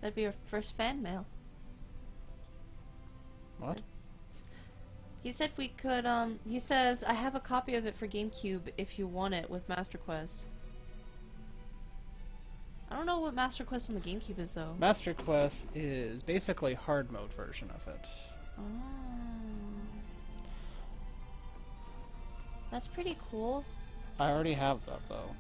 That'd be our first fan mail. What? He said we could, he says, I have a copy of it for GameCube if you want it with Master Quest. I don't know what Master Quest on the GameCube is, though. Master Quest is basically hard mode version of it. Oh. That's pretty cool. I already have that, though.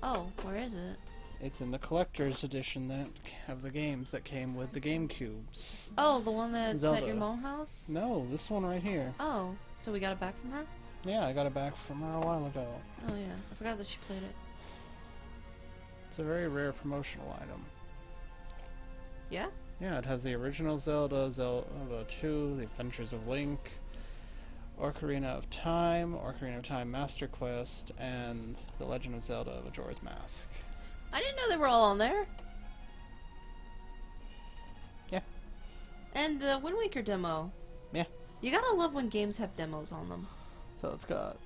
Oh, where is it? It's in the collector's edition that of the games that came with the GameCubes. Oh, the one that's Zelda. at your mom's house? No, this one right here. Oh, so we got it back from her? Yeah, I got it back from her a while ago. Oh yeah, I forgot that she played it. It's a very rare promotional item. Yeah? Yeah, it has the original Zelda, Zelda 2, The Adventures of Link, Ocarina of Time, Ocarina of Time Master Quest, and The Legend of Zelda Majora's Mask. I didn't know they were all on there. Yeah. And the Wind Waker demo. Yeah. You gotta love when games have demos on them. So it's got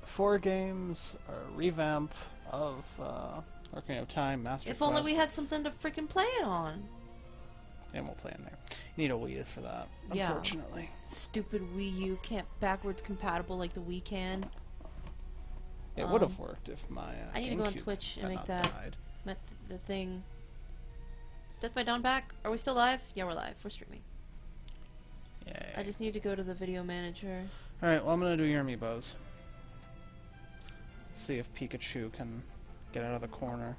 4 games, a revamp of Ocarina of Time Master Quest. If only we had something to freaking play it on. And we'll play in there. You need a Wii for that, Yeah. unfortunately. Stupid Wii U can't backwards compatible like the Wii can. It would have worked if my I need to go on GameCube Twitch and had make not that. died. The thing. Is Death by Dawn back? Are we still live? Yeah, we're live. We're streaming. Yay. I just need to go to the video manager. Alright, well I'm gonna do your amiibos. Let's see if Pikachu can get out of the corner.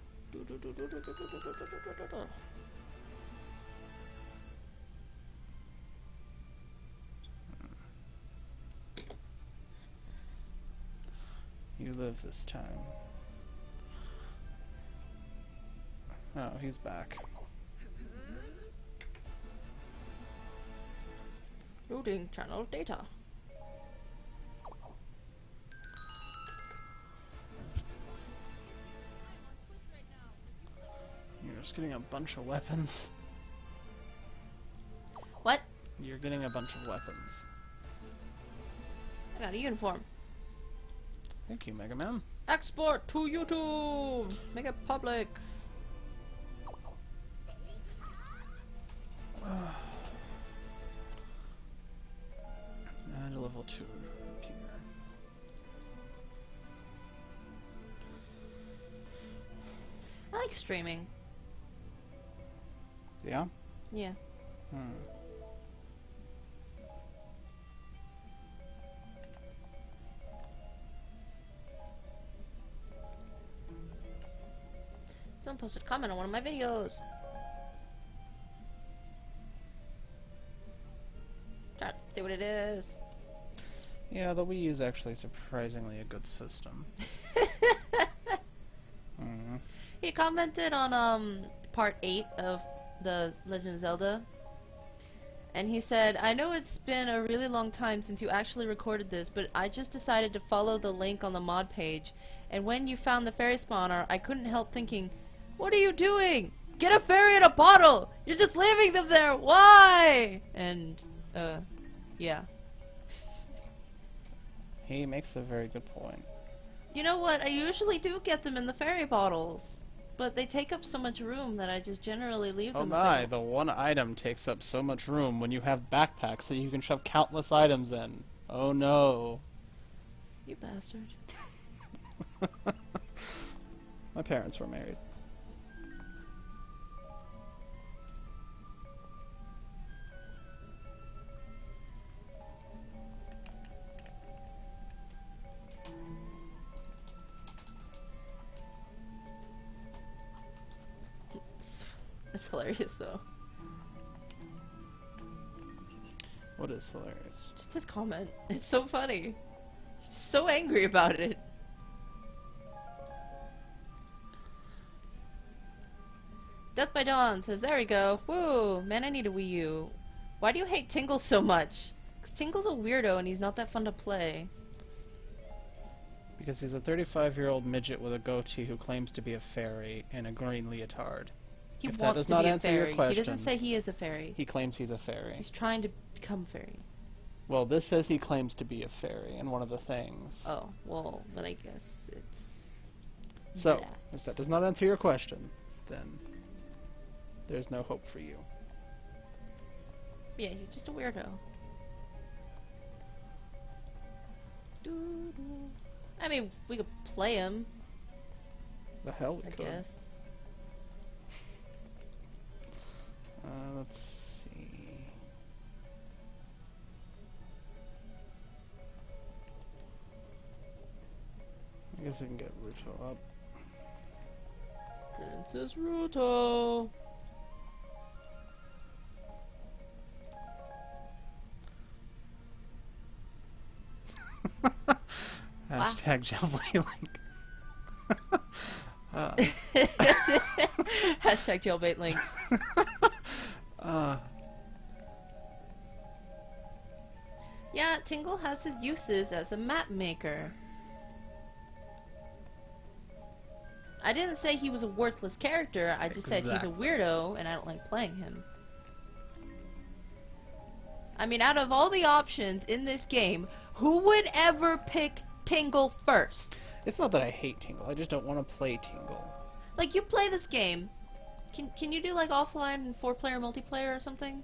You live this time. Oh, he's back. Loading channel data. You're just getting a bunch of weapons. What? You're getting a bunch of weapons. I got a uniform. Thank you, Mega Man. Export to YouTube! Make it public! And level 2 Peter. I like streaming. Yeah? Yeah. Someone posted a comment on one of my videos. Try to see what it is. Yeah, the Wii U is actually surprisingly a good system. He commented on part 8 of the Legend of Zelda, and he said, I know it's been a really long time since you actually recorded this, but I just decided to follow the link on the mod page, and when you found the fairy spawner, I couldn't help thinking, what are you doing? Get a fairy in a bottle! You're just leaving them there! Why? And, yeah. He makes a very good point. You know what? I usually do get them in the fairy bottles, but they take up so much room that I just generally leave them. Oh my, the one item takes up so much room when you have backpacks that you can shove countless items in. Oh no. You bastard. My parents were married. It's hilarious though. What is hilarious? Just his comment. It's so funny. He's so angry about it. Death by Dawn says, there we go. Woo! Man, I need a Wii U. Why do you hate Tingle so much? Because Tingle's a weirdo and he's not that fun to play. Because he's a 35-year-old midget with a goatee who claims to be a fairy in a green leotard. He If wants that does to not be a answer your fairy. question, He doesn't say he is a fairy. he claims he's a fairy. He's trying to become a fairy. Well, this says he claims to be a fairy in one of the things. Oh, well, then I guess it's... So, that. if that does not answer your question, then there's no hope for you. Yeah, he's just a weirdo. I mean, we could play him, The hell we I could. guess. Let's see. I guess we can get Ruto up. Princess Ruto. Hashtag Javelin Link. Hashtag jailbait link. Yeah, Tingle has his uses as a map maker. I didn't say he was a worthless character, I just said he's a weirdo and I don't like playing him. I mean, out of all the options in this game, who would ever pick Tingle first? It's not that I hate Tingle, I just don't want to play Tingle. Like, you play this game, can you do like offline 4-player multiplayer or something?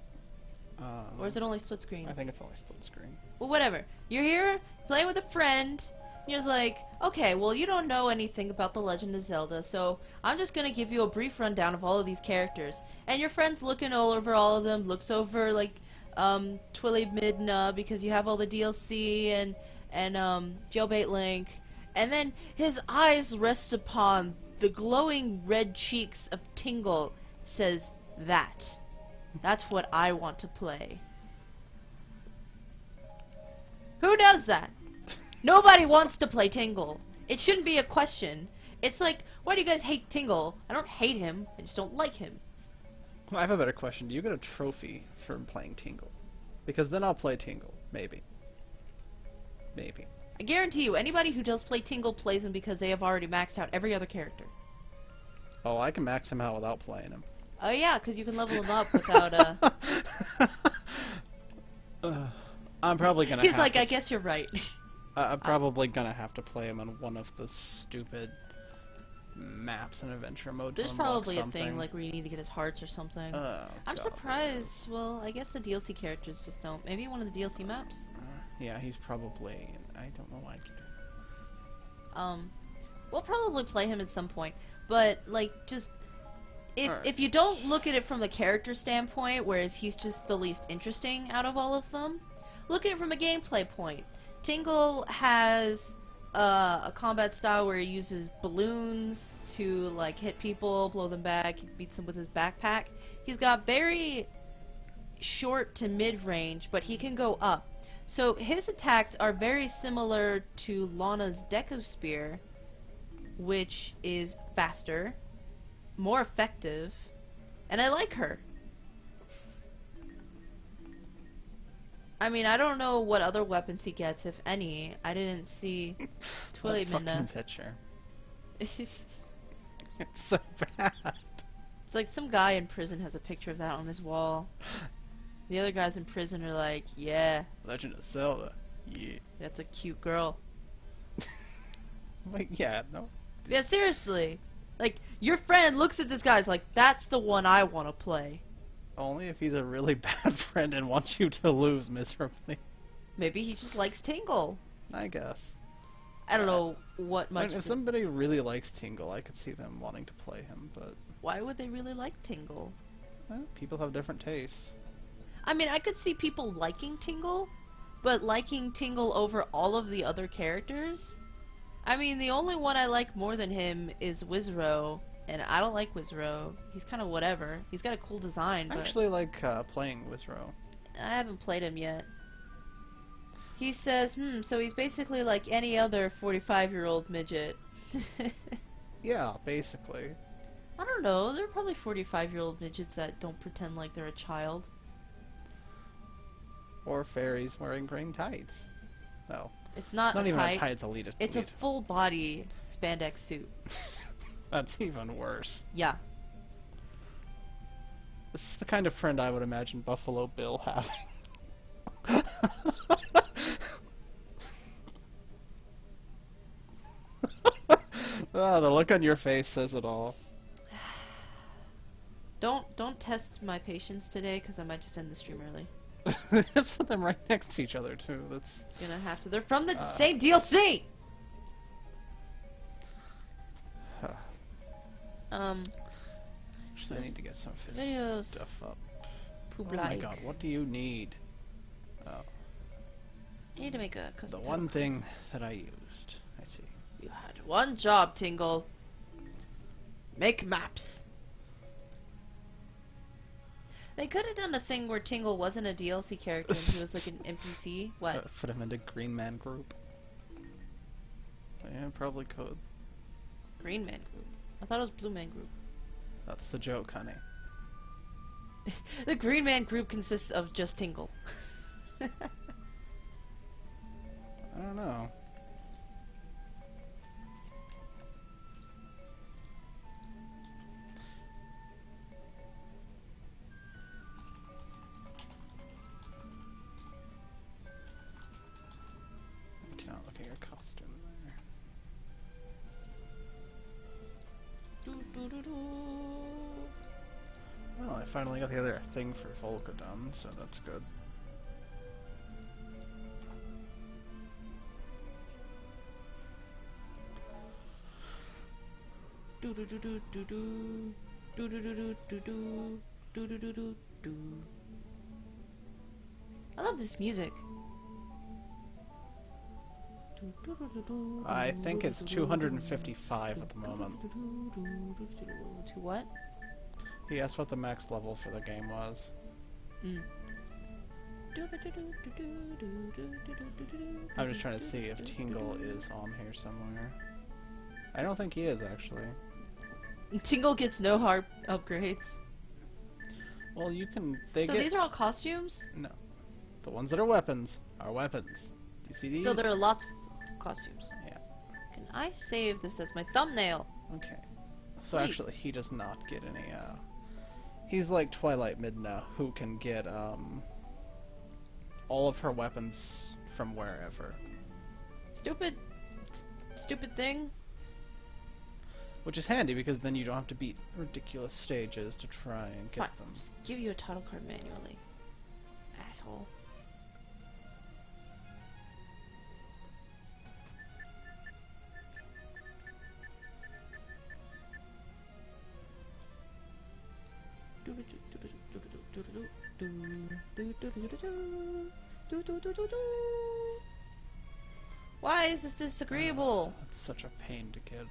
Or is it only split screen? I think it's only split screen. Well, whatever. You're here, playing with a friend, you're just like, okay, well, you don't know anything about The Legend of Zelda, so I'm just gonna give you a brief rundown of all of these characters. And your friend's looking all over all of them, looks over, like, Twilly Midna, because you have all the DLC, and Jailbait Link, and then his eyes rest upon the glowing red cheeks of Tingle, says, that's what I want to play. Who does that? Nobody wants to play Tingle. It shouldn't be a question. It's like, why do you guys hate Tingle? I don't hate him, I just don't like him. Well, I have a better question. Do you get a trophy for playing Tingle? Because then I'll play Tingle. Maybe. Maybe. I guarantee you, anybody who does play Tingle plays him because they have already maxed out every other character. Oh, I can max him out without playing him. Oh yeah, because you can level him up without, I'm probably gonna He's have like, to, I guess you're right. I'm probably gonna have to play him on one of the stupid maps in adventure mode. There's to unlock probably a something. thing like where you need to get his hearts or something. Oh, I'm God, surprised. Well, I guess the DLC characters just don't. Maybe one of the DLC maps. Yeah, he's probably. I don't know why I can do. We'll probably play him at some point, but like just if Alright. if you don't look at it from the character standpoint, whereas he's just the least interesting out of all of them, look at it from a gameplay point. Tingle has a combat style where he uses balloons to like hit people, blow them back, he beats them with his backpack. He's got very short to mid-range, but he can go up. So his attacks are very similar to Lana's Deku Spear, which is faster, more effective, and I like her. I mean, I don't know what other weapons he gets, if any. I didn't see Twilly That fucking Minna. picture. It's It's so bad. like some guy in prison has a picture of that on his wall. The other guys in prison are like, yeah, Legend of Zelda. Yeah. that's a cute girl. Like, yeah, no. Yeah, seriously. Like, your friend looks at this guy's like, that's the one I want to play. Only if he's a really bad friend and wants you to lose miserably. Maybe he just likes Tingle. I guess. I don't know what I much... mean, if somebody really likes Tingle, I could see them wanting to play him, but Why would they really like Tingle? people have different tastes. I mean, I could see people liking Tingle, but liking Tingle over all of the other characters? I mean, the only one I like more than him is Wizrow, and I don't like Wizrow. He's kind of whatever. He's got a cool design, I but actually like playing Wizrow. I haven't played him yet. He says, so he's basically like any other 45-year-old midget. Yeah, basically. I don't know. There are probably 45-year-old midgets that don't pretend like they're a child. Or fairies wearing green tights. No. It's not Not a even tight. a tights elite. It's a full-body spandex suit. That's even worse. Yeah. This is the kind of friend I would imagine Buffalo Bill having. The look on your face says it all. Don't test my patience today, because I might just end the stream early. Let's put them right next to each other too. That's Gonna have to. They're from the same DLC. Actually, I need to get some of his Videos. stuff up. Poop Oh my like. god, what do you need? Oh, I need to make a the custom. one thing that I used. I see. You had one job, Tingle. Make maps. They could have done a thing where Tingle wasn't a DLC character and he was like an NPC. What? Put him into Green Man Group. Yeah, probably could. Green Man Group. I thought it was Blue Man Group. That's the joke, honey. The Green Man Group consists of just Tingle. I don't know. I cannot look at your costume there. Well, I finally got the other thing for Volca done, so that's good. I love this music. I think it's 255 at the moment. To what? He asked what the max level for the game was. I'm just trying to see if Tingle is on here somewhere. I don't think he is, actually. Tingle gets no hard upgrades. Well, you can... So these are all costumes? No. The ones that are weapons are weapons. Do you see these? So there are lots of costumes. Yeah. Can I save this as my thumbnail? Okay. So Please. actually, he does not get any, He's like Twilight Midna, who can get, all of her weapons from wherever. Stupid thing. Which is handy, because then you don't have to beat ridiculous stages to try and get Fine, them. just give you a title card manually. Asshole. Why is this disagreeable? It's such a pain to get.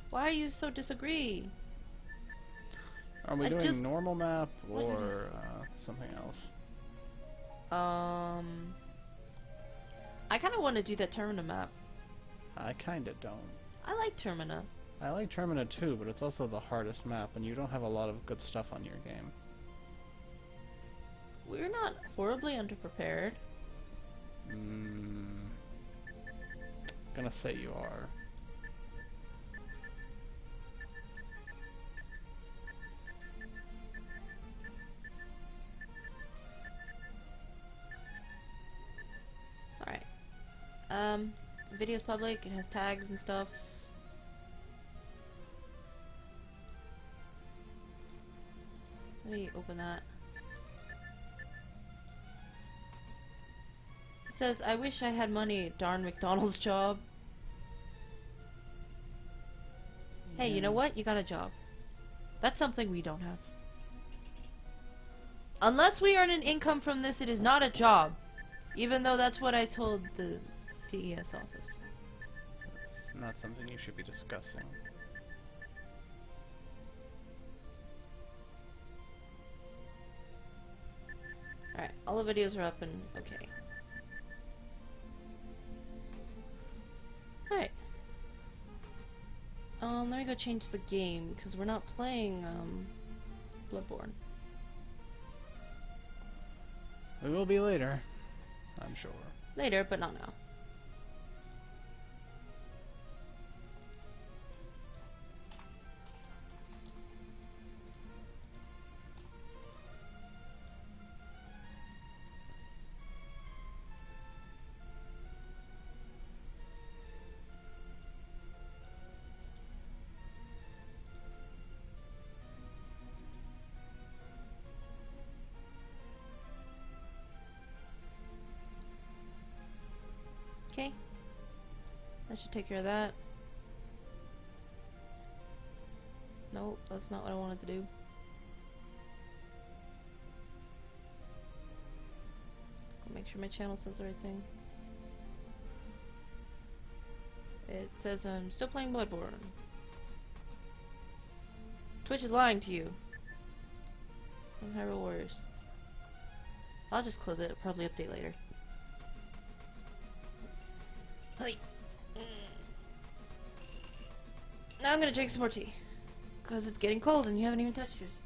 Why are you so disagree? Are we I doing just- normal map What did or something else? I kind of want to do that Termina map. I kinda don't. I like Termina. I like Termina too, but it's also the hardest map, and you don't have a lot of good stuff on your game. We're not horribly underprepared. Gonna say you are. Alright. Video's public, it has tags and stuff. Let me open that. It says, I wish I had money, darn McDonald's job. Hey, you know what? You got a job. That's something we don't have. Unless we earn an income from this, it is not a job. Even though that's what I told the DES office. It's not something you should be discussing. Alright, all the videos are up and okay. Alright. Let me go change the game, because we're not playing, Bloodborne. We will be later, I'm sure. Later, but not now. That should take care of that. Nope, that's not what I wanted to do. I'll make sure my channel says the right thing. It says I'm still playing Bloodborne. Twitch is lying to you. And Hyrule Warriors. I'll just close it. It'll probably update later. Hey. Now I'm gonna drink some more tea. Because it's getting cold and you haven't even touched yours.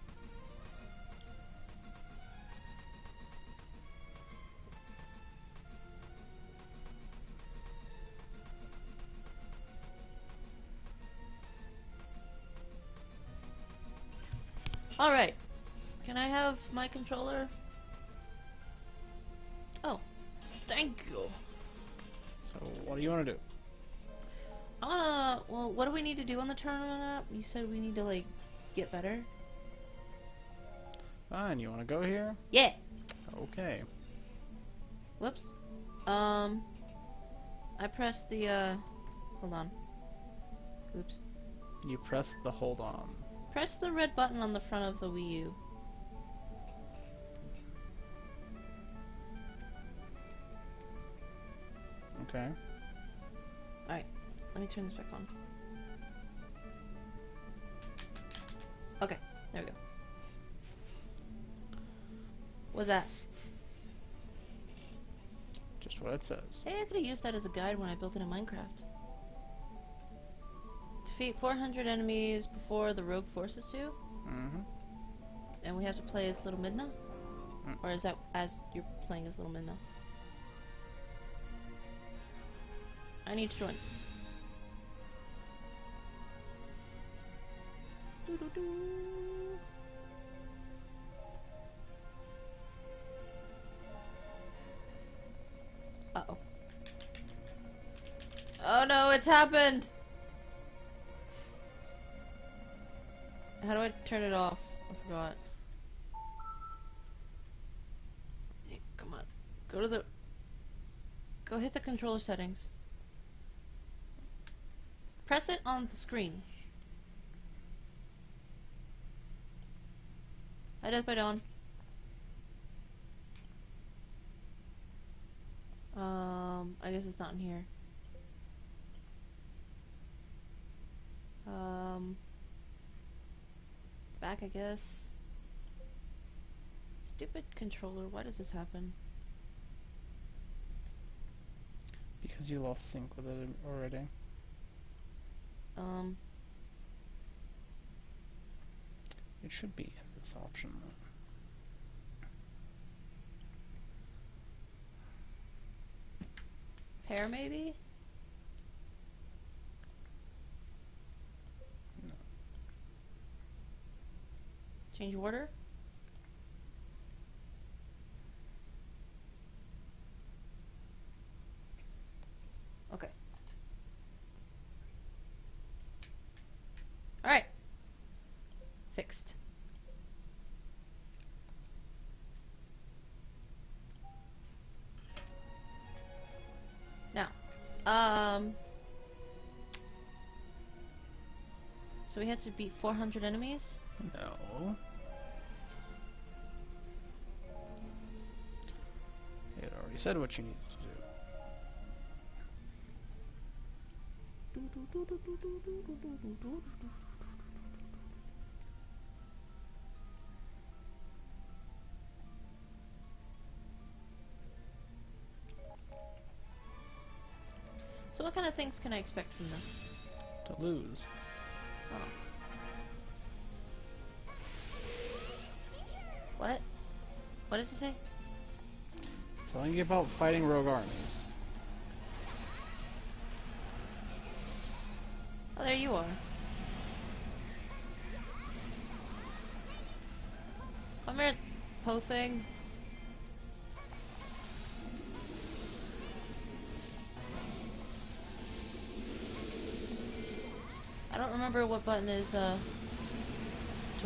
Alright. Can I have my controller? Oh. Thank you. So, what do you want to do? Well, what do we need to do on the tournament app? You said we need to, like, get better? Fine, you want to go here? Yeah! Okay. Whoops. I pressed the, hold on. Oops. You press the hold on. Press the red button on the front of the Wii U. Okay. Alright, let me turn this back on. Okay, there we go. What's that? Just what it says. Hey, I could have used that as a guide when I built it in Minecraft. Defeat 400 enemies before the rogue forces do? Mm-hmm. And we have to play as Little Midna? Or is that as you're playing as Little Midna? I need to join. Uh-oh. Oh no, it's happened! How do I turn it off? I forgot. Hey, come on. Go to the... Go hit the controller settings. Press it on the screen. Hi, Death by Dawn. I guess it's not in here. Back, I guess. Stupid controller, why does this happen? Because you lost sync with it already. It should be in this option. Pair, maybe? No. Change order? Okay. Alright. Fixed. Now, so we have to beat 400 enemies? No. It already said what you needed to do. So what kind of things can I expect from this? To lose. Oh. What? What does it say? It's telling you about fighting rogue armies. Oh, there you are. Come here, po thing. I don't remember what button is to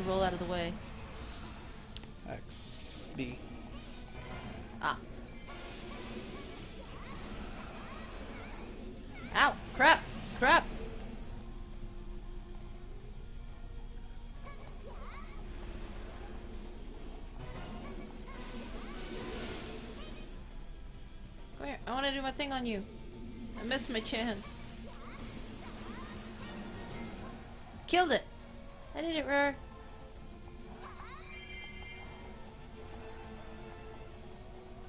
roll out of the way. X, B. Ah. Ow! Crap! Crap! Come here. I want to do my thing on you. I missed my chance. Killed it! I did it, Rare.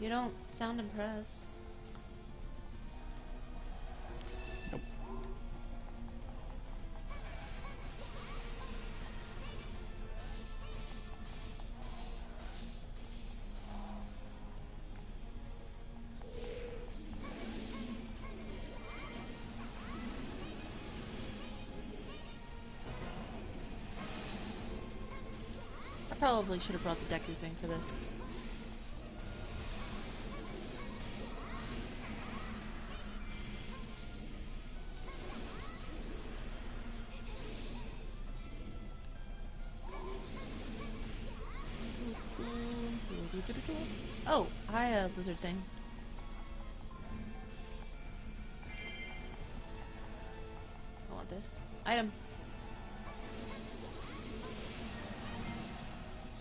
You don't sound impressed. Nope. I probably should have brought the Deku thing for this. Oh, hi, lizard thing. I want this. Item.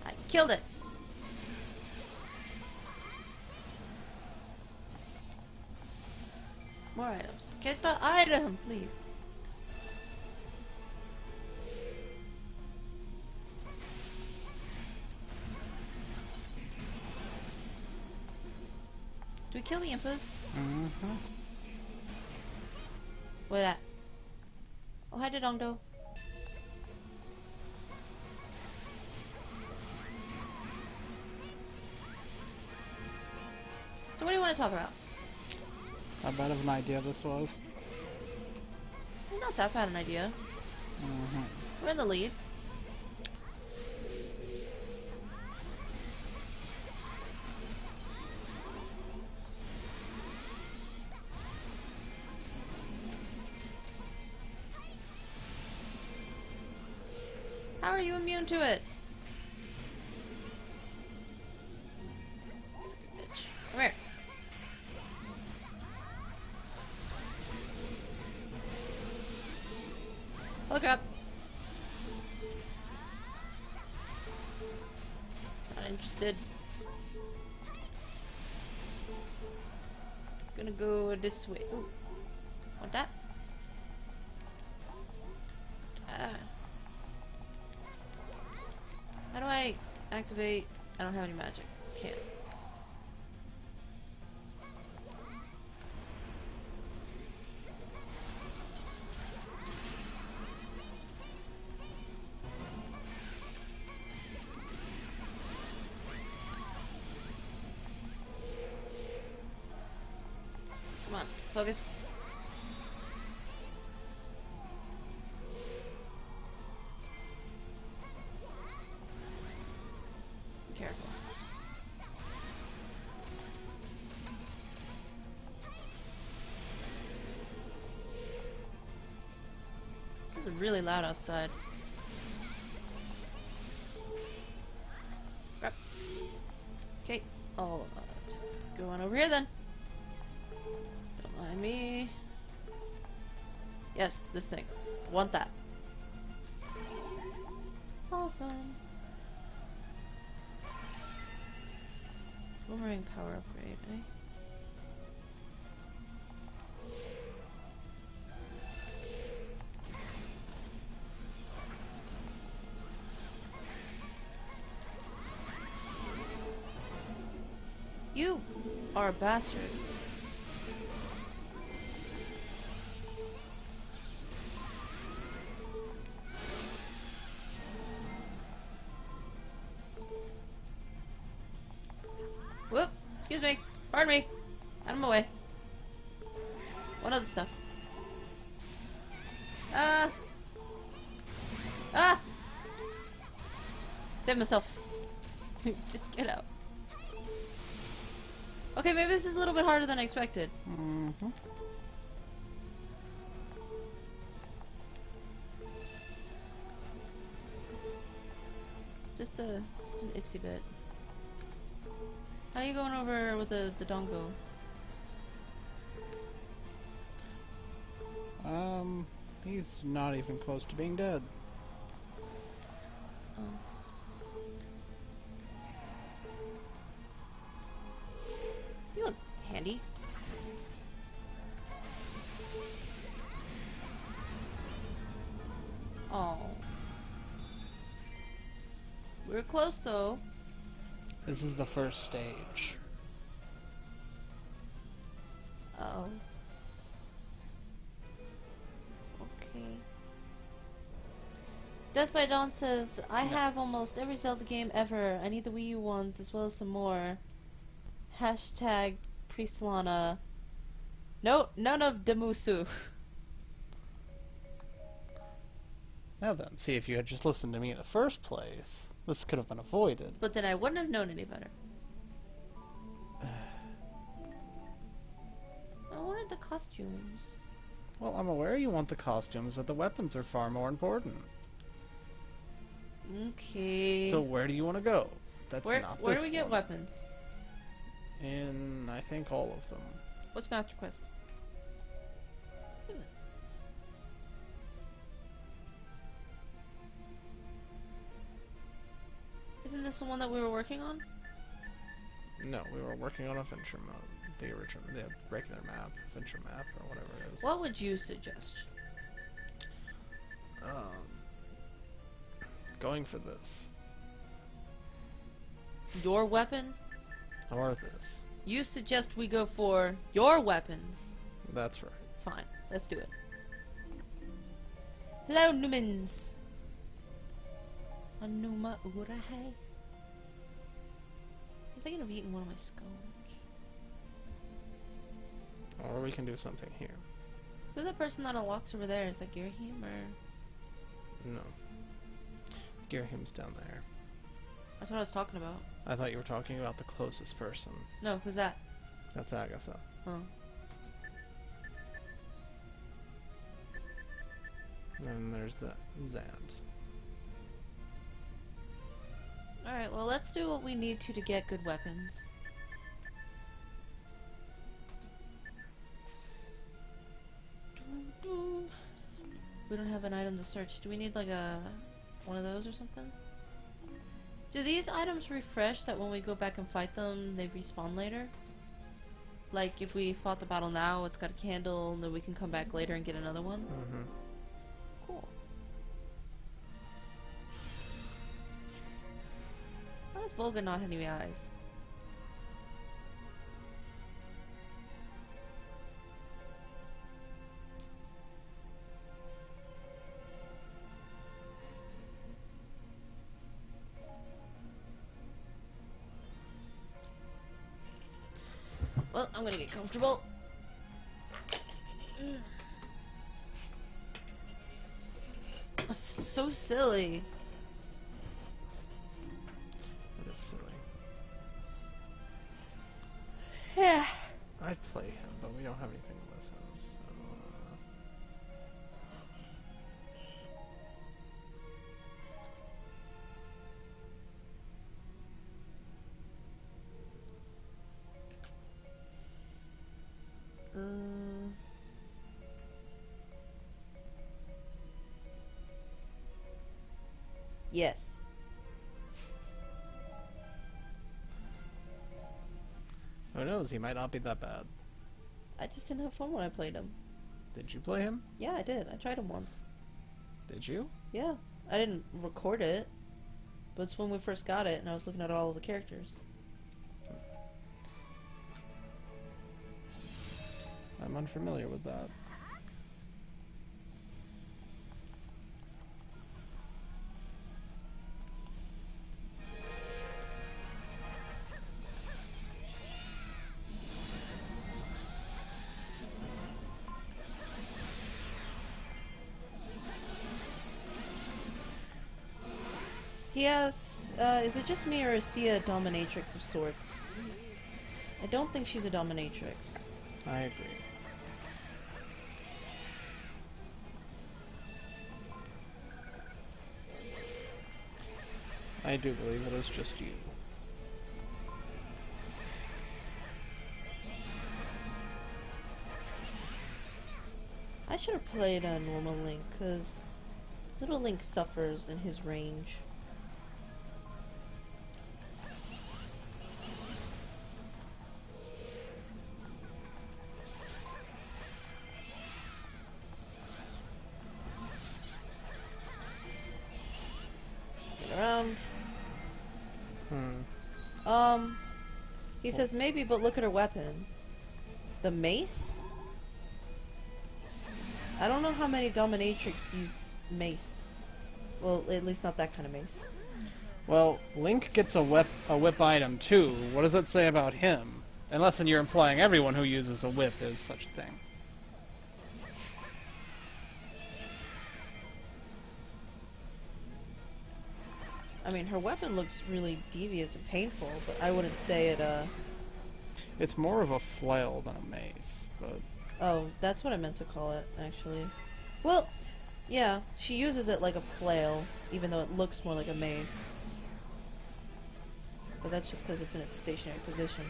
I killed it. More items. Get the item, please. Do we kill the impas? Mm-hmm. Where at? Oh, hi, Dodongdo. So what do you want to talk about? How bad of an idea this was. Not that bad an idea. Mm-hmm. We're in the lead. How are you immune to it? Freaking bitch. Come here. Look up. Not interested. Gonna go this way. Ooh. Want that? Ah. How do I activate? I don't have any magic. Can't. Come on, focus. Be careful. It's really loud outside. Crap. Okay. Oh, just go on over here then. Don't mind me. Yes, this thing. Want that. Awesome. Boomerang power upgrade, eh? You are a bastard. Whoop! Excuse me. Pardon me. Out of my way. What other stuff? Ah! Save myself. Just get out. Okay, maybe this is a little bit harder than I expected. Mm-hmm. Just an itsy bit. How are you going over with the dongbo? He's not even close to being dead. Oh. You look handy. Oh. We're close though. This is the first stage. Oh. Okay. Death by Dawn says, I have almost every Zelda game ever. I need the Wii U ones as well as some more. Hashtag Priestlana. No, none of Demusu. Now then, see, if you had just listened to me in the first place, this could have been avoided. But then I wouldn't have known any better. I wanted the costumes. Well, I'm aware you want the costumes, but the weapons are far more important. Okay. So where do you want to go? That's where not where this do we get one. weapons? In, I think, all of them. What's Master Quest? Isn't this the one that we were working on? No, we were working on adventure mode. The original, the regular map, adventure map, or whatever it is. What would you suggest? Going for this. Your weapon? Or this. You suggest we go for your weapons. That's right. Fine, let's do it. Hello, Numans. Anuma Urahe. I'm thinking of eating one of my scones. Or we can do something here. Who's that person that unlocks over there? Is that Girahim or? No. Girahim's down there. That's what I was talking about. I thought you were talking about the closest person. No, who's that? That's Agatha. Oh. And there's the Zant. Alright, well let's do what we need to get good weapons. We don't have an item to search. Do we need like one of those or something? Do these items refresh that when we go back and fight them, they respawn later? Like if we fought the battle now, it's got a candle, and then we can come back later and get another one? Mm-hmm. Cool. Why does Volga not have any eyes? Well, I'm gonna get comfortable. It's so silly. It is silly. Yeah. I'd play him, but we don't have anything with him, so... Yes. Who knows, he might not be that bad. I just didn't have fun when I played him. Did you play him? Yeah, I did. I tried him once. Did you? Yeah. I didn't record it, but it's when we first got it and I was looking at all of the characters. I'm unfamiliar with that. He has, is it just me or is he a dominatrix of sorts? I don't think she's a dominatrix. I agree. I do believe it is just you. I should have played a normal Link, because little Link suffers in his range. Get around. He says maybe, but look at her weapon. The mace? I don't know how many dominatrix use mace. Well, at least not that kind of mace. Well, Link gets a whip item too. What does that say about him? Unless you're implying everyone who uses a whip is such a thing. I mean, her weapon looks really devious and painful, but I wouldn't say it, It's more of a flail than a mace, but... Oh, that's what I meant to call it, actually. Well, yeah, she uses it like a flail, even though it looks more like a mace. But that's just because it's in its stationary position.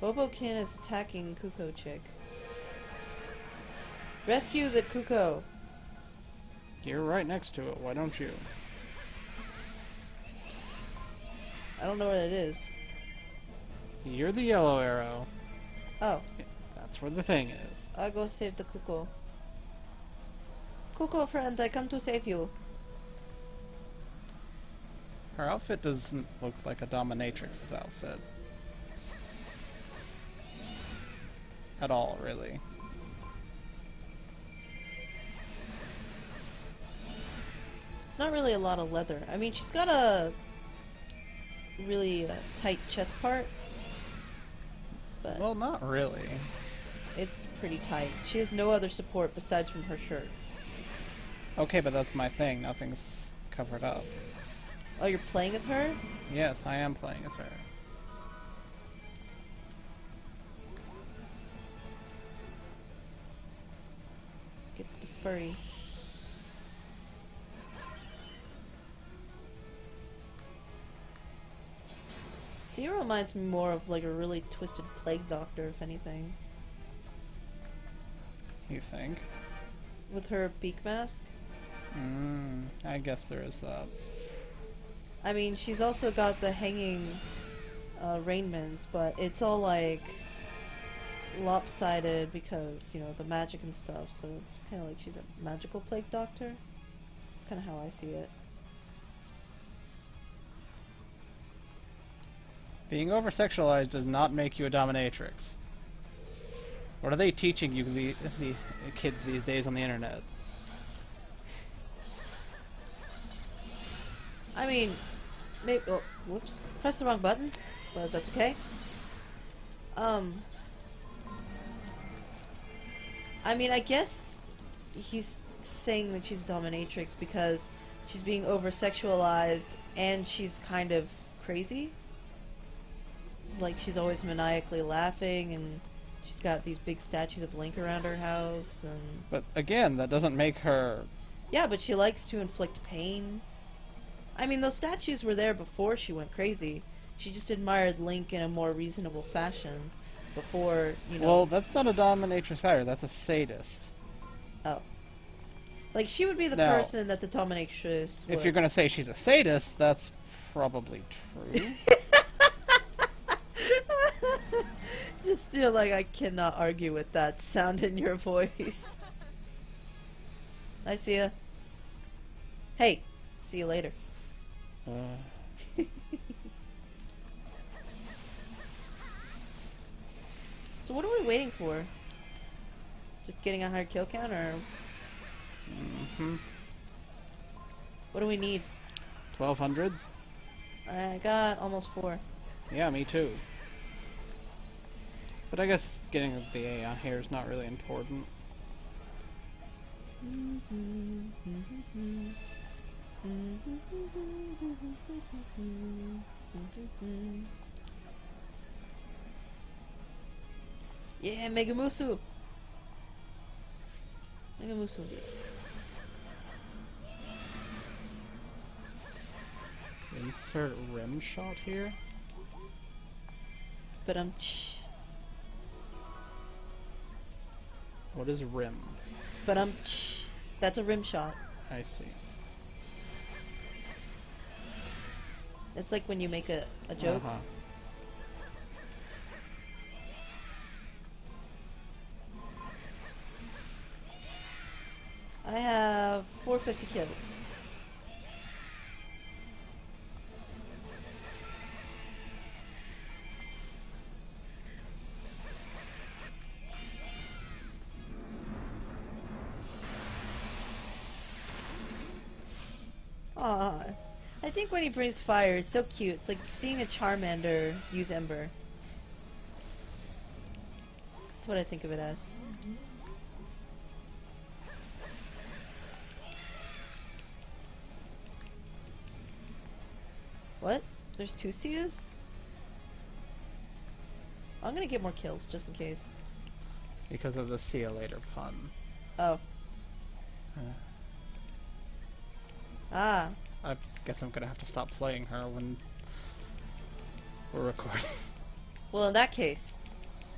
Bobokin is attacking Kuko Chick. Rescue the Kuko! You're right next to it, why don't you? I don't know what it is. You're the yellow arrow. Oh. That's where the thing is. I'll go save the Kuko. Kuko friend, I come to save you. Her outfit doesn't look like a dominatrix's outfit. At all, really. It's not really a lot of leather. I mean, she's got a really tight chest part. But Well, not really. it's pretty tight. She has no other support besides from her shirt. Okay, but that's my thing. Nothing's covered up. Oh, you're playing as her? Yes, I am playing as her. Get the furry. Zero reminds me more of like a really twisted plague doctor, if anything. You think? With her beak mask. I guess there is that. I mean, she's also got the hanging raiments, but it's all like lopsided because, you know, the magic and stuff, so it's kind of like she's a magical plague doctor. That's kind of how I see it. Being over-sexualized does not make you a dominatrix. What are they teaching you, the kids these days on the internet? I mean, maybe. Oh, whoops! Pressed the wrong button, but that's okay. I mean, I guess he's saying that she's a dominatrix because she's being over-sexualized and she's kind of crazy. Like, she's always maniacally laughing, and she's got these big statues of Link around her house, and... But again, that doesn't make her... Yeah, but she likes to inflict pain. I mean, those statues were there before she went crazy. She just admired Link in a more reasonable fashion before, you know... Well, that's not a dominatrix either, that's a sadist. Oh. Like, she would be the Now, person that the dominatrix was... If you're gonna say she's a sadist, that's probably true. Just feel like I cannot argue with that sound in your voice. I see ya. Hey, see you later. So what are we waiting for? Just getting a higher kill count, or what do we need? 1200? Alright, I got almost 4. Yeah, me too. But I guess getting the A on here is not really important. Yeah, Megamusu! Megamusu indeed. Insert rim shot here. But What is rim? But that's a rim shot. I see. It's like when you make a joke. Uh-huh. I have 450 kills. Aw. I think when he brings fire, it's so cute. It's like seeing a Charmander use Ember. That's what I think of it as. What? There's 2 Sias? I'm gonna get more kills, just in case. Because of the see you later pun. Oh. Ah. I guess I'm gonna have to stop playing her when we're recording. Well, in that case,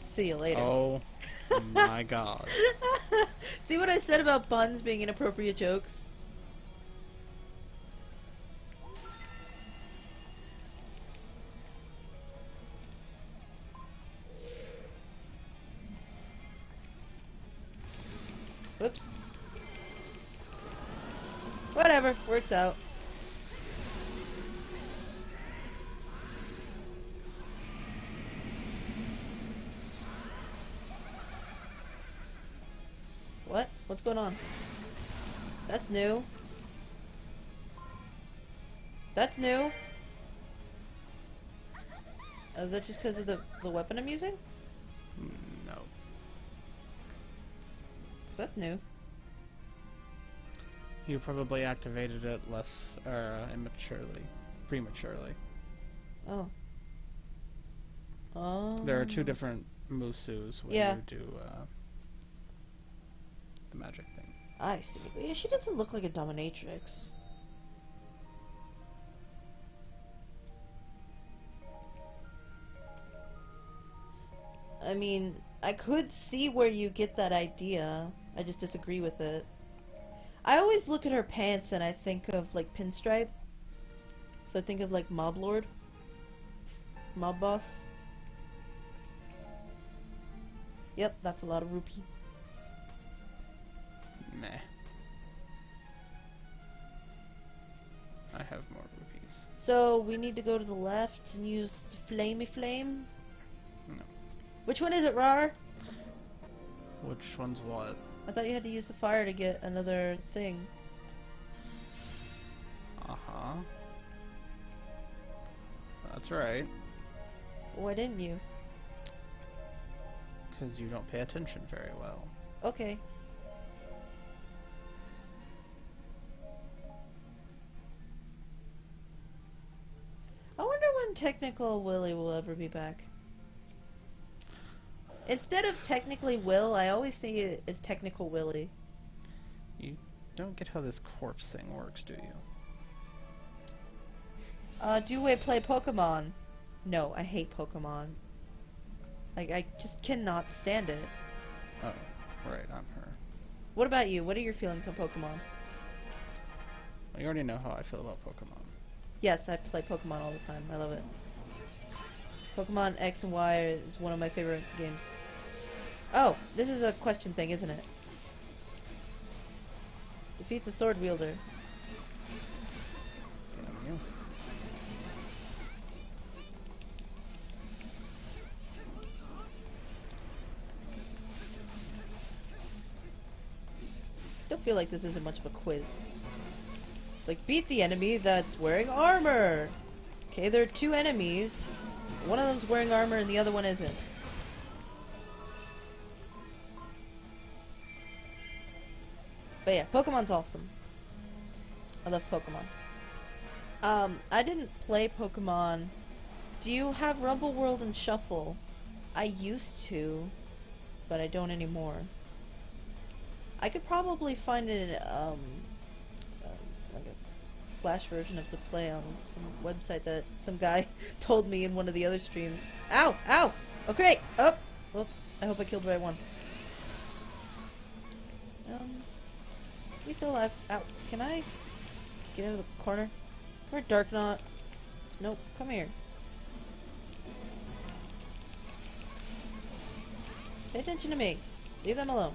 see you later. Oh my god. See what I said about puns being inappropriate jokes? Whoops. Whatever, works out. What? What's going on? That's new. That's new. Oh, is that just because of the weapon I'm using? No. 'Cause that's new. You probably activated it less, prematurely. Oh. Oh. There are 2 different Musus when Yeah. you do the magic thing. I see. But yeah, she doesn't look like a dominatrix. I mean, I could see where you get that idea. I just disagree with it. I always look at her pants and I think of, like, Pinstripe. So I think of, like, Mob Lord. Mob Boss. Yep, that's a lot of rupee. Meh. I have more rupees. So, we need to go to the left and use the Flamey Flame? No. Which one is it, Rar? Which one's what? I thought you had to use the fire to get another thing. Uh-huh. That's right. Why didn't you? Because you don't pay attention very well. Okay. I wonder when Technical Willy will ever be back. Instead of Technically Will, I always see it as Technical Willy. You don't get how this corpse thing works, do you? Do we play Pokemon? No, I hate Pokemon. Like, I just cannot stand it. Oh, right, I'm her. What about you? What are your feelings on Pokemon? You already know how I feel about Pokemon. Yes, I play Pokemon all the time. I love it. Pokemon X and Y is one of my favorite games. Oh, this is a question thing, isn't it? Defeat the sword wielder. Damn you. Still feel like this isn't much of a quiz. It's like, beat the enemy that's wearing armor! Okay, there are 2 enemies. One of them's wearing armor and the other one isn't. But yeah, Pokemon's awesome. I love Pokemon. I didn't play Pokemon. Do you have Rumble World and Shuffle? I used to, but I don't anymore. I could probably find it, like a Flash version of to play on some website that some guy told me in one of the other streams. Ow! Ow! Okay! Oh! Well, I hope I killed the right one. He's still alive. Ow. Can I get into the corner? Where Dark Knot? Nope. Come here. Pay attention to me. Leave them alone.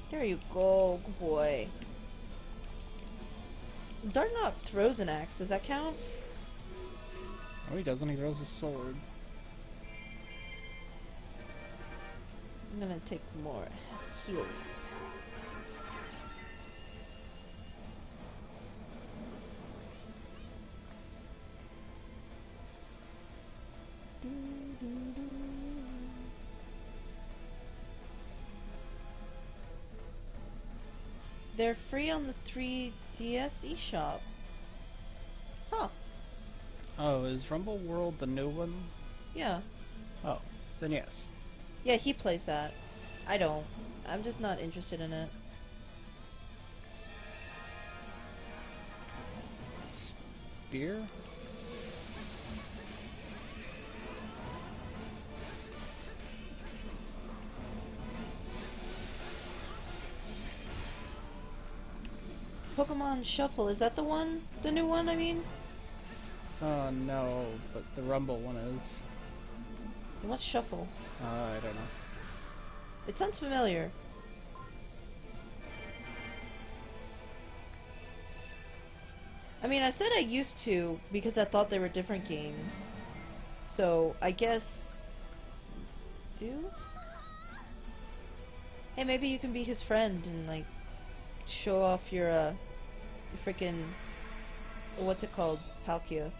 There you go. Good boy. Dark Knot throws an axe. Does that count? Oh, he doesn't. He throws a sword. I'm gonna take more heals. They're free on the 3DS eShop. Huh. Oh, is Rumble World the new one? Yeah. Oh, then yes. Yeah, he plays that. I don't. I'm just not interested in it. Spear? Pokemon Shuffle, is that the one? The new one, I mean? No, but the Rumble one is. And what's Shuffle? I don't know. It sounds familiar. I mean, I said I used to because I thought they were different games. So, I guess... Do? Hey, maybe you can be his friend and, like, show off your freaking... What's it called? Palkia.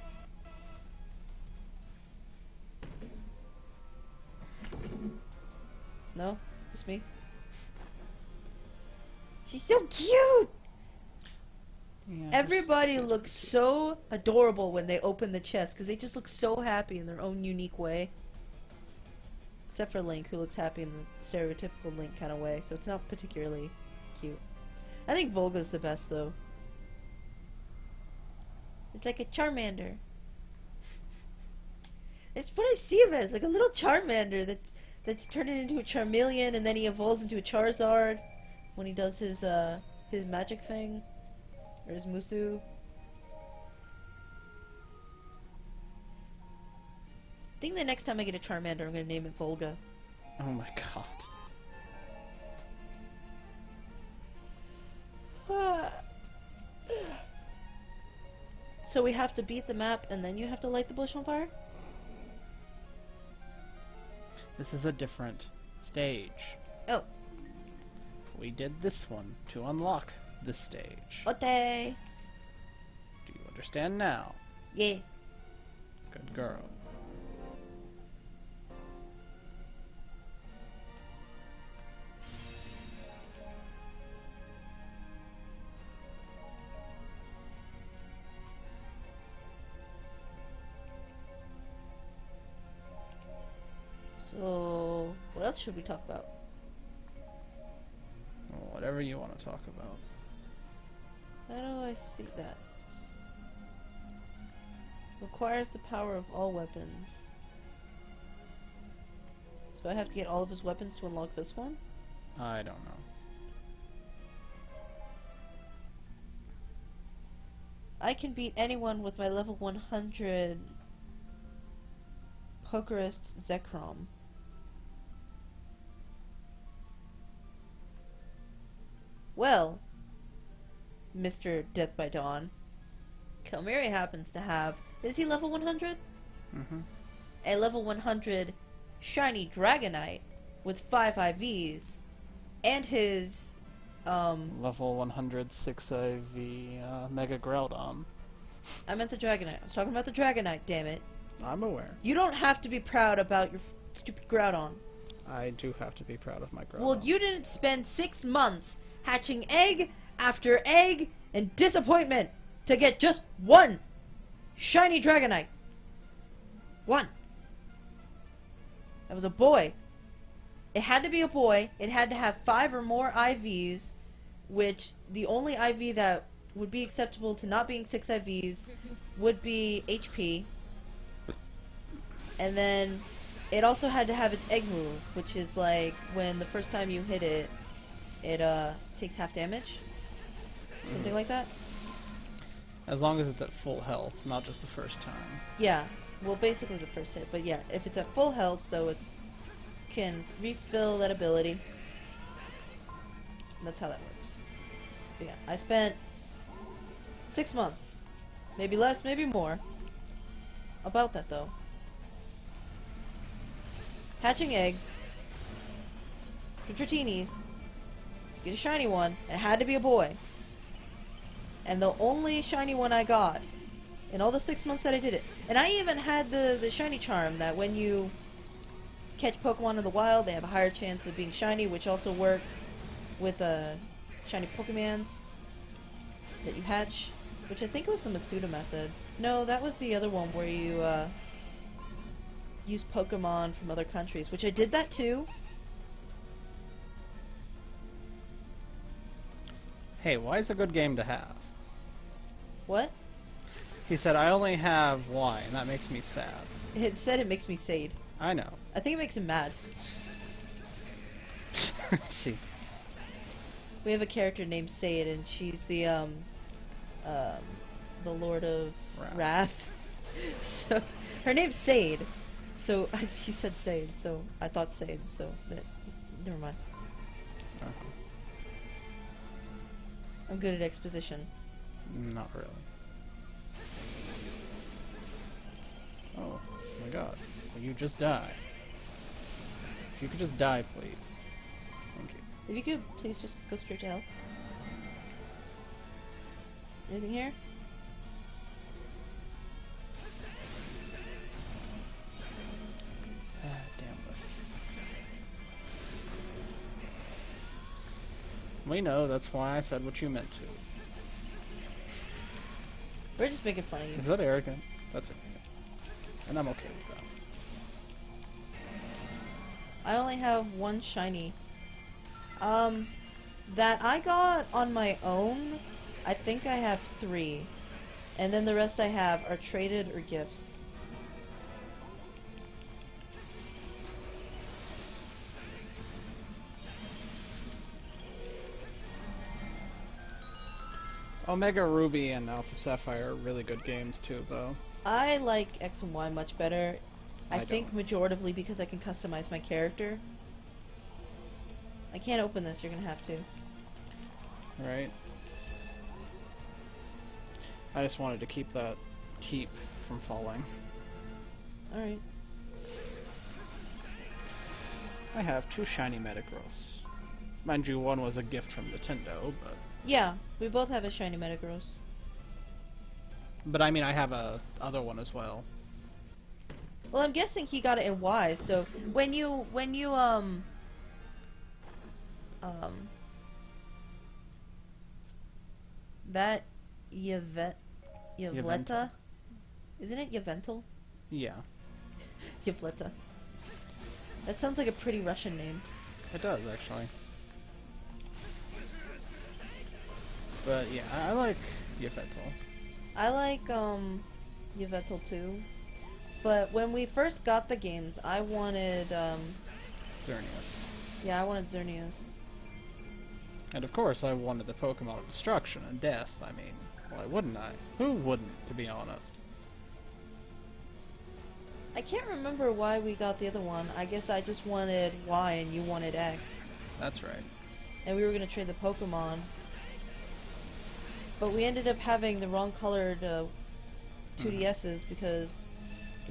No? Just me? She's so cute! Yeah, Everybody looks so adorable when they open the chest because they just look so happy in their own unique way. Except for Link, who looks happy in the stereotypical Link kind of way, so it's not particularly cute. I think Volga's the best, though. It's like a Charmander. It's what I see of it as, like a little Charmander that's turning into a Charmeleon, and then he evolves into a Charizard when he does his magic thing. Or his Musu. I think the next time I get a Charmander, I'm gonna name it Volga. Oh my god. So we have to beat the map, and then you have to light the bush on fire? This is a different stage. Oh. We did this one to unlock this stage. Okay. Do you understand now? Yeah. Good girl. So, what else should we talk about? Well, whatever you want to talk about. How do I see that? Requires the power of all weapons. So I have to get all of his weapons to unlock this one? I don't know. I can beat anyone with my level 100 Pokerist Zekrom. Well, Mr. Death by Dawn, Kilmiri happens to have... Is he level 100? Mm-hmm. A level 100 Shiny Dragonite with 5 IVs. And his... Level 106 IV Mega Groudon. I meant the Dragonite. I was talking about the Dragonite, damn it. I'm aware. You don't have to be proud about your stupid Groudon. I do have to be proud of my Groudon. Well, you didn't spend 6 months hatching egg after egg and disappointment to get just one shiny Dragonite. One. That was a boy. It had to be a boy. It had to have 5 or more IVs, which the only IV that would be acceptable to not being 6 IVs would be HP. And then it also had to have its egg move, which is like when the first time you hit it, it takes half damage. Something like that. As long as it's at full health, not just the first time. Yeah. Well, basically the first hit, but yeah, if it's at full health, so it's can refill that ability. That's how that works. But yeah, I spent 6 months, maybe less, maybe more, about that though. Hatching eggs for Tritinis to get a shiny one. It had to be a boy. And the only shiny one I got in all the 6 months that I did it. And I even had the shiny charm that when you catch Pokemon in the wild, they have a higher chance of being shiny, which also works with shiny Pokemons that you hatch, which I think was the Masuda method. No, that was the other one where you use Pokemon from other countries, which I did that too. Hey, why is a good game to have? What? He said, I only have Y, and that makes me sad. It said it makes me sad. I know. I think it makes him mad. See. We have a character named Said, and she's the Lord of Wrath. So, her name's Said. So, she said Said, so I thought Said, so, never mind. Uh-huh. I'm good at exposition. Not really. Oh my god. Will you just die? If you could just die, please. Thank you. If you could please just go straight to hell. Anything here? Damn whiskey. We know, that's why I said what you meant to. We're just making fun of you. Is that arrogant? That's arrogant. And I'm okay with that. I only have one shiny. That I got on my own, I think I have 3. And then the rest I have are traded or gifts. Omega Ruby and Alpha Sapphire are really good games too, though. I like X and Y much better. I think don't. majoritively because I can customize my character. I can't open this, you're gonna have to. Right? I just wanted to keep that keep from falling. Alright. I have 2 shiny Metagross. Mind you, one was a gift from Nintendo, but... Yeah, we both have a shiny Metagross. But I mean, I have a other one as well. Well, I'm guessing he got it in Y, so when you that Yvleta? Isn't it Yvental? Yeah. Yvleta. That sounds like a pretty Russian name. It does, actually. But yeah, I like Yveltal. I like Yveltal too. But when we first got the games, I wanted Xerneas. yeah, I wanted Xerneas. And of course, I wanted the Pokemon of Destruction and Death. I mean, why wouldn't I? Who wouldn't, to be honest? I can't remember why we got the other one. I guess I just wanted Y and you wanted X. That's right. And we were going to trade the Pokemon. But we ended up having the wrong colored 2DSs because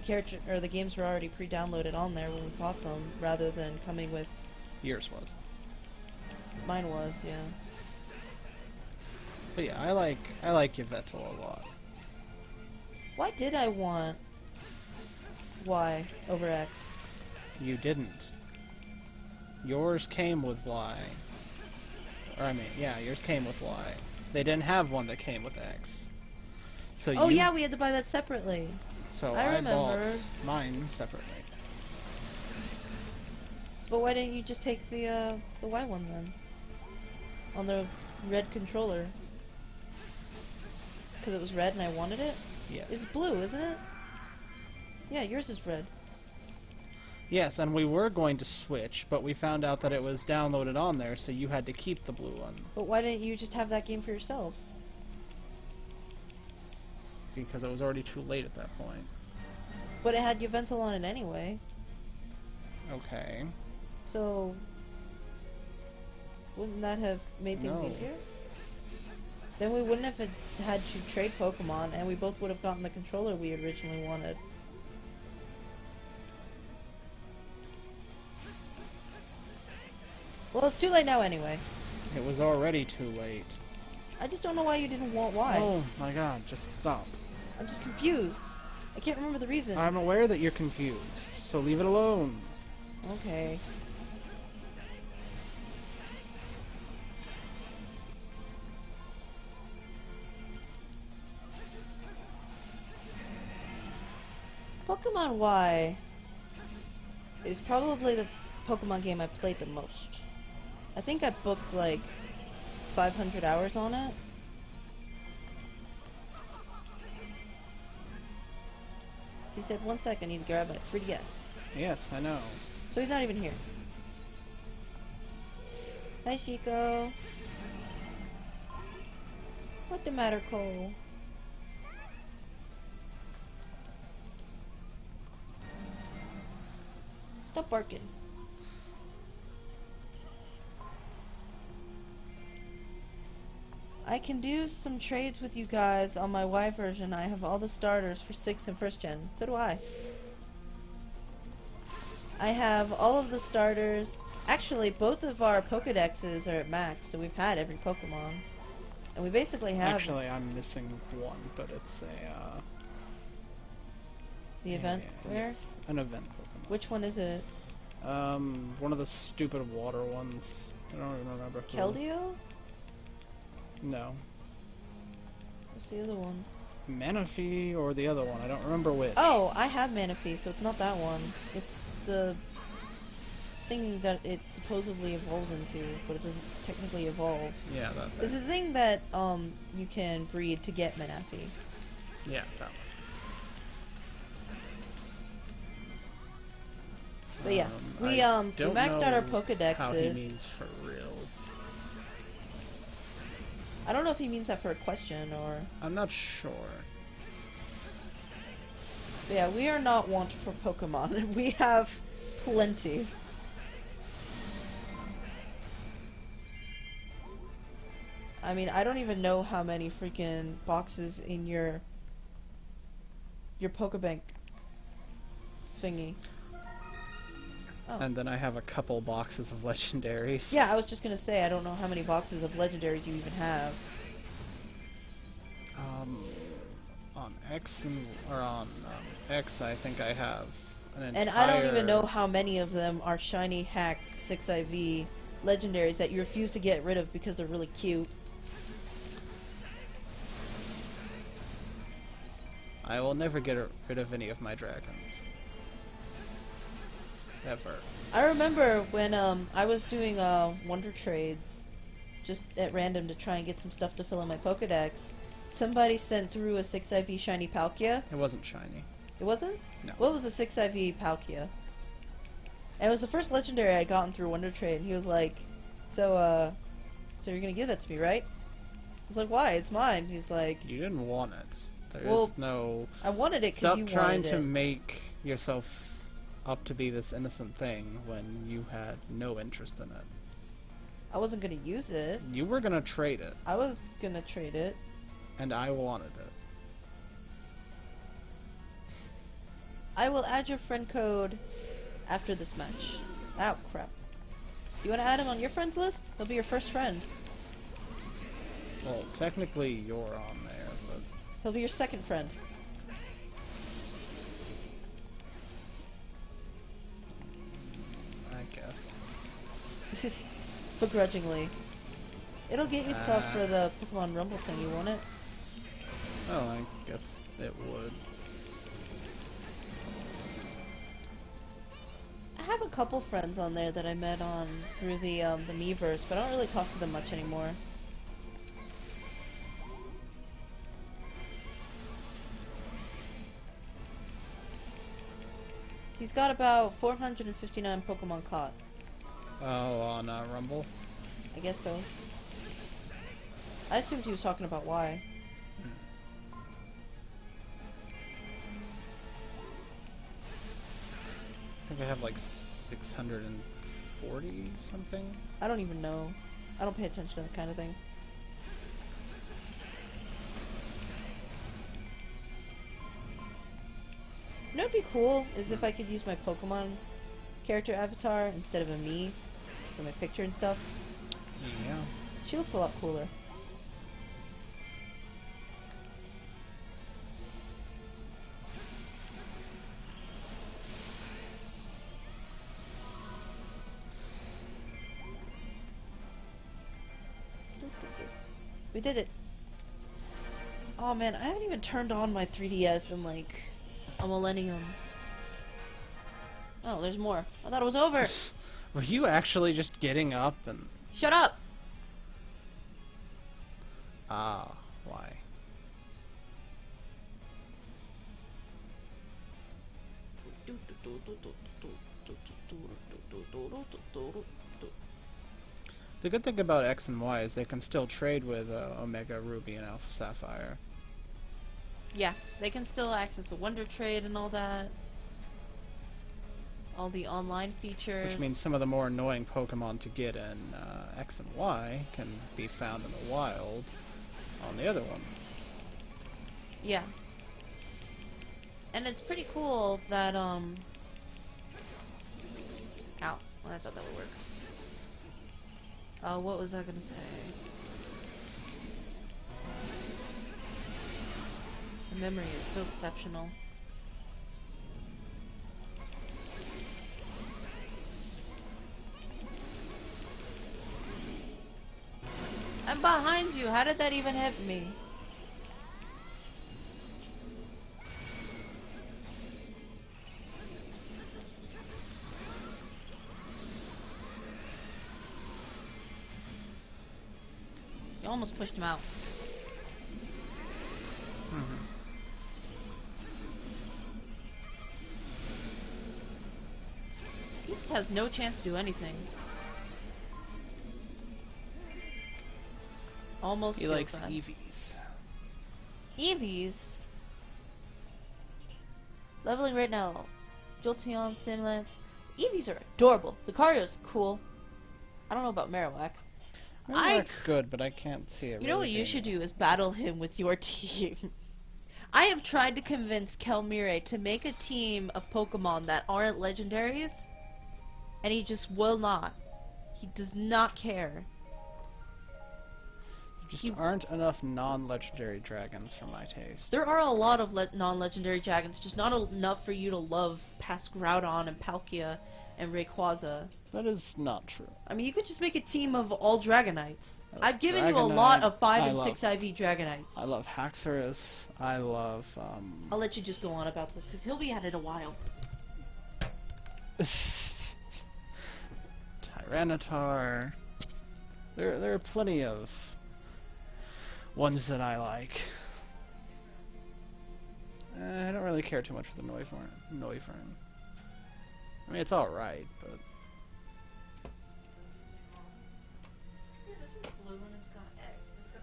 the games were already pre-downloaded on there when we bought them, rather than coming with... Yours was. Mine was, yeah. But yeah, I like Yveltal a lot. Why did I want Y over X? You didn't. Yours came with Y. Or I mean, yeah, yours came with Y. They didn't have one that came with X. So oh yeah, we had to buy that separately. So I I bought remember. mine separately. But why didn't you just take the Y one then? On the red controller. Because it was red and I wanted it? Yes. It's blue, isn't it? Yeah, yours is red. Yes, and we were going to switch, but we found out that it was downloaded on there, so you had to keep the blue one. But why didn't you just have that game for yourself? Because it was already too late at that point. But it had Juventus on it anyway. Okay. So, wouldn't that have made things No. easier? Then we wouldn't have had to trade Pokemon, and we both would have gotten the controller we originally wanted. Well, it's too late now anyway. It was already too late. I just don't know why you didn't want why. Oh my god, just stop. I'm just confused. I can't remember the reason. I'm aware that you're confused, so leave it alone. Okay. Pokemon Y is probably the Pokemon game I played the most. I think I booked like 500 hours on it. He said, 1 second, I need to grab my 3DS. Yes, I know. So he's not even here. Hi, Chico. What the matter, Cole? Stop barking. I can do some trades with you guys on my Y version. I have all the starters for 6th and 1st gen. So do I. I have all of the starters. Actually, both of our Pokedexes are at max, so we've had every Pokemon. And we basically have... Actually, I'm missing one, but it's a, The event? Where? Yes, an event Pokemon. Which one is it? One of the stupid water ones. I don't even remember who. Keldeo? No. What's the other one? Manaphy or the other one. I don't remember which. Oh, I have Manaphy, so it's not that one. It's the thing that it supposedly evolves into, but it doesn't technically evolve. Yeah, that thing. It's the thing that you can breed to get Manaphy. Yeah, that one. But yeah, we don't maxed out our know Pokedexes. How he means for real. I don't know if he means that for a question or... I'm not sure. But yeah, we are not want for Pokemon, and we have plenty. I mean, I don't even know how many freaking boxes in your Pokebank thingy. Oh. And then I have a couple boxes of legendaries. Yeah, I was just gonna say, I don't know how many boxes of legendaries you even have. On X on X, I think I have an entire... And I don't even know how many of them are shiny hacked 6IV legendaries that you refuse to get rid of because they're really cute. I will never get rid of any of my dragons. Ever. I remember when I was doing Wonder Trades just at random to try and get some stuff to fill in my Pokedex. Somebody sent through a 6IV shiny Palkia. It wasn't shiny. It wasn't? No. What was a 6IV Palkia? And it was the first legendary I'd gotten through Wonder Trade, and he was like, so you're gonna give that to me, right? I was like, why? It's mine. He's like... You didn't want it. There Well, is no... I wanted it because Stop you wanted trying it. to make yourself up to be this innocent thing when you had no interest in it. I wasn't gonna use it. You were gonna trade it, I was gonna trade it. and I wanted it. I will add your friend code after this match. Oh, crap. You want to add him on your friends list? He'll be your first friend. Well, technically you're on there, but... He'll be your second friend. I guess. Begrudgingly. It'll get you stuff for the Pokemon Rumble thing, you want it? Oh, I guess it would. I have a couple friends on there that I met on through the Miiverse, but I don't really talk to them much anymore. He's got about 459 Pokemon caught. Oh, on Rumble? I guess so. I assumed he was talking about why. I think I have like 640 something. I don't even know. I don't pay attention to that kind of thing. You know what'd be cool is if I could use my Pokemon character avatar instead of a me for my picture and stuff. Yeah. She looks a lot cooler. We did it. Oh man, I haven't even turned on my 3DS in like a millennium. Oh, there's more. I thought it was over. Were you actually just getting up and... Shut up! Ah, why? The good thing about X and Y is they can still trade with Omega Ruby and Alpha Sapphire. Yeah, they can still access the Wonder Trade and all that. All the online features. Which means some of the more annoying Pokemon to get in X and Y can be found in the wild on the other one. Yeah. And it's pretty cool that, Ow. Well, I thought that would work. Oh, what was I gonna say? The memory is so exceptional. I'm behind you. How did that even hit me? You almost pushed him out. He just has no chance to do anything. Almost. He feels likes bad. Eevees. Eevees? Leveling right now. Jolteon, Simlance. Eevees are adorable. Lucario's cool. I don't know about Marowak. Marowak's good, but I can't see it. You know what you should do is battle him with your team. I have tried to convince Kelmire to make a team of Pokemon that aren't legendaries, and he just will not. He does not care. There just aren't enough non-legendary dragons for my taste. There are a lot of non-legendary dragons, just not enough for you to love past Groudon and Palkia and Rayquaza. That is not true. I mean, you could just make a team of all Dragonites. I've given you a Dragonite. lot of 5 and I 6 IV Dragonites. I love Haxorus. I love, I'll let you just go on about this, because he'll be at it a while. Tyranitar. There are plenty of ones that I like. I don't really care too much for the Noivern. I mean, it's alright, but... Yeah, this one's blue and it's got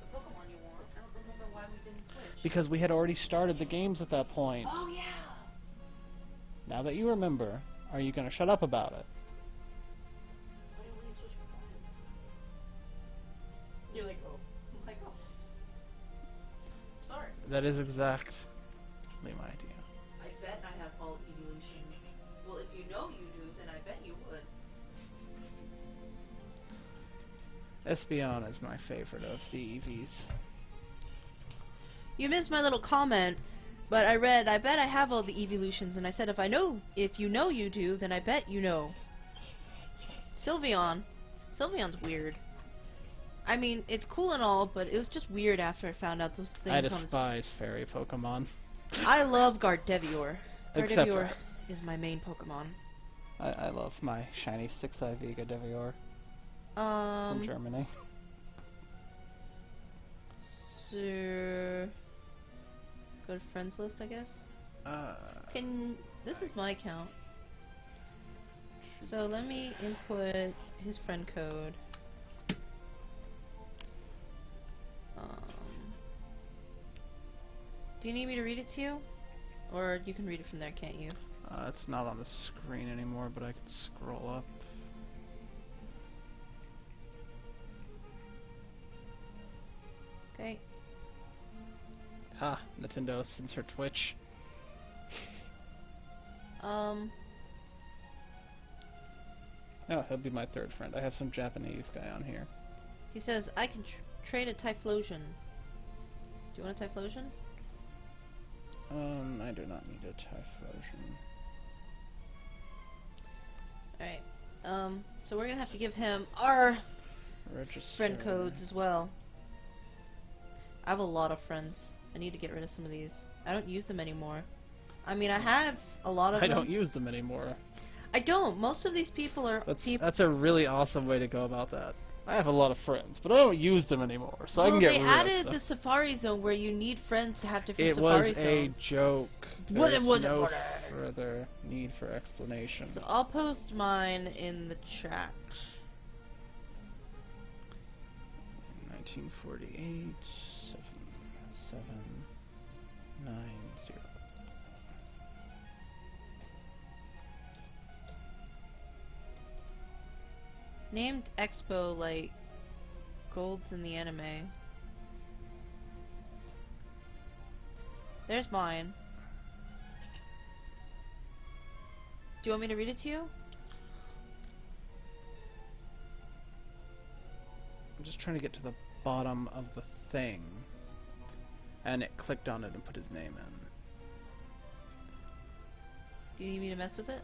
the Pokemon you want. I don't remember why we didn't switch. Because we had already started the games at that point. Oh, yeah! Now that you remember, are you gonna shut up about it? Why didn't we switch before? You're like, oh my gosh. Sorry. That is exactly my idea. I bet I have all evolutions. Well, if you know you do, then I bet you would. Espeon is my favorite of the EVs. You missed my little comment, but I bet I have all the evolutions, and I said if you know you do, then I bet you know. Sylveon's weird. I mean, it's cool and all, but it was just weird after I found out those things. I despise fairy Pokemon. I love Gardevoir. Except Gardevoir for... is my main Pokemon. I love my shiny 6 IV Gardevoir from Germany. So... Go to friends list, I guess? This is my account. So let me input his friend code. Do you need me to read it to you? Or you can read it from there, can't you? It's not on the screen anymore, but I can scroll up. Okay. Ha! Nintendo censor Twitch. Um. Oh, he'll be my third friend. I have some Japanese guy on here. He says, I can trade a Typhlosion. Do you want a Typhlosion? I do not need a Typhlosion. Alright. So we're gonna have to give him our Register. friend codes as well. I have a lot of friends. I need to get rid of some of these. I don't use them anymore. I mean, I have a lot of them. I don't use them anymore. I don't. Most of these people are That's a really awesome way to go about that. I have a lot of friends, but I don't use them anymore, so I can get rid of them. them. They added the Safari Zone where you need friends to have different It Safari was zones. a joke. Well, There's it wasn't no for that. further need for explanation. So I'll post mine in the chat. 1948, 7790. Named Expo like golds in the anime. There's mine. Do you want me to read it to you? I'm just trying to get to the bottom of the thing. And it clicked on it and put his name in. Do you need me to mess with it?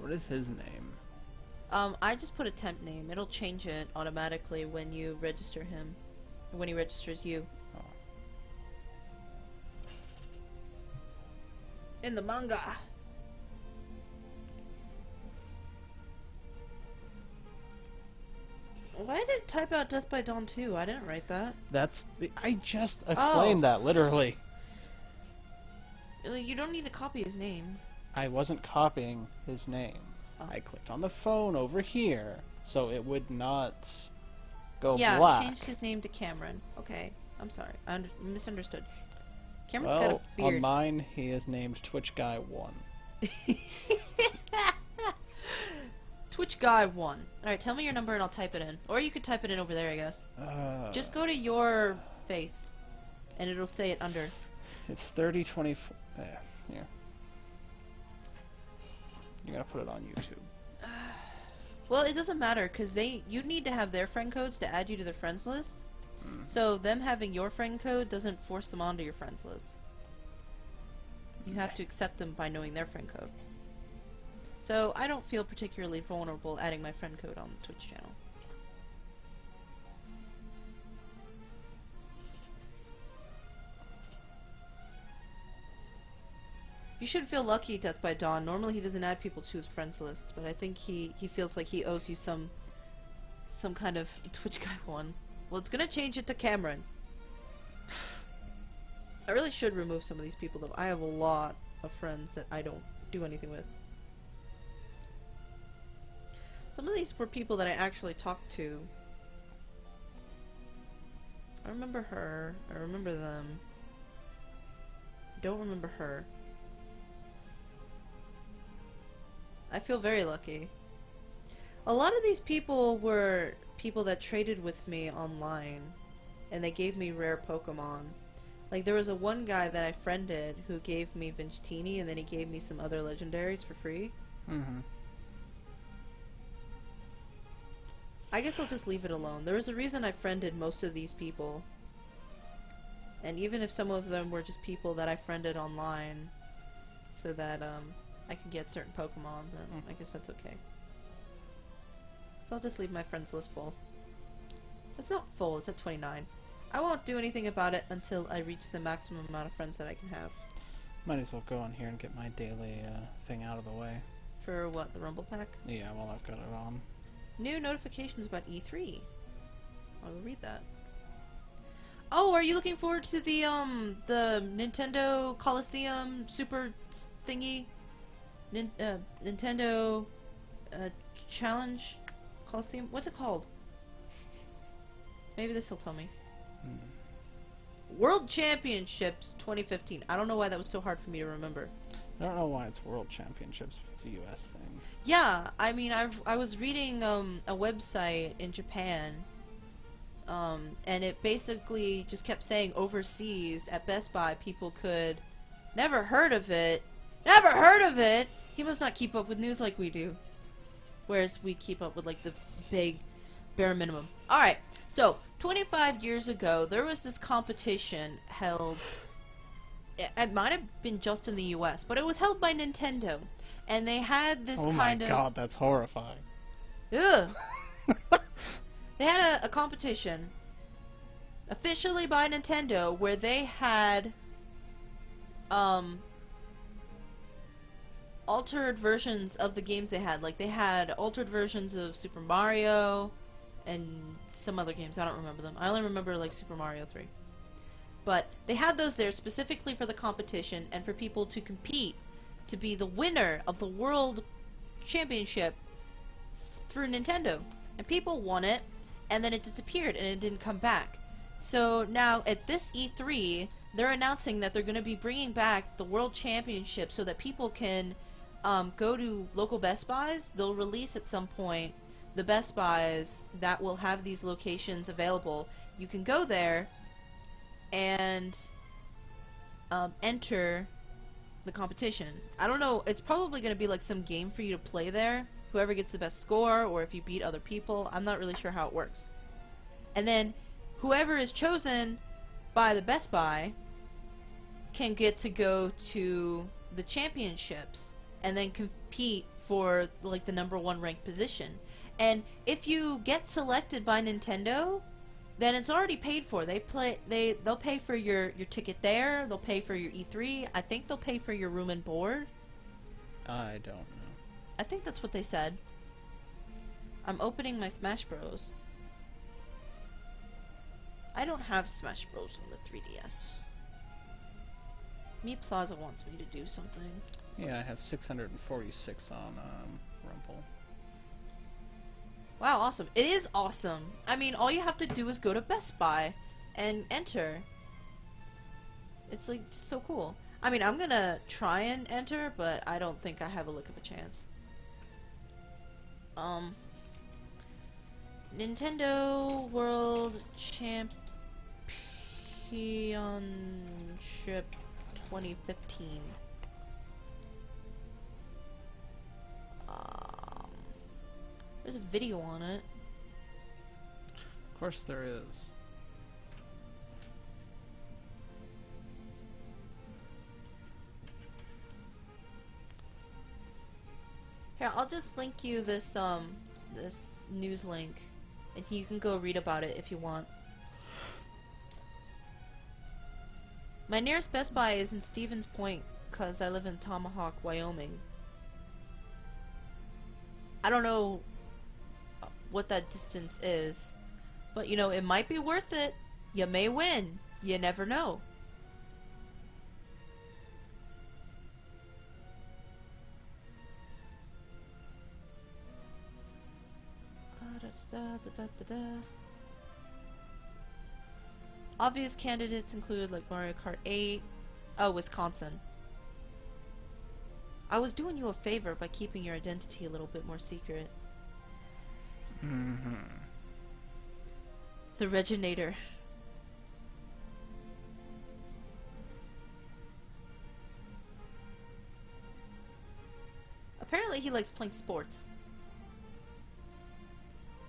What is his name? I just put a temp name. It'll change it automatically when you register him. When he registers you. Oh. In the manga. Why did it type out Death by Dawn 2? I didn't write that. I just explained that, literally. You don't need to copy his name. I wasn't copying his name. Oh. I clicked on the phone over here, so it would not go Yeah, black. changed his name to Cameron. Okay, I'm sorry. I misunderstood. Cameron's Well, got a beard. on mine, he is named Twitch Guy 1. Twitch Guy 1. Alright, tell me your number and I'll type it in. Or you could type it in over there, I guess. Just go to your face, and it'll say it under. It's 3024. Here. You gotta put it on YouTube. Well, it doesn't matter, because you need to have their friend codes to add you to their friends list. So them having your friend code doesn't force them onto your friends list. You have to accept them by knowing their friend code. So I don't feel particularly vulnerable adding my friend code on the Twitch channel. You should feel lucky, Death by Dawn. Normally he doesn't add people to his friends list, but I think he feels like he owes you some kind of Twitch Guy 1. Well, it's gonna change it to Cameron. I really should remove some of these people, though. I have a lot of friends that I don't do anything with. Some of these were people that I actually talked to. I remember her. I remember them. I don't remember her. I feel very lucky. A lot of these people were people that traded with me online, and they gave me rare Pokemon. Like, there was one guy that I friended who gave me Vincitini, and then he gave me some other legendaries for free. Mm-hmm. I guess I'll just leave it alone. There was a reason I friended most of these people. And even if some of them were just people that I friended online, so that, I could get certain Pokemon, then I guess that's okay. So I'll just leave my friends list full. It's not full, it's at 29. I won't do anything about it until I reach the maximum amount of friends that I can have. Might as well go on here and get my daily thing out of the way. For what, the Rumble Pack? Yeah, well, I've got it on. New notifications about E3. I'll read that. Oh, are you looking forward to the Nintendo Coliseum Super thingy? Nintendo Challenge Coliseum. What's it called? Maybe this will tell me. World Championships 2015. I don't know why that was so hard for me to remember. I don't know why it's World Championships if it's a US thing. Yeah, I mean, I was reading a website in Japan, and it basically just kept saying overseas at Best Buy people could never heard of it. Never heard of it. He must not keep up with news like we do, whereas we keep up with like the big bare minimum. All right, so 25 years ago there was this competition held. It might have been just in the U.S., but it was held by Nintendo. And they had this kind of... Oh my god, that's horrifying. Ugh. They had a competition officially by Nintendo where they had altered versions of the games they had. Like, they had altered versions of Super Mario and some other games. I don't remember them. I only remember, like, Super Mario 3. But they had those there specifically for the competition and for people to compete to be the winner of the World Championship through Nintendo. And people won it, and then it disappeared and it didn't come back. So now at this E3, they're announcing that they're going to be bringing back the World Championship so that people can go to local Best Buys. They'll release at some point the Best Buys that will have these locations available. You can go there and enter the competition. I don't know, it's probably going to be like some game for you to play there, whoever gets the best score, or if you beat other people. I'm not really sure how it works. And then whoever is chosen by the Best Buy can get to go to the championships and then compete for like the #1 ranked position. And if you get selected by Nintendo, then it's already paid for. They'll pay for your ticket there. They'll pay for your E3. I think they'll pay for your room and board. I don't know. I think that's what they said. I'm opening my Smash Bros. I don't have Smash Bros on the 3DS. Meat Plaza wants me to do something. Yeah, I have 646 on Rumble. Wow, awesome. It is awesome. I mean, all you have to do is go to Best Buy and enter. It's like so cool. I mean, I'm gonna try and enter, but I don't think I have a lick of a chance. Nintendo World Championship 2015. There's a video on it. Of course there is. Here, I'll just link you this this news link, and you can go read about it if you want. My nearest Best Buy is in Stevens Point, cause I live in Tomahawk, Wyoming. I don't know what that distance is, but you know, it might be worth it. You may win. You never know. Obvious candidates include like Mario Kart 8. Oh, Wisconsin. I was doing you a favor by keeping your identity a little bit more secret. Mm-hmm. The Reginator. Apparently he likes playing sports.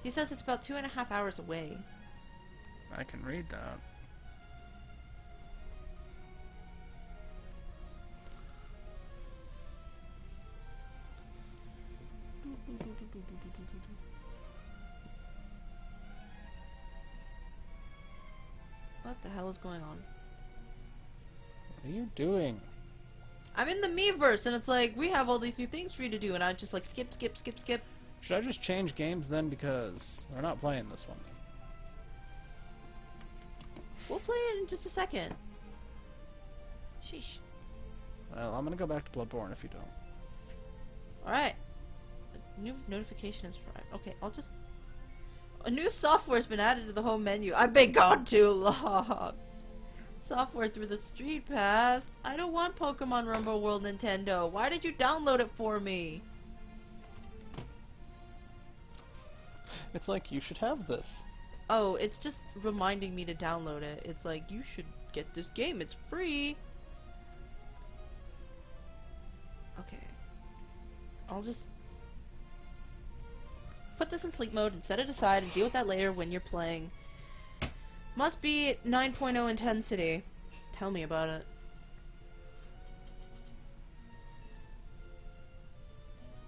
He says it's about 2.5 hours away. I can read that. What the hell is going on? What are you doing? I'm in the Miiverse, and it's like, we have all these new things for you to do, and I just like skip, skip, skip, skip. Should I just change games then, because we're not playing this one? We'll play it in just a second. Sheesh. Well, I'm gonna go back to Bloodborne if you don't. Alright. A new notification is arrived. Okay, I'll just... A new software's been added to the home menu. I've been gone too long. Software through the Street Pass. I don't want Pokemon Rumble World, Nintendo. Why did you download it for me? It's like, you should have this. Oh, it's just reminding me to download it. It's like, you should get this game. It's free. Okay. I'll just put this in sleep mode and set it aside and deal with that later when you're playing. Must be 9.0 intensity. Tell me about it.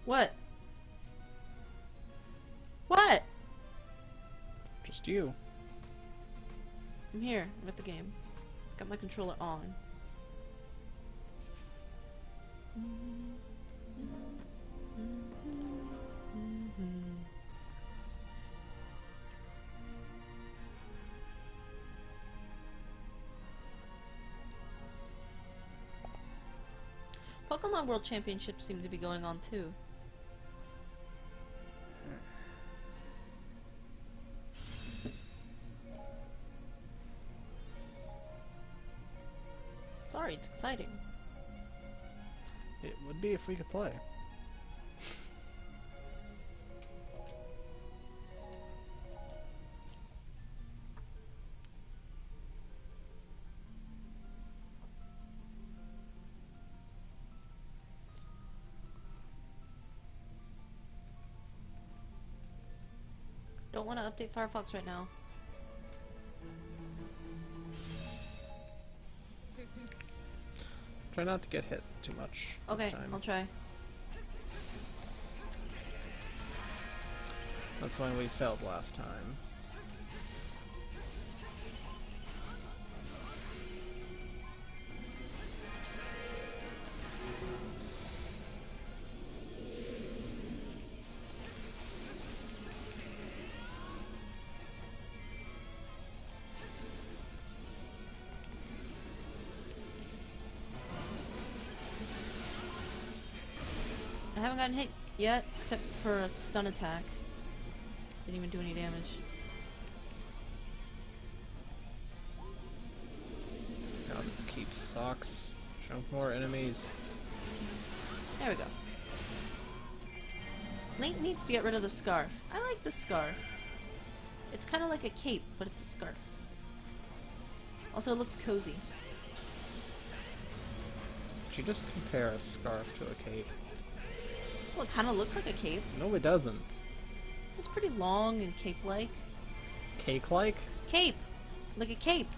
What? What? Just you. I'm here. I'm at the game. Got my controller on. Pokemon World Championships seem to be going on too. Sorry, it's exciting. It would be if we could play. Don't want to update Firefox right now. Try not to get hit too much Okay, this time. I'll try. That's when we failed last time. I haven't gotten hit yet, except for a stun attack. Didn't even do any damage. God, this keep sucks. Show more enemies. There we go. Link needs to get rid of the scarf. I like the scarf. It's kind of like a cape, but it's a scarf. Also, it looks cozy. Did you just compare a scarf to a cape? Well, it kind of looks like a cape. No, it doesn't. It's pretty long and cape-like. Cake-like? Cape! Like a cape.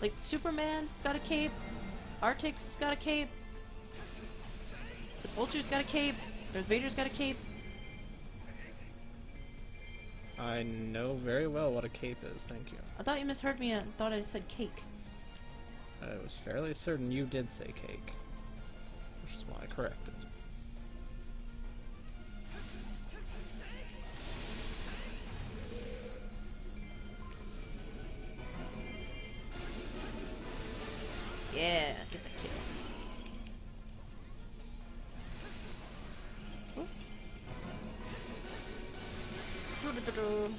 Like Superman's got a cape. Arctic's got a cape. Sepulture's got a cape. Darth Vader's got a cape. I know very well what a cape is, thank you. I thought you misheard me and thought I said cake. I was fairly certain you did say cake, which is why I corrected. Yeah, get the kill. Oh. Do-do-do-do.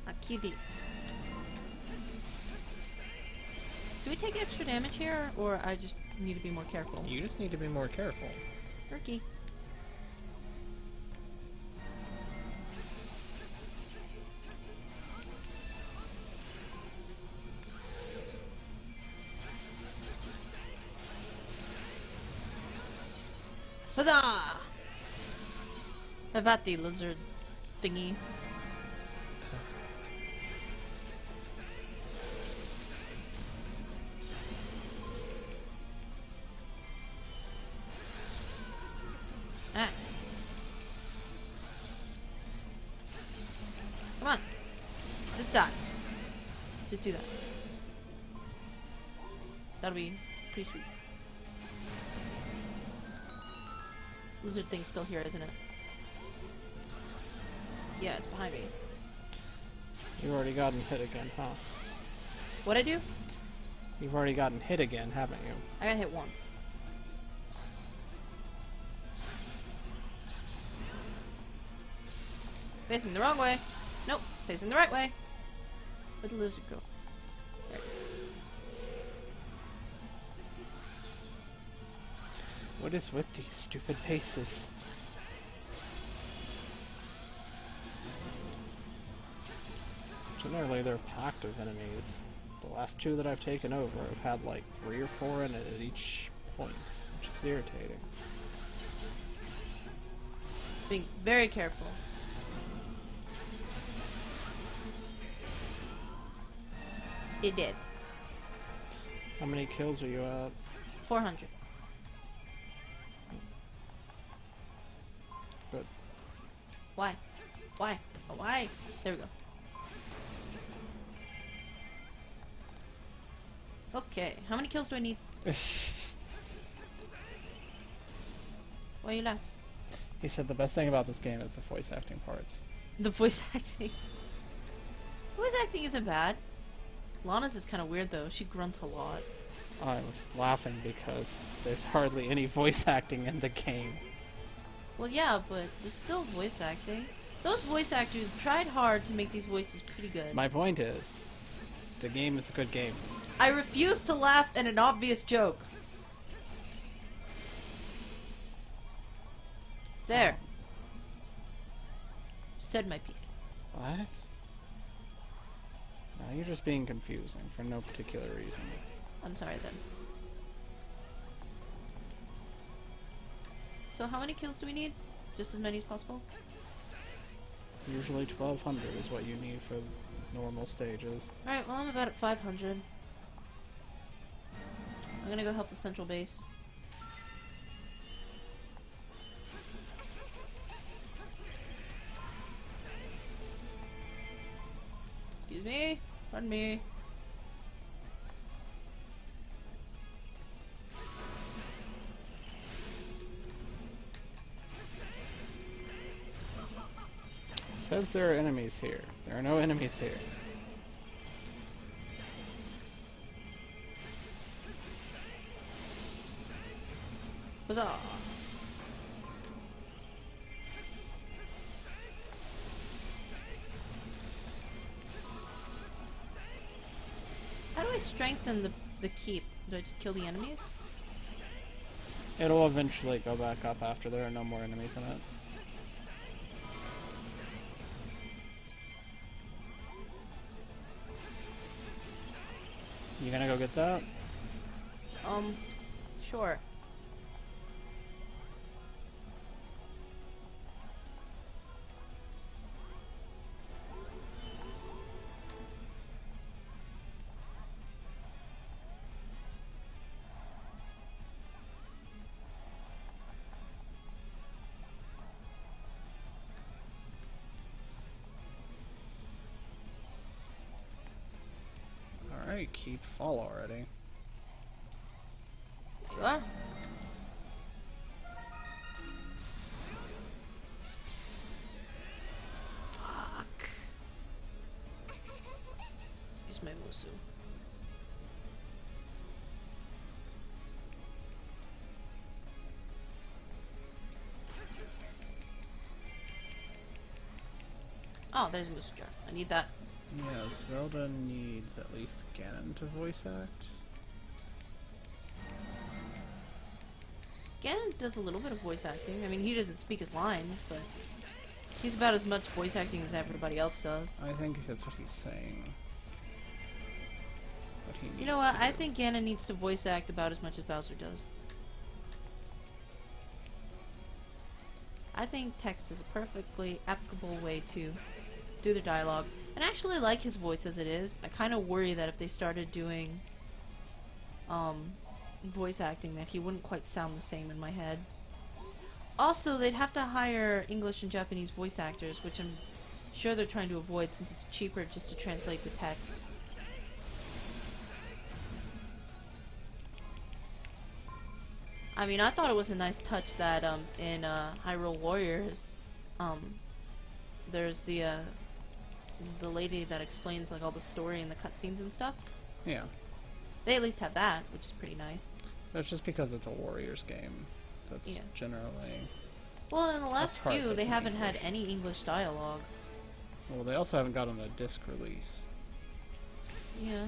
A kitty. Do we take extra damage here, or I just need to be more careful? You just need to be more careful. Turkey. Huzzah! Have at thee, lizard thingy. Ah. Come on. Just die. Just do that. That'll be pretty sweet. Lizard thing's still here, isn't it? Yeah, it's behind me. You've already gotten hit again, huh? What'd I do? You've already gotten hit again, haven't you? I got hit once. Facing the wrong way. Nope, facing the right way. Where'd the lizard go? There it is. What is with these stupid paces? Generally, they're packed of enemies. The last two that I've taken over have had like 3 or 4 in it at each point, which is irritating. Being very careful. It did. How many kills are you at? 400. Good. Why? Why? Oh, why? There we go. Okay, how many kills do I need? Why you laugh? He said the best thing about this game is the voice acting parts. The voice acting. Voice acting isn't bad. Lana's is kind of weird though. She grunts a lot. I was laughing because there's hardly any voice acting in the game. Well, yeah, but there's still voice acting. Those voice actors tried hard to make these voices pretty good. My point is, the game is a good game. I refuse to laugh at an obvious joke. There. Said my piece. What? No, you're just being confusing for no particular reason. I'm sorry then. So how many kills do we need? Just as many as possible? Usually 1200 is what you need for normal stages. Alright, well I'm about at 500. I'm gonna go help the central base. Excuse me. Pardon me. It says there are enemies here. There are no enemies here. Huzzah! How do I strengthen the keep? Do I just kill the enemies? It'll eventually go back up after there are no more enemies in it. You gonna go get that? Sure. Alright, keep fall already. You are? Fuck. Use my Musu. Oh, there's a Musu jar. I need that. Yeah, Zelda needs at least Ganon to voice act. Ganon does a little bit of voice acting. I mean, he doesn't speak his lines, but he's about as much voice acting as everybody else does. I think that's what he's saying. What he needs You know what? to I do. think Ganon needs to voice act about as much as Bowser does. I think text is a perfectly applicable way to do the dialogue. And I actually like his voice as it is. I kind of worry that if they started doing voice acting that he wouldn't quite sound the same in my head. Also, they'd have to hire English and Japanese voice actors, which I'm sure they're trying to avoid since it's cheaper just to translate the text. I mean, I thought it was a nice touch that in Hyrule Warriors, there's the the lady that explains like all the story and the cutscenes and stuff. Yeah. They at least have that, which is pretty nice. That's just because it's a Warriors game. That's generally... Well, in the last part few, that's they in haven't English. had any English dialogue. Well, they also haven't gotten a disc release. Yeah.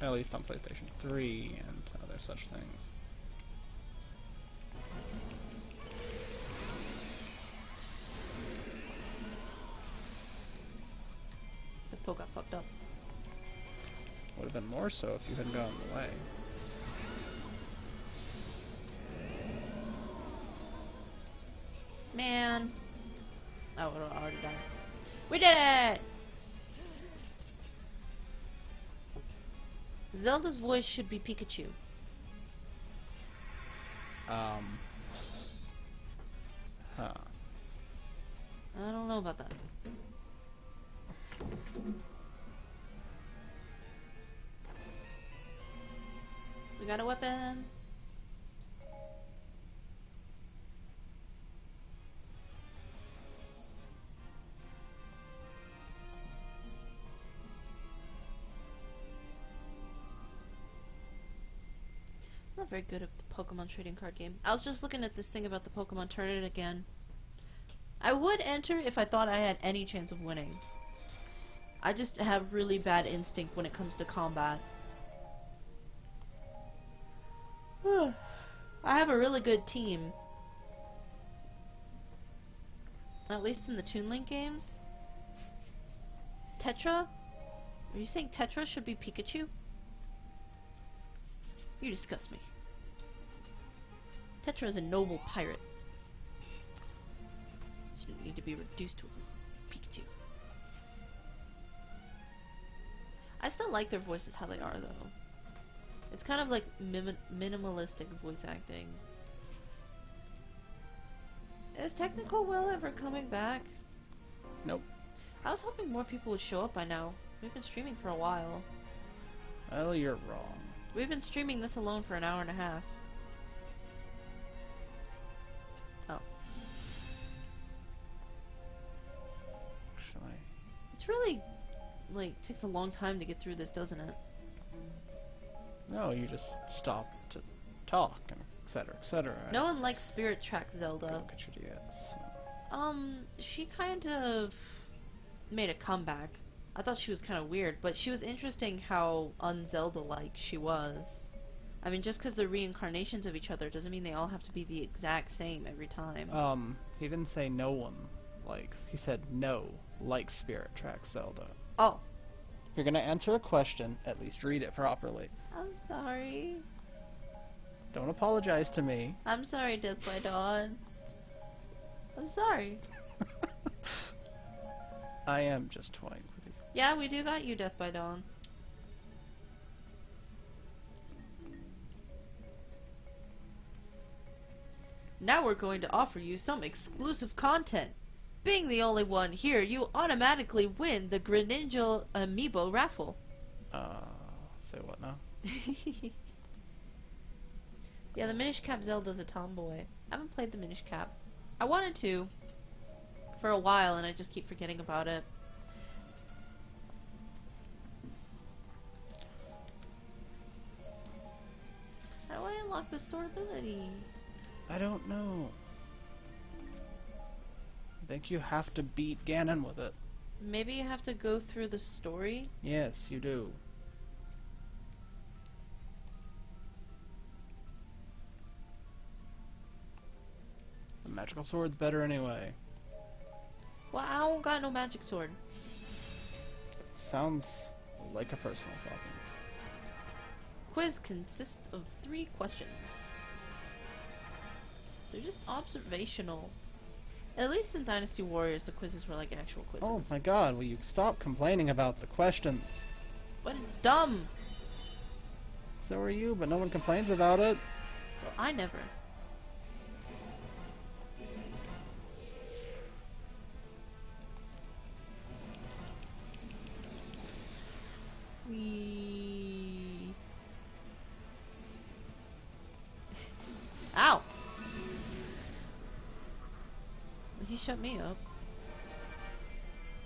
At least on PlayStation 3 and other such things. The Poe got fucked up. Would have been more so if you hadn't gotten in the way. Man. Oh, it already died. We did it! Zelda's voice should be Pikachu. Huh. I don't know about that. We got a weapon. I'm not very good at the Pokemon trading card game. I was just looking at this thing about the Pokemon Tournament again. I would enter if I thought I had any chance of winning. I just have really bad instinct when it comes to combat. I have a really good team. At least in the Toon Link games. Tetra? Are you saying Tetra should be Pikachu? You disgust me. Tetra is a noble pirate. Shouldn't need to be reduced to a Pikachu. I still like their voices how they are, though. It's kind of like minimalistic voice acting. Is Technical Will ever coming back? Nope. I was hoping more people would show up by now. We've been streaming for a while. Well, you're wrong. We've been streaming this alone for an hour and a half. Oh. Actually. It's really, like, takes a long time to get through this, doesn't it? No, you just stop to talk, and etc., etc. No one likes Spirit Track Zelda. Go get your DS. She kind of made a comeback. I thought she was kind of weird, but she was interesting how un-Zelda-like she was. I mean, just because they're reincarnations of each other doesn't mean they all have to be the exact same every time. He didn't say no one likes. He said no likes Spirit Track Zelda. Oh. If you're gonna answer a question, at least read it properly. I'm sorry. Don't apologize to me. I'm sorry, Death by Dawn. I'm sorry. I am just toying with you. Yeah, we do got you, Death by Dawn. Now we're going to offer you some exclusive content. Being the only one here, you automatically win the Greninja Amiibo raffle. Say what now? Yeah, the Minish Cap Zelda's a tomboy. I haven't played the Minish Cap. I wanted to for a while, and I just keep forgetting about it. How do I unlock the sword ability? I don't know. I think you have to beat Ganon with it. Maybe you have to go through the story? Yes, you do. The magical sword's better anyway. Well, I don't got no magic sword. It sounds like a personal problem. Quiz consists of 3 questions. They're just observational. At least in Dynasty Warriors, the quizzes were like actual quizzes. Oh my god, will you stop complaining about the questions? But it's dumb! So are you, but no one complains about it. Well, I never. Wee. Ow! He shut me up.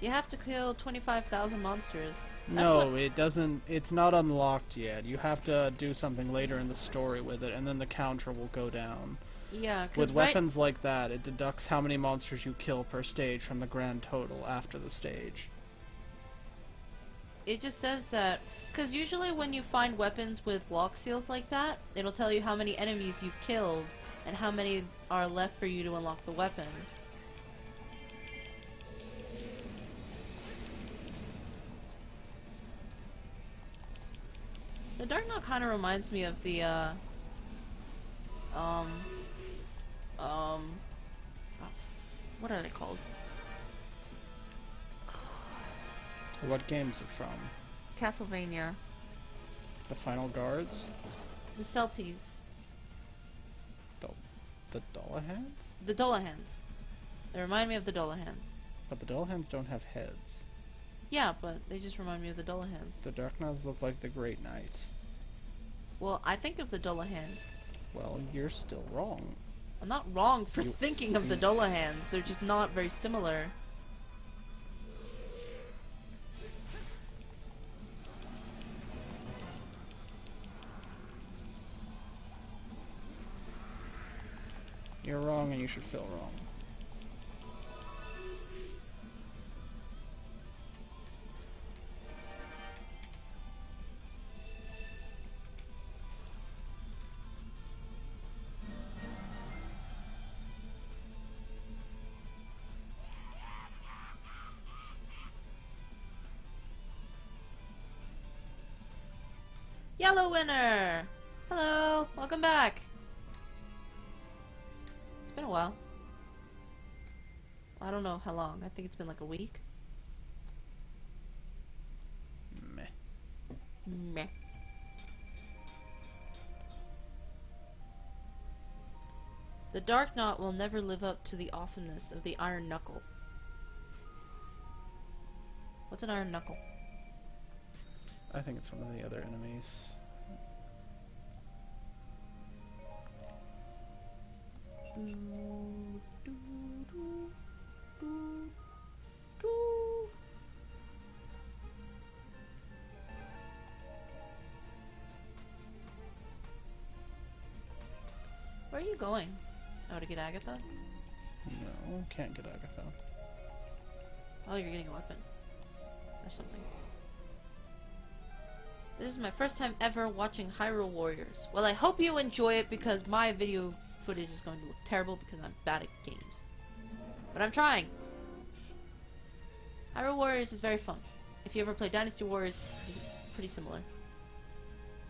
You have to kill 25,000 monsters. No, it doesn't. It's not unlocked yet. You have to do something later in the story with it, and then the counter will go down. Yeah, because With weapons like that, it deducts how many monsters you kill per stage from the grand total after the stage. it just says that. Because usually when you find weapons with lock seals like that, it'll tell you how many enemies you've killed and how many are left for you to unlock the weapon. The Dark Knight kind of reminds me of the, what are they called? What game is it from? Castlevania. The Final Guards? The Celties. The Dullahans? The Dolahans. They remind me of the Dolahans. But the Dullahans don't have heads. Yeah, but they just remind me of the Dolahans. The Dark Knights look like the Great Knights. Well, I think of the Dolahans. Well, you're still wrong. I'm not wrong for thinking of the Dolahans. They're just not very similar. You're wrong and you should feel wrong. Yellow winner! Hello! Welcome back! It's been a while. I don't know how long. I think it's been like a week. Meh. Meh. The Dark Knot will never live up to the awesomeness of the Iron Knuckle. What's an Iron Knuckle? I think it's one of the other enemies. Where are you going? Oh, to get Agatha? No, can't get Agatha. Oh, you're getting a weapon. Or something. This is my first time ever watching Hyrule Warriors. Well, I hope you enjoy it because my video footage is going to look terrible because I'm bad at games. But I'm trying! Hyrule Warriors is very fun. If you ever play Dynasty Warriors, it's pretty similar.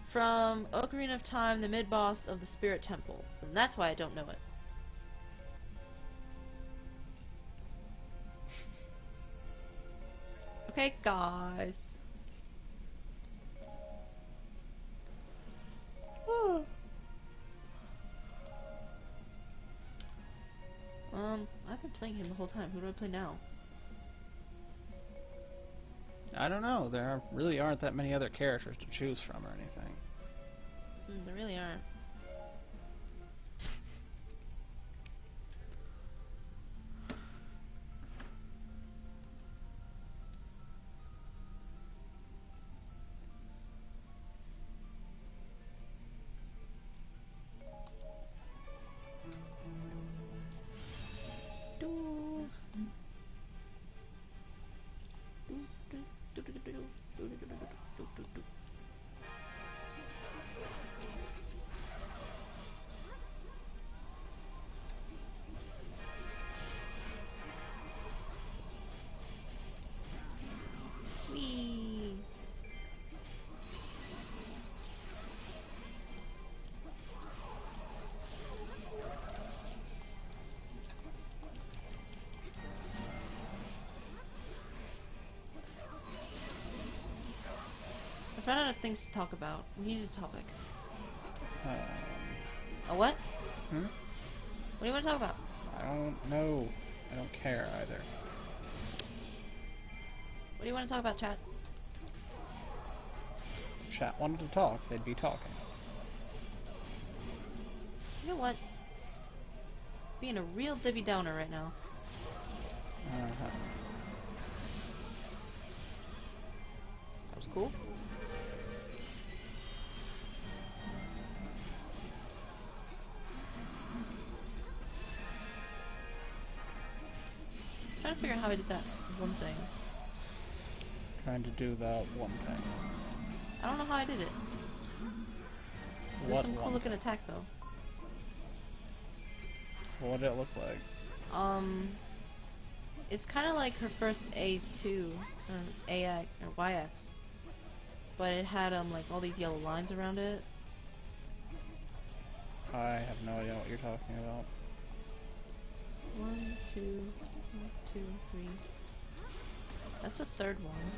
From Ocarina of Time, the mid-boss of the Spirit Temple. And that's why I don't know it. Okay, guys. I've been playing him the whole time. Who do I play now? I don't know. There really aren't that many other characters to choose from or anything. There really aren't. Whee! I've run out of things to talk about. We need a topic. A what? Hmm? What do you want to talk about? I don't know. I don't care either. What do you want to talk about, chat? If chat wanted to talk, they'd be talking. You know what? Being a real Debbie Downer right now. Uh-huh. Cool. Trying to figure out how I did that one thing. Trying to do that one thing. I don't know how I did it. There's some cool looking attack though. What did it look like? It's kind of like her first A2, or AX, or YX. But it had, like, all these yellow lines around it. I have no idea what you're talking about. 1, 2, 1, 2, 3. That's the third one.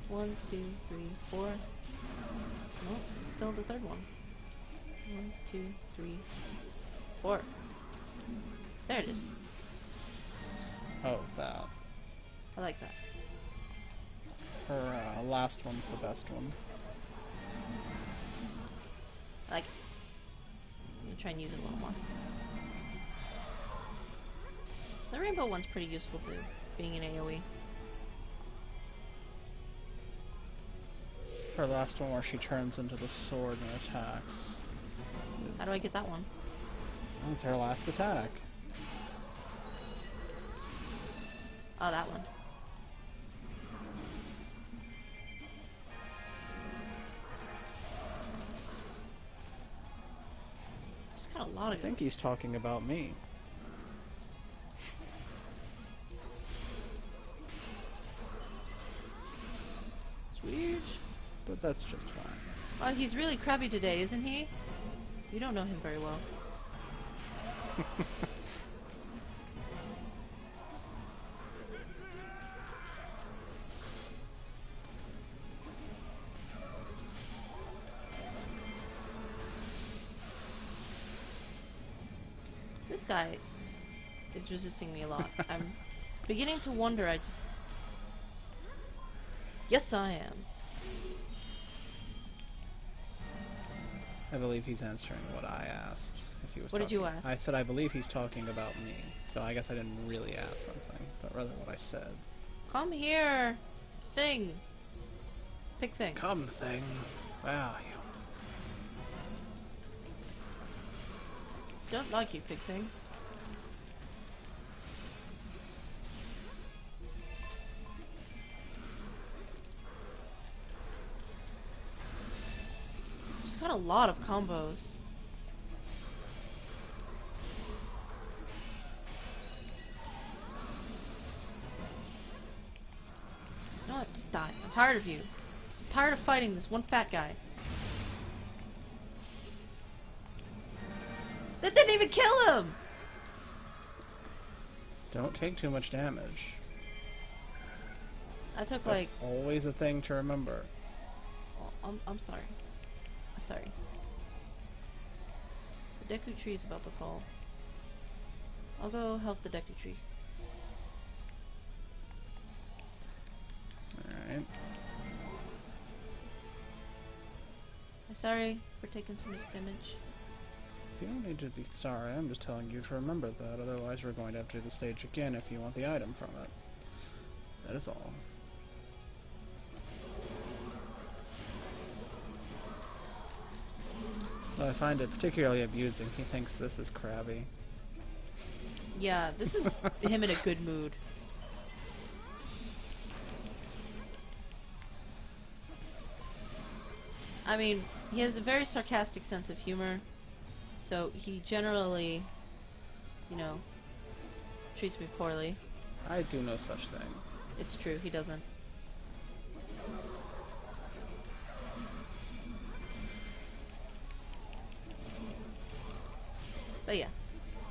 1, 2, 3, 4. No, it's still the third one. 1, 2, 3, 4. There it is. Oh, that. I like that. Her last one's the best one. I like it. I'm gonna try and use it a little more. The rainbow one's pretty useful too, being an AoE. Her last one where she turns into the sword and attacks. How do I get that one? That's her last attack. Oh, that one. It's got a lot I of think he's talking about me. It's weird. But that's just fine. Oh, he's really crabby today, isn't he? You don't know him very well. This guy is resisting me a lot. I'm beginning to wonder. Yes, I am. I believe he's answering what I asked. If he was What did you ask? I said I believe he's talking about me. So I guess I didn't really ask something, but rather what I said. Come here, thing. Pick thing. Come, thing. Wow, you. Don't like you, pig thing. She's got a lot of combos. You know what? Just die. I'm tired of you. I'm tired of fighting this one fat guy. That didn't even kill him! Don't take too much damage. I took That's always a thing to remember. I'm sorry. I'm sorry. The Deku tree is about to fall. I'll go help the Deku tree. Alright. I'm sorry for taking so much damage. You don't need to be sorry, I'm just telling you to remember that, otherwise we're going to have to do the stage again if you want the item from it. That is all. Well, I find it particularly amusing. He thinks this is crabby. Yeah, this is him in a good mood. I mean, he has a very sarcastic sense of humor, so he generally, you know, treats me poorly. I do no such thing. It's true, he doesn't. But yeah,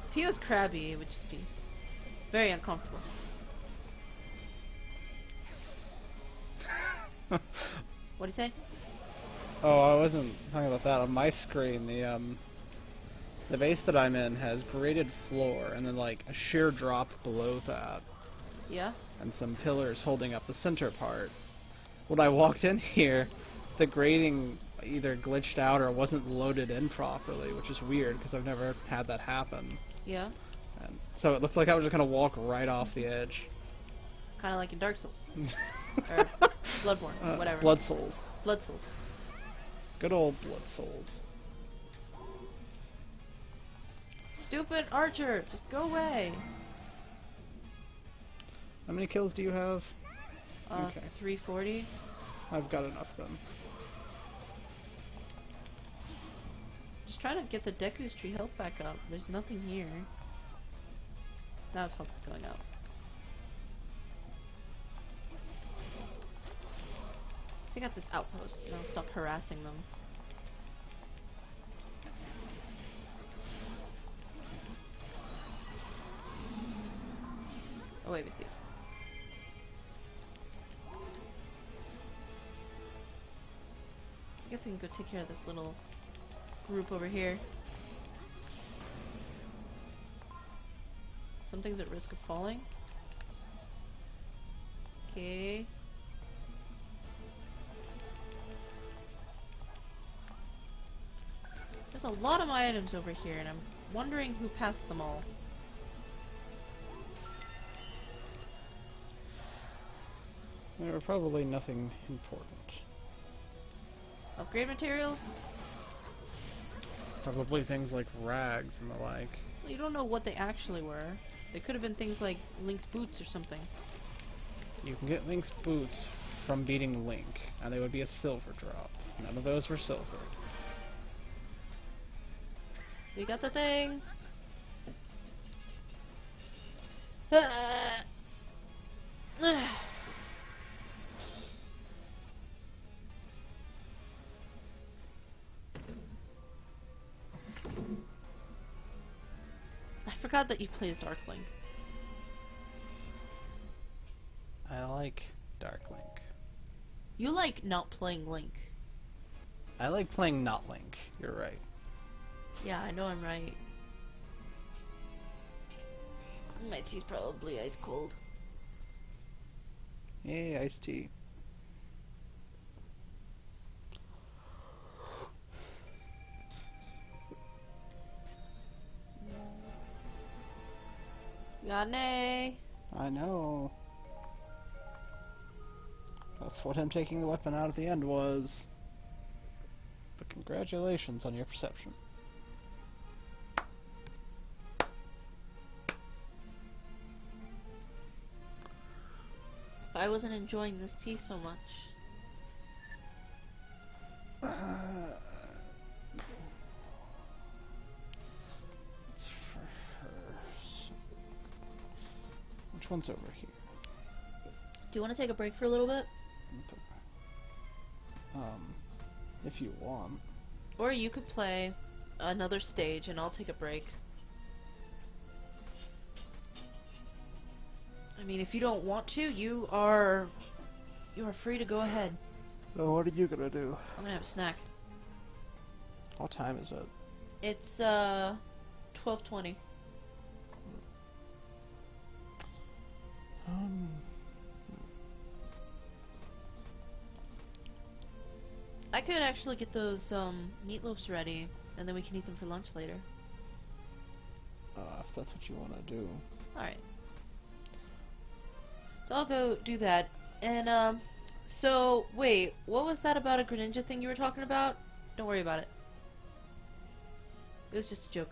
if he was crabby, it would just be very uncomfortable. What'd he say? Oh, I wasn't talking about that. On my screen, the base that I'm in has graded floor, and then like a sheer drop below that, Yeah? and some pillars holding up the center part. When I walked in here, the grading either glitched out or wasn't loaded in properly, which is weird because I've never had that happen. Yeah? And so it looked like I was just gonna walk right off the edge. Kind of like in Dark Souls. Or Bloodborne, whatever. Blood Souls. Blood Souls. Good old Blood Souls. Stupid archer! Just go away! How many kills do you have? Okay. 340. I've got enough then. Just trying to get the Deku's tree health back up. There's nothing here. Now his health is going up. Take out this outpost and I'll stop harassing them. Away with you. I guess we can go take care of this little group over here. Something's at risk of falling. Okay. There's a lot of my items over here, and I'm wondering who passed them all. There were probably nothing important. Upgrade materials? Probably things like rags and the like. Well, you don't know what they actually were. They could have been things like Link's boots or something. You can get Link's boots from beating Link, and they would be a silver drop. None of those were silvered. You got the thing? I forgot that you play as Dark Link. I like Dark Link. You like not playing Link. I like playing not Link. You're right. Yeah, I know I'm right. My tea's probably ice cold. Yay, iced tea. Got an A. I know. That's what him taking the weapon out at the end was. But congratulations on your perception. If I wasn't enjoying this tea so much. It's for hers. Which one's over here? Do you want to take a break for a little bit? If you want. Or you could play another stage and I'll take a break. I mean, if you don't want to, you are free to go ahead. Oh, what are you gonna do? I'm gonna have a snack. What time is it? It's 12:20. I could actually get those meatloafs ready, and then we can eat them for lunch later. If that's what you want to do. Alright. So I'll go do that. And, so, wait, what was that about a Greninja thing you were talking about? Don't worry about it. It was just a joke.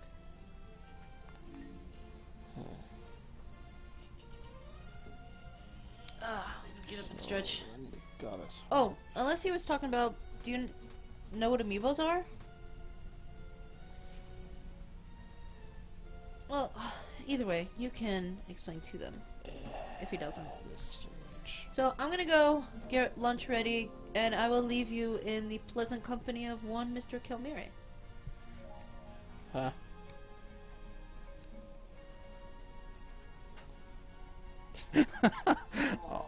Get up and stretch. Goddess. Oh, unless he was talking about, do you know what amiibos are? Well, either way, you can explain to them, if he doesn't. So, I'm gonna go get lunch ready, and I will leave you in the pleasant company of one Mr. Kelmire. Huh? Oh.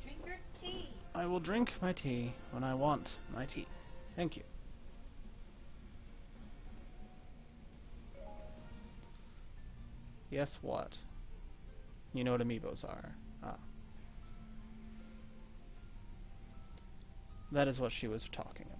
Drink your tea. I will drink my tea when I want my tea. Thank you. Yes, what? You know what amiibos are. Ah. That is what she was talking about.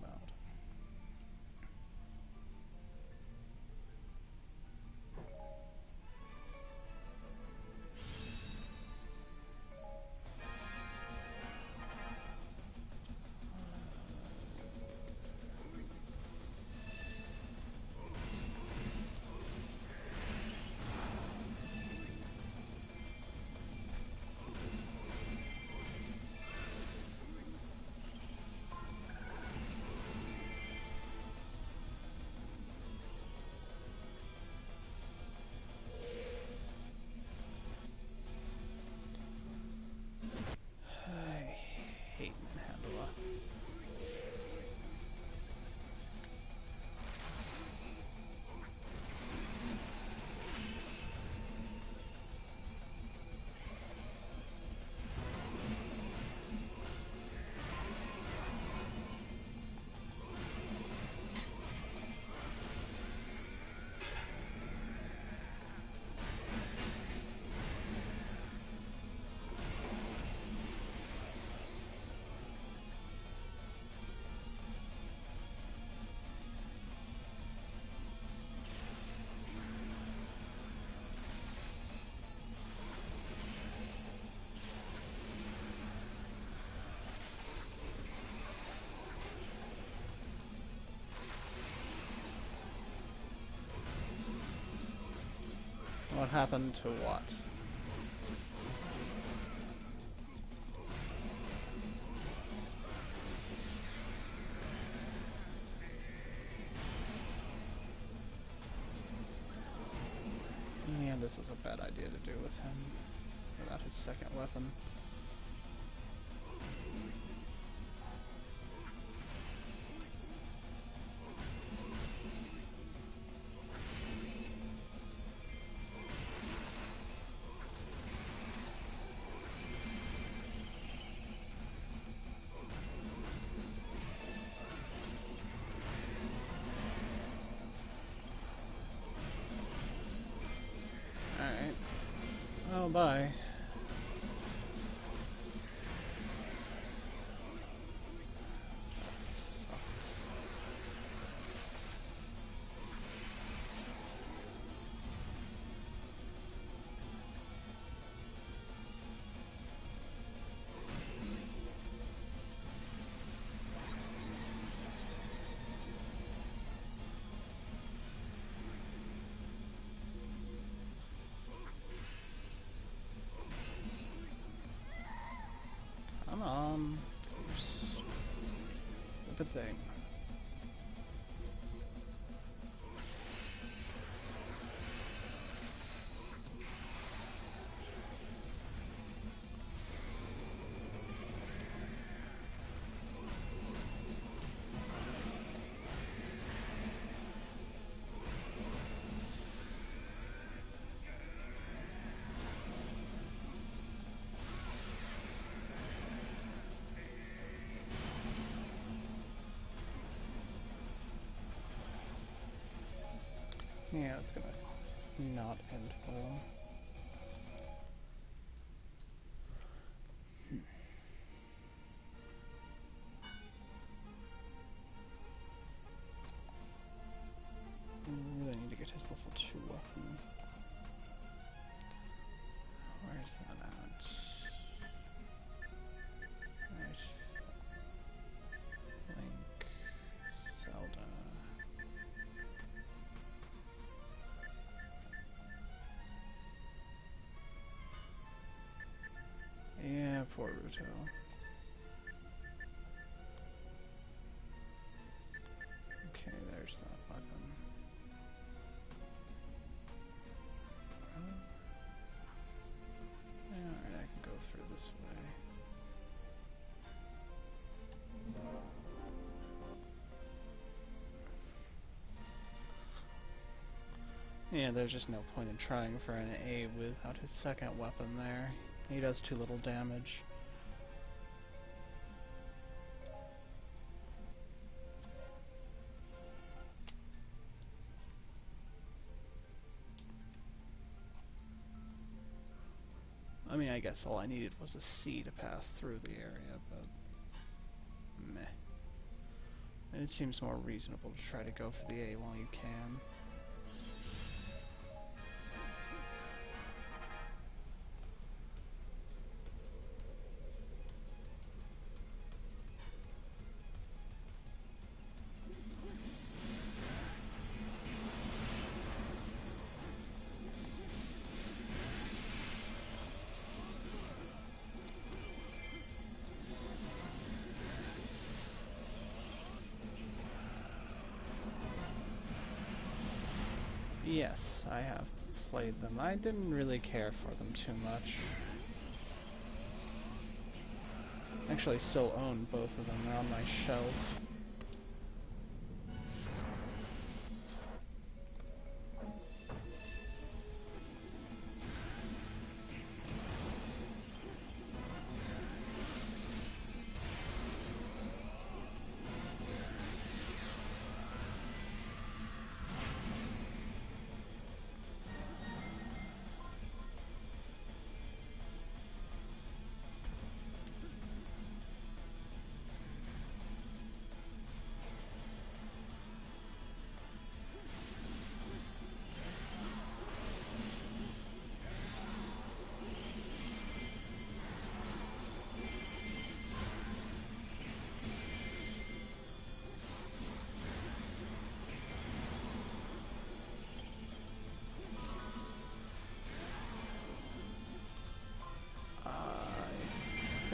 What happened to what? Yeah, this was a bad idea to do with him without his second weapon. Alright. Oh, bye. That sucked. Come on. Stupid thing. Yeah, it's gonna not end well. Really need to get his level 2 weapon. Where's that at? There's Link, Zelda. Yeah, poor Ruto. Okay, there's that weapon. Alright, I can go through this way. Yeah, there's just no point in trying for an A without his second weapon there. He does too little damage. I mean, I guess all I needed was a C to pass through the area, but meh. It seems more reasonable to try to go for the A while you can. Yes, I have played them. I didn't really care for them too much. Actually, I still own both of them. They're on my shelf.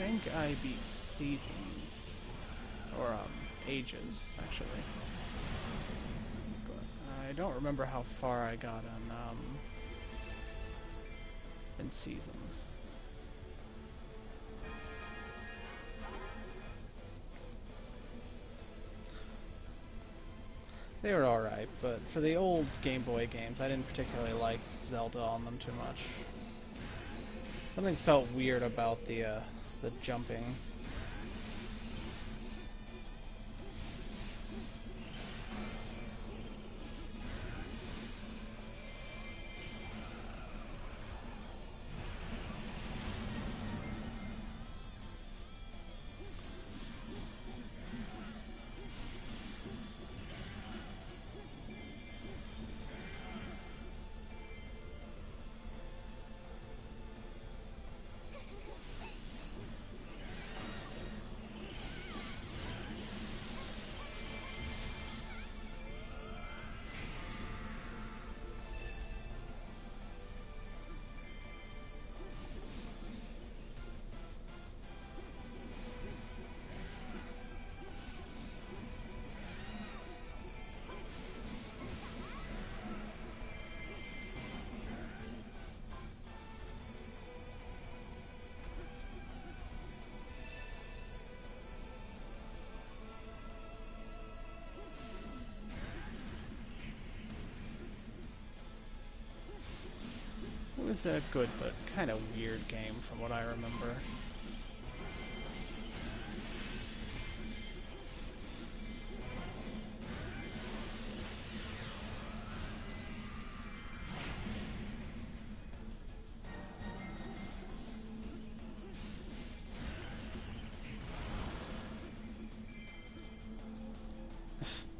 think I beat Seasons. Or, Ages, actually. But I don't remember how far I got in Seasons. They were alright, but for the old Game Boy games, I didn't particularly like Zelda on them too much. Something felt weird about the jumping. It was a good but kind of weird game from what I remember.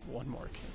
One more kid.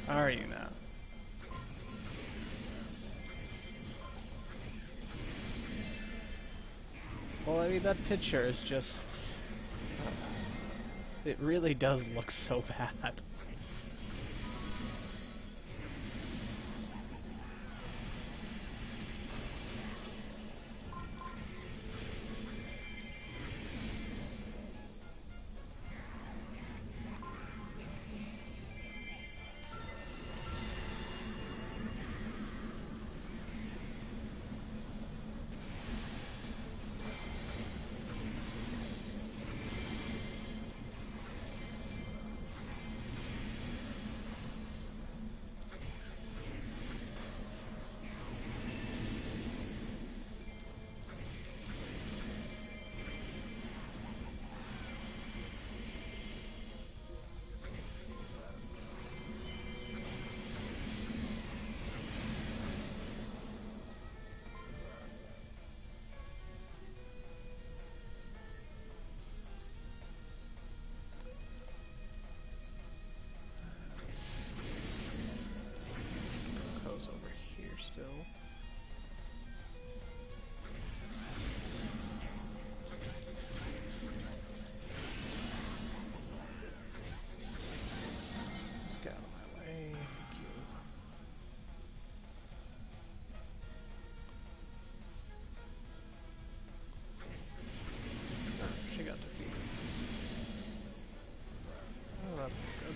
Are you now? Well, I mean, that picture is just... It really does look so bad. Goes over here still. Just get out of my way, thank you. Oh, she got defeated. Oh, that's not good.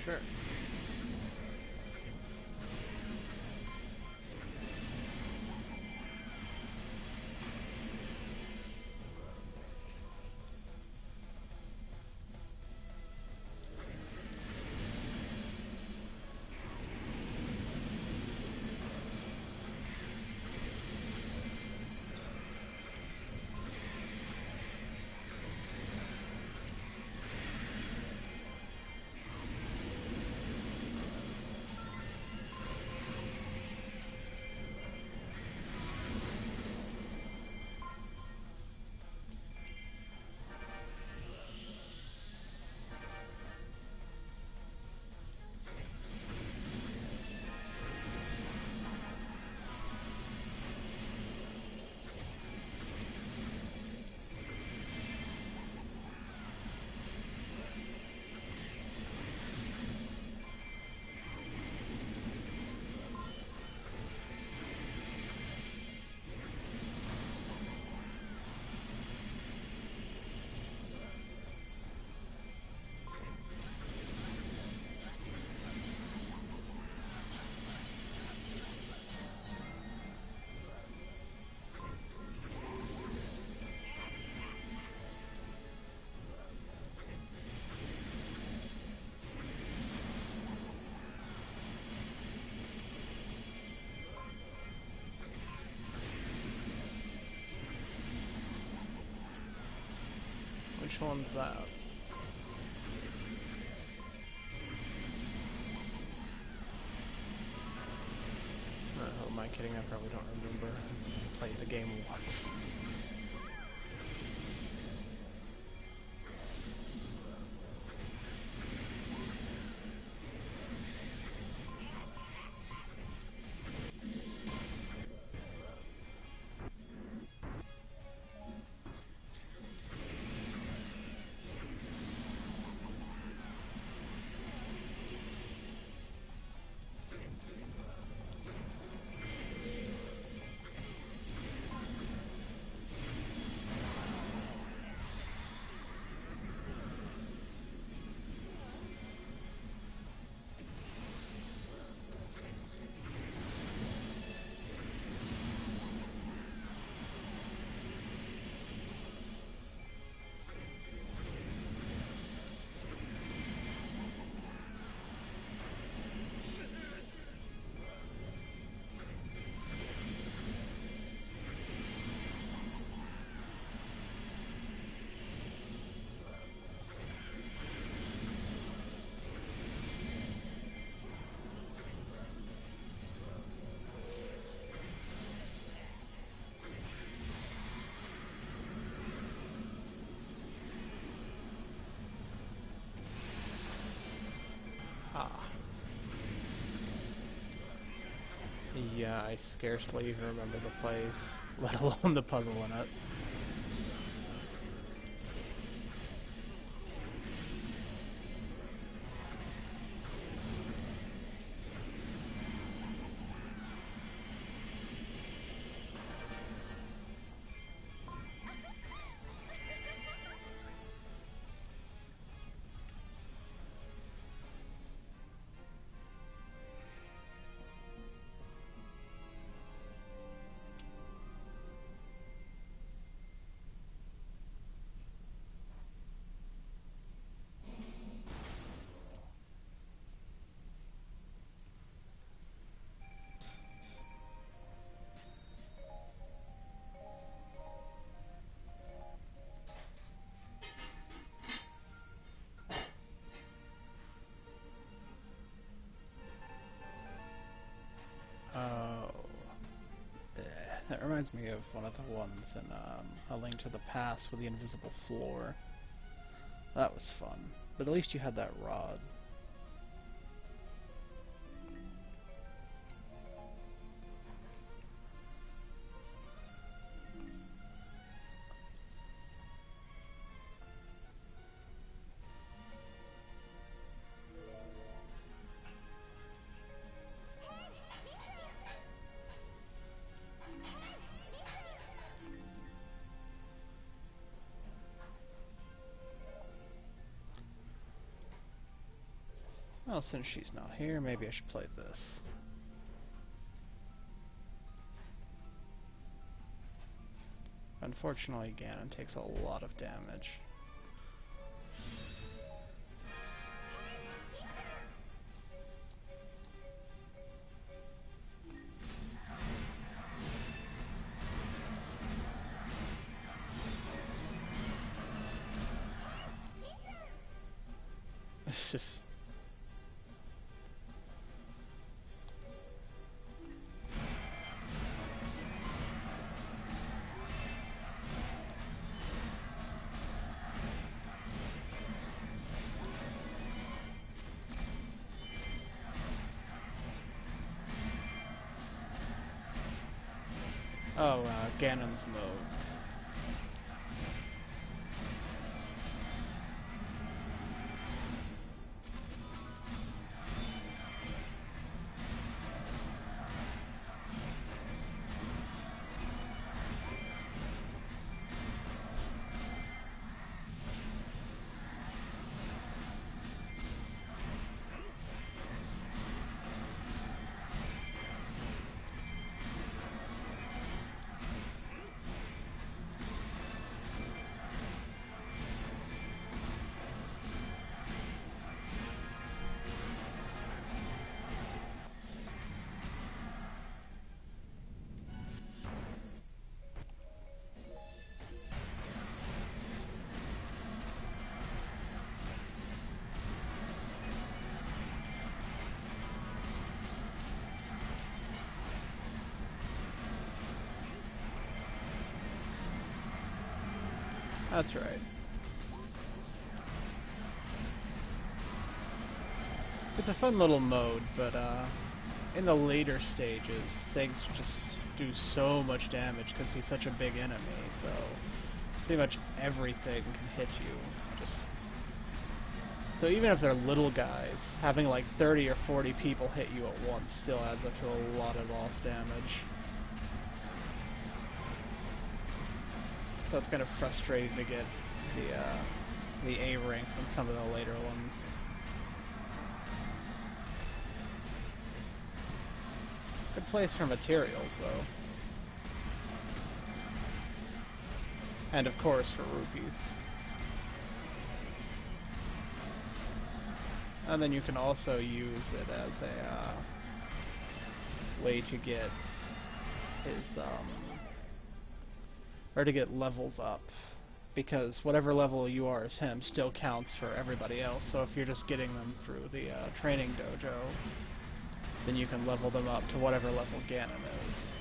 Sure. Which one's that? Who am I kidding? I probably don't remember. I played the game once. Yeah, I scarcely even remember the place, let alone the puzzle in it. Oh. That reminds me of one of the ones in A Link to the Past with the invisible floor. That was fun. But at least you had that rod. Well, since she's not here, maybe I should play this. Unfortunately, Ganon takes a lot of damage. It's just... Oh, Ganon's mode. That's right. It's a fun little mode, but in the later stages, things just do so much damage because he's such a big enemy, so pretty much everything can hit you. So even if they're little guys, having like 30 or 40 people hit you at once still adds up to a lot of lost damage. So it's kind of frustrating to get the A ranks in some of the later ones. Good place for materials, though. And of course for rupees. And then you can also use it as a way to get his or to get levels up, because whatever level you are as him still counts for everybody else. So if you're just getting them through the training dojo, then you can level them up to whatever level Ganon is.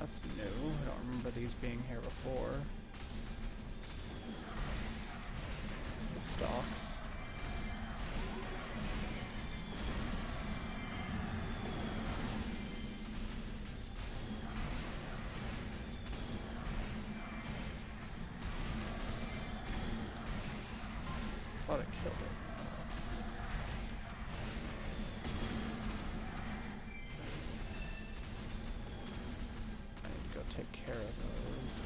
That's new. I don't remember these being here before. The stalks. Thought it killed it. I need to go take care of those.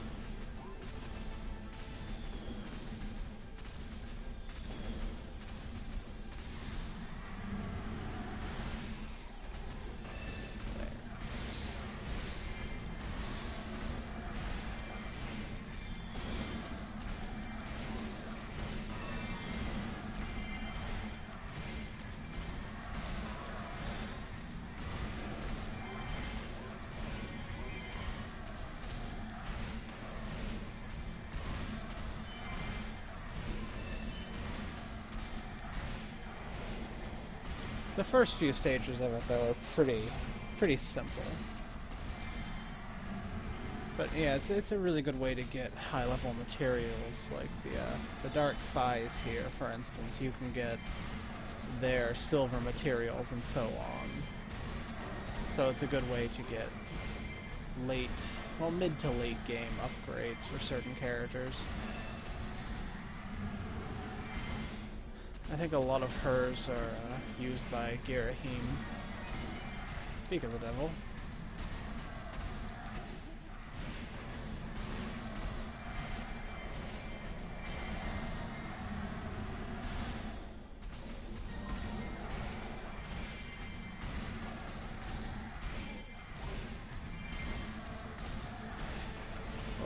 There. The first few stages of it, though, are pretty simple. But yeah, it's a really good way to get high-level materials, like the Dark Phies here, for instance. You can get their silver materials and so on. So it's a good way to get mid to late game upgrades for certain characters. I think a lot of hers are used by Girahim. Speak of the devil.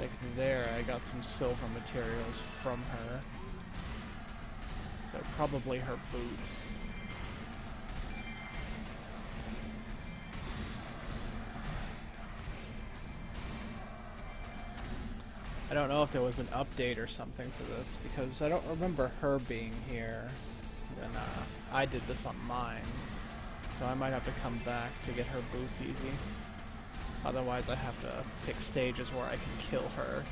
Like there, I got some silver materials from her. So probably her boots. I don't know if there was an update or something for this, because I don't remember her being here when I did this on mine. So I might have to come back to get her boots easy. Otherwise I have to pick stages where I can kill her,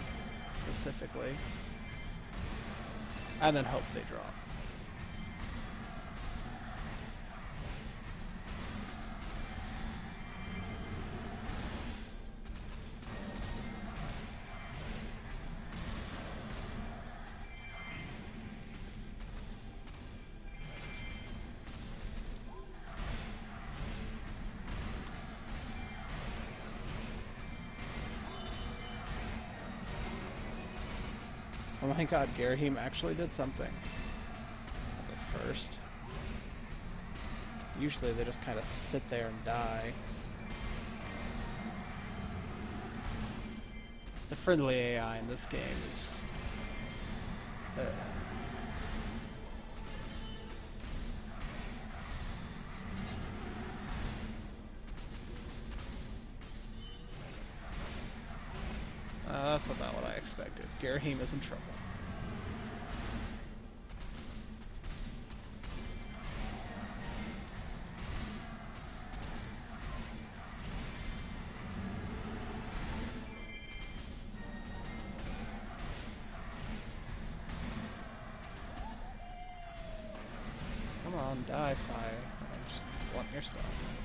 specifically. And then hope they drop. Oh my god, Girahim actually did something. That's a first. Usually they just kind of sit there and die. The friendly AI in this game is just... that's about what I expected. Girahim is in trouble. Come on, die, fire. I just want your stuff.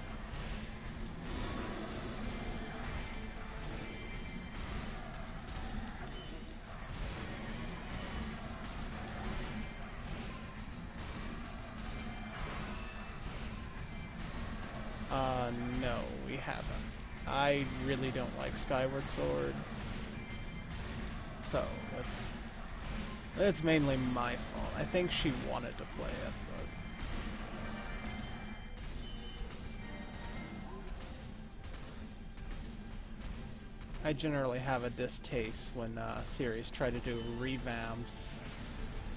No, we haven't. I really don't like Skyward Sword. So, that's mainly my fault. I think she wanted to play it, but... I generally have a distaste when series try to do revamps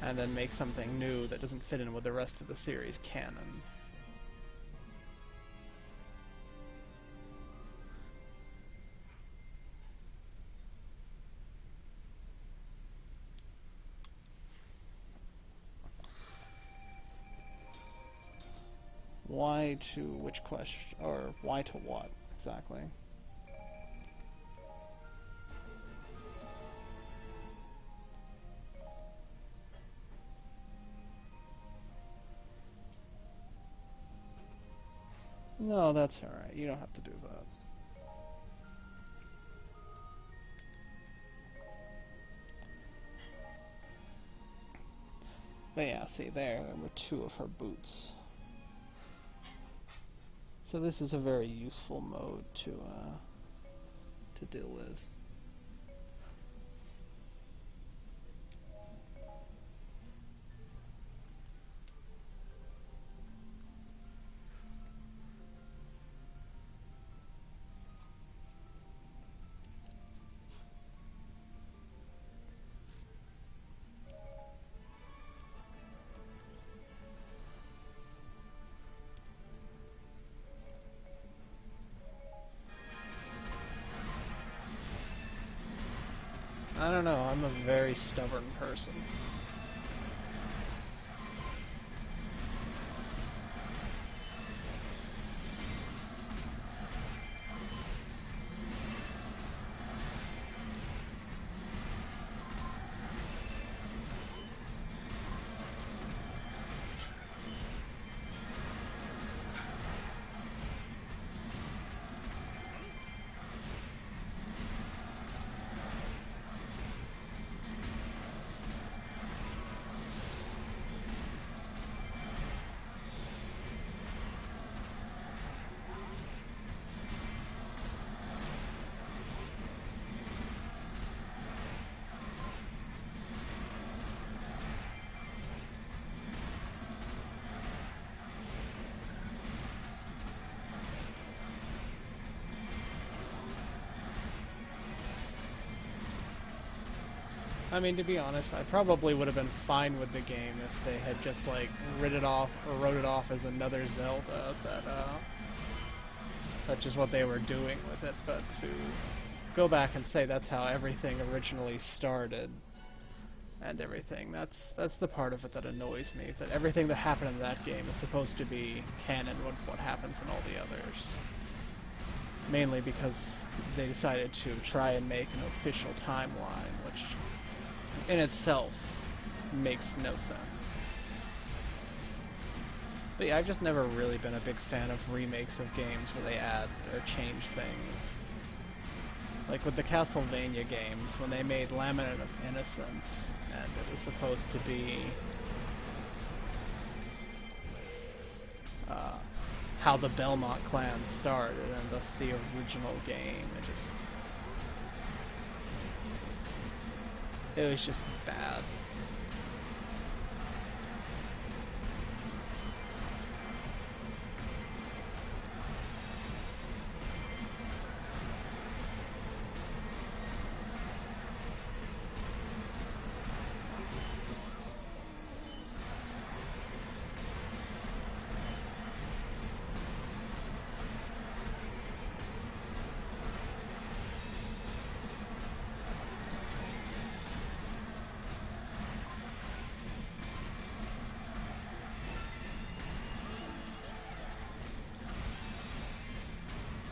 and then make something new that doesn't fit in with the rest of the series canon. Why to which question, or why to what, exactly? No, that's alright. You don't have to do that. But yeah, see there were 2 of her boots. So this is a very useful mode to deal with. I don't know, I'm a very stubborn person. I mean, to be honest, I probably would have been fine with the game if they had just, like, wrote it off as another Zelda, that's just what they were doing with it, but to go back and say that's how everything originally started, and everything, that's the part of it that annoys me, that everything that happened in that game is supposed to be canon with what happens in all the others. Mainly because they decided to try and make an official timeline, which in itself makes no sense. But yeah, I've just never really been a big fan of remakes of games where they add or change things. Like with the Castlevania games, when they made Laminate of Innocence, and it was supposed to be how the Belmont clan started, and thus the original game, it was just bad.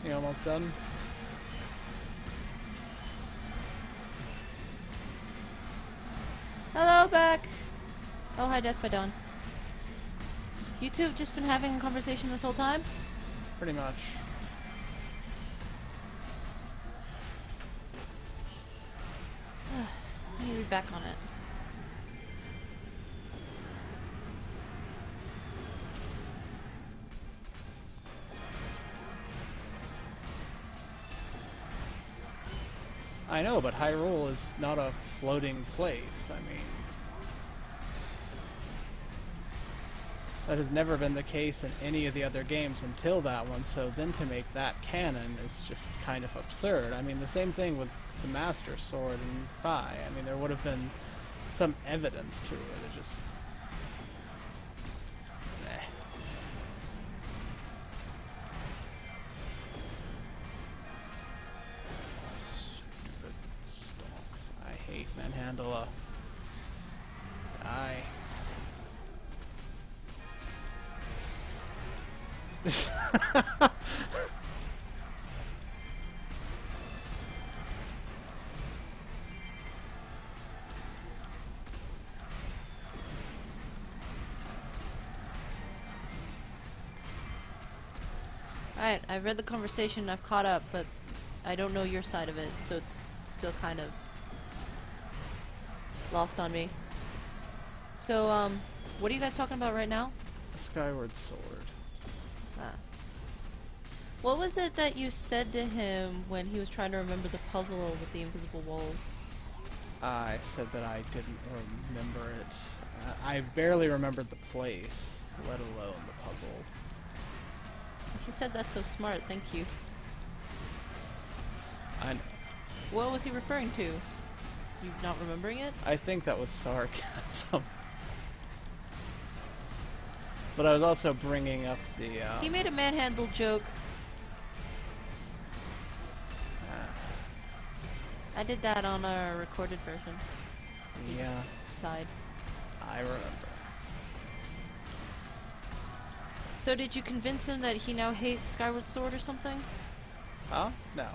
You almost done? Hello, back. Oh, hi, Death by Dawn. You two have just been having a conversation this whole time? Pretty much. Let me read back on it. I know, but Hyrule is not a floating place. I mean, that has never been the case in any of the other games until that one, so then to make that canon is just kind of absurd. I mean, the same thing with the Master Sword in 5. I mean, there would have been some evidence to it. It just... eh. Stupid stalks. I hate Manhandla. Die. Alright, I've read the conversation, I've caught up, but I don't know your side of it, so it's still kind of lost on me. So, what are you guys talking about right now? Skyward Sword. Ah. What was it that you said to him when he was trying to remember the puzzle with the invisible walls? I said that I didn't remember it. I've barely remembered the place, let alone the puzzle. He said that's so smart, thank you. I know. What was he referring to? You not remembering it? I think that was sarcasm. But I was also bringing up the, He made a manhandle joke. I did that on a recorded version. Yeah, His side. I remember. So did you convince him that he now hates Skyward Sword or something? Huh? No.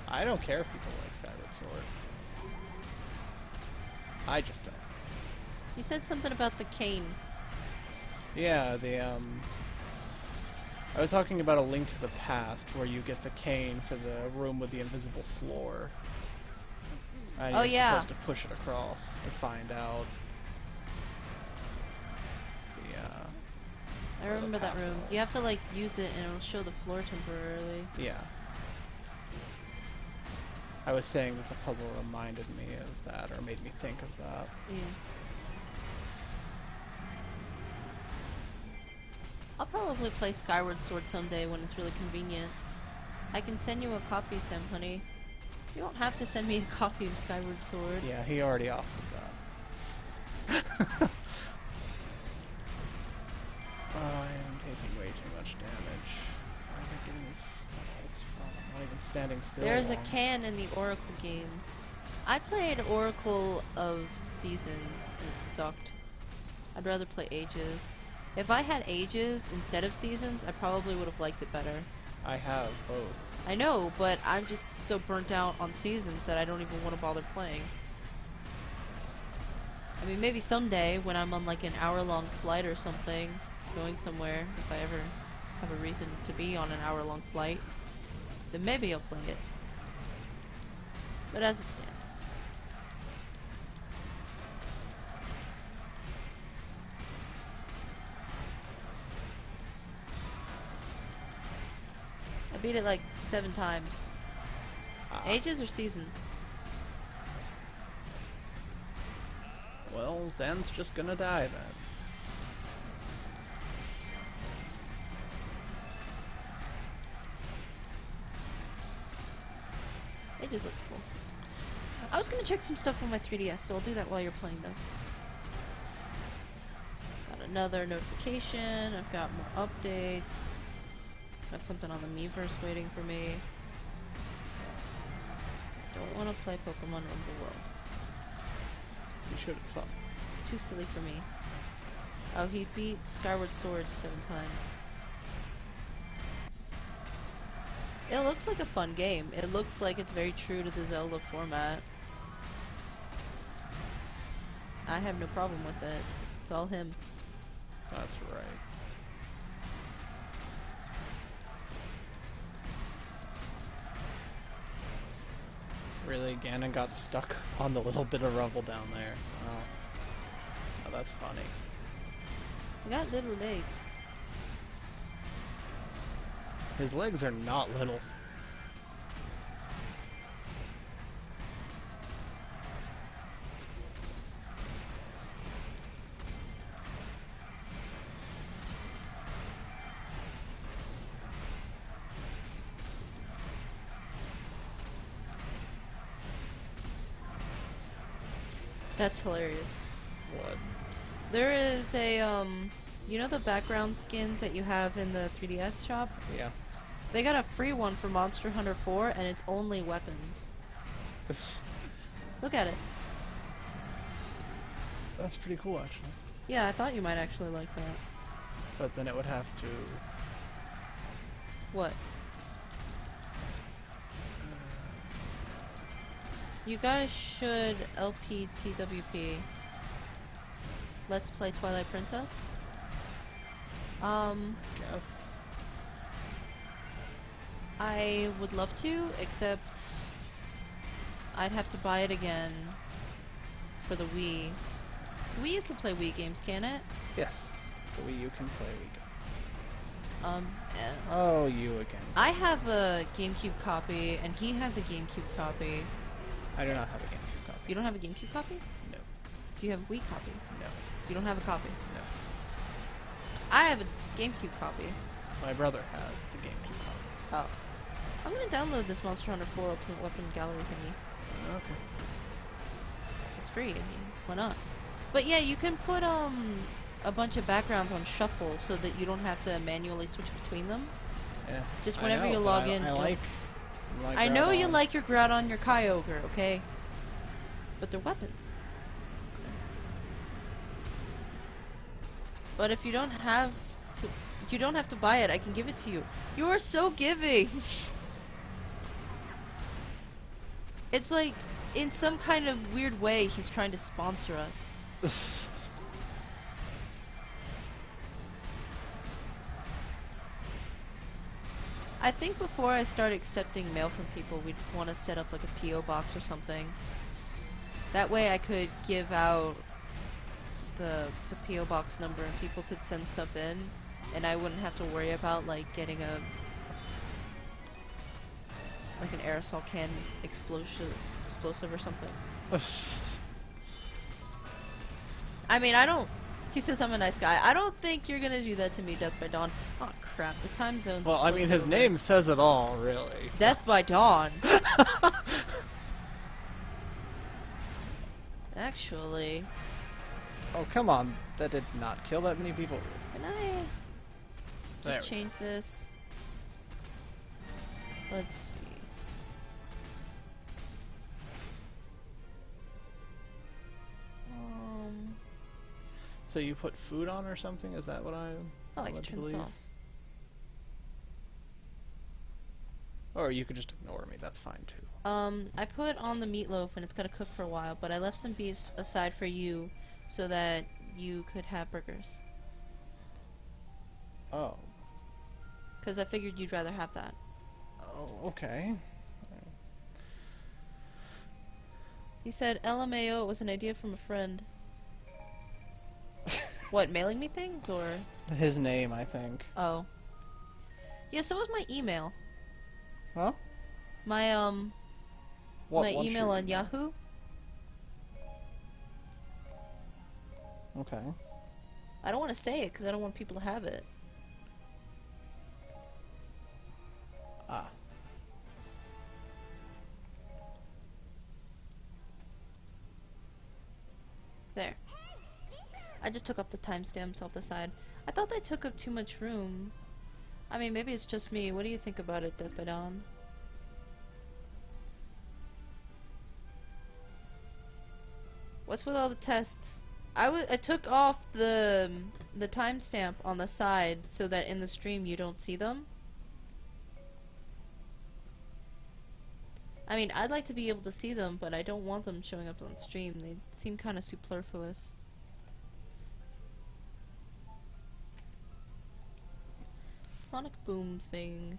I don't care if people like Skyward Sword. I just don't. He said something about the cane. Yeah, I was talking about A Link to the Past, where you get the cane for the room with the invisible floor. And Oh, you're yeah. supposed to push it across to find out I remember that path room. was. You have to, like, use it and it'll show the floor temporarily. Yeah. I was saying that the puzzle reminded me of that, or made me think of that. Yeah. I'll probably play Skyward Sword someday when it's really convenient. I can send you a copy, SamHunny. You don't have to send me a copy of Skyward Sword. Yeah, he already offered that. I am taking way too much damage. Where are they getting these spells from? I'm not even standing still. There's a long. can in the Oracle games. I played Oracle of Seasons and it sucked. I'd rather play Ages. If I had Ages instead of Seasons, I probably would have liked it better. I have both. I know, but I'm just so burnt out on Seasons that I don't even want to bother playing. I mean, maybe someday when I'm on like an hour-long flight or something, going somewhere, if I ever have a reason to be on an hour-long flight, then maybe I'll play it. But as it stands. I beat it like 7 times. Ages or Seasons? Well, Zen's just gonna die then. It just looks cool. I was gonna check some stuff on my 3DS, so I'll do that while you're playing this. Got another notification. I've got more updates. Got something on the Miiverse waiting for me. Don't want to play Pokemon Rumble World. You should, it's fun. It's too silly for me. Oh, he beat Skyward Sword 7 times. It looks like a fun game. It looks like it's very true to the Zelda format. I have no problem with it. It's all him. That's right. Really, Ganon got stuck on the little bit of rubble down there. Oh, that's funny. He got little legs. His legs are not little. That's hilarious. What? There is a, you know the background skins that you have in the 3DS shop? Yeah. They got a free one for Monster Hunter 4, and it's only weapons. Look at it. That's pretty cool, actually. Yeah, I thought you might actually like that. But then it would have to... What? You guys should LPTWP. Let's play Twilight Princess. guess. I would love to, except I'd have to buy it again for the Wii. The Wii U can play Wii games, can it? Yes. The Wii U can play Wii games. Eh. Oh, you again. I have a GameCube copy, and he has a GameCube copy. I do not have a GameCube copy. You don't have a GameCube copy? No. Do you have a Wii copy? No. You don't have a copy? No. I have a GameCube copy. My brother had the GameCube copy. Oh. I'm gonna download this Monster Hunter 4 Ultimate Weapon Gallery thingy. Okay. It's free, I mean, why not? But yeah, you can put a bunch of backgrounds on shuffle so that you don't have to manually switch between them. Yeah. Just whenever you log in. I know you like your Groudon, your Kyogre, okay? But they're weapons. But if you don't have to buy it, I can give it to you. You are so giving. It's like, in some kind of weird way, he's trying to sponsor us. I think before I start accepting mail from people, we'd want to set up like a P.O. box or something. That way I could give out the P.O. box number and people could send stuff in, and I wouldn't have to worry about like getting like an aerosol can explosive or something. I mean, he says I'm a nice guy. I don't think you're gonna do that to me, Death by Dawn. Oh crap, the time zone's Well, I mean, his name says it all, really. So. Death by Dawn. Actually. Oh, come on. That did not kill that many people. Can I just change this? Let's see. So you put food on or something? Is that what I I can turn this off. Or you could just ignore me. That's fine too. I put on the meatloaf and it's gotta cook for a while, but I left some beef aside for you so that you could have burgers. Oh. Because I figured you'd rather have that. Oh, okay. He said LMAO was an idea from a friend. What, mailing me things, or? His name, I think. Oh. Yeah, so was my email. Huh? My, my email on email? Yahoo. Okay. I don't want to say it because I don't want people to have it. Ah. There. I just took up the timestamps off the side. I thought they took up too much room. I mean, maybe it's just me. What do you think about it, Death by Dawn? What's with all the tests? I took off the timestamp on the side so that in the stream you don't see them. I mean, I'd like to be able to see them, but I don't want them showing up on stream. They seem kind of superfluous. Sonic Boom thing.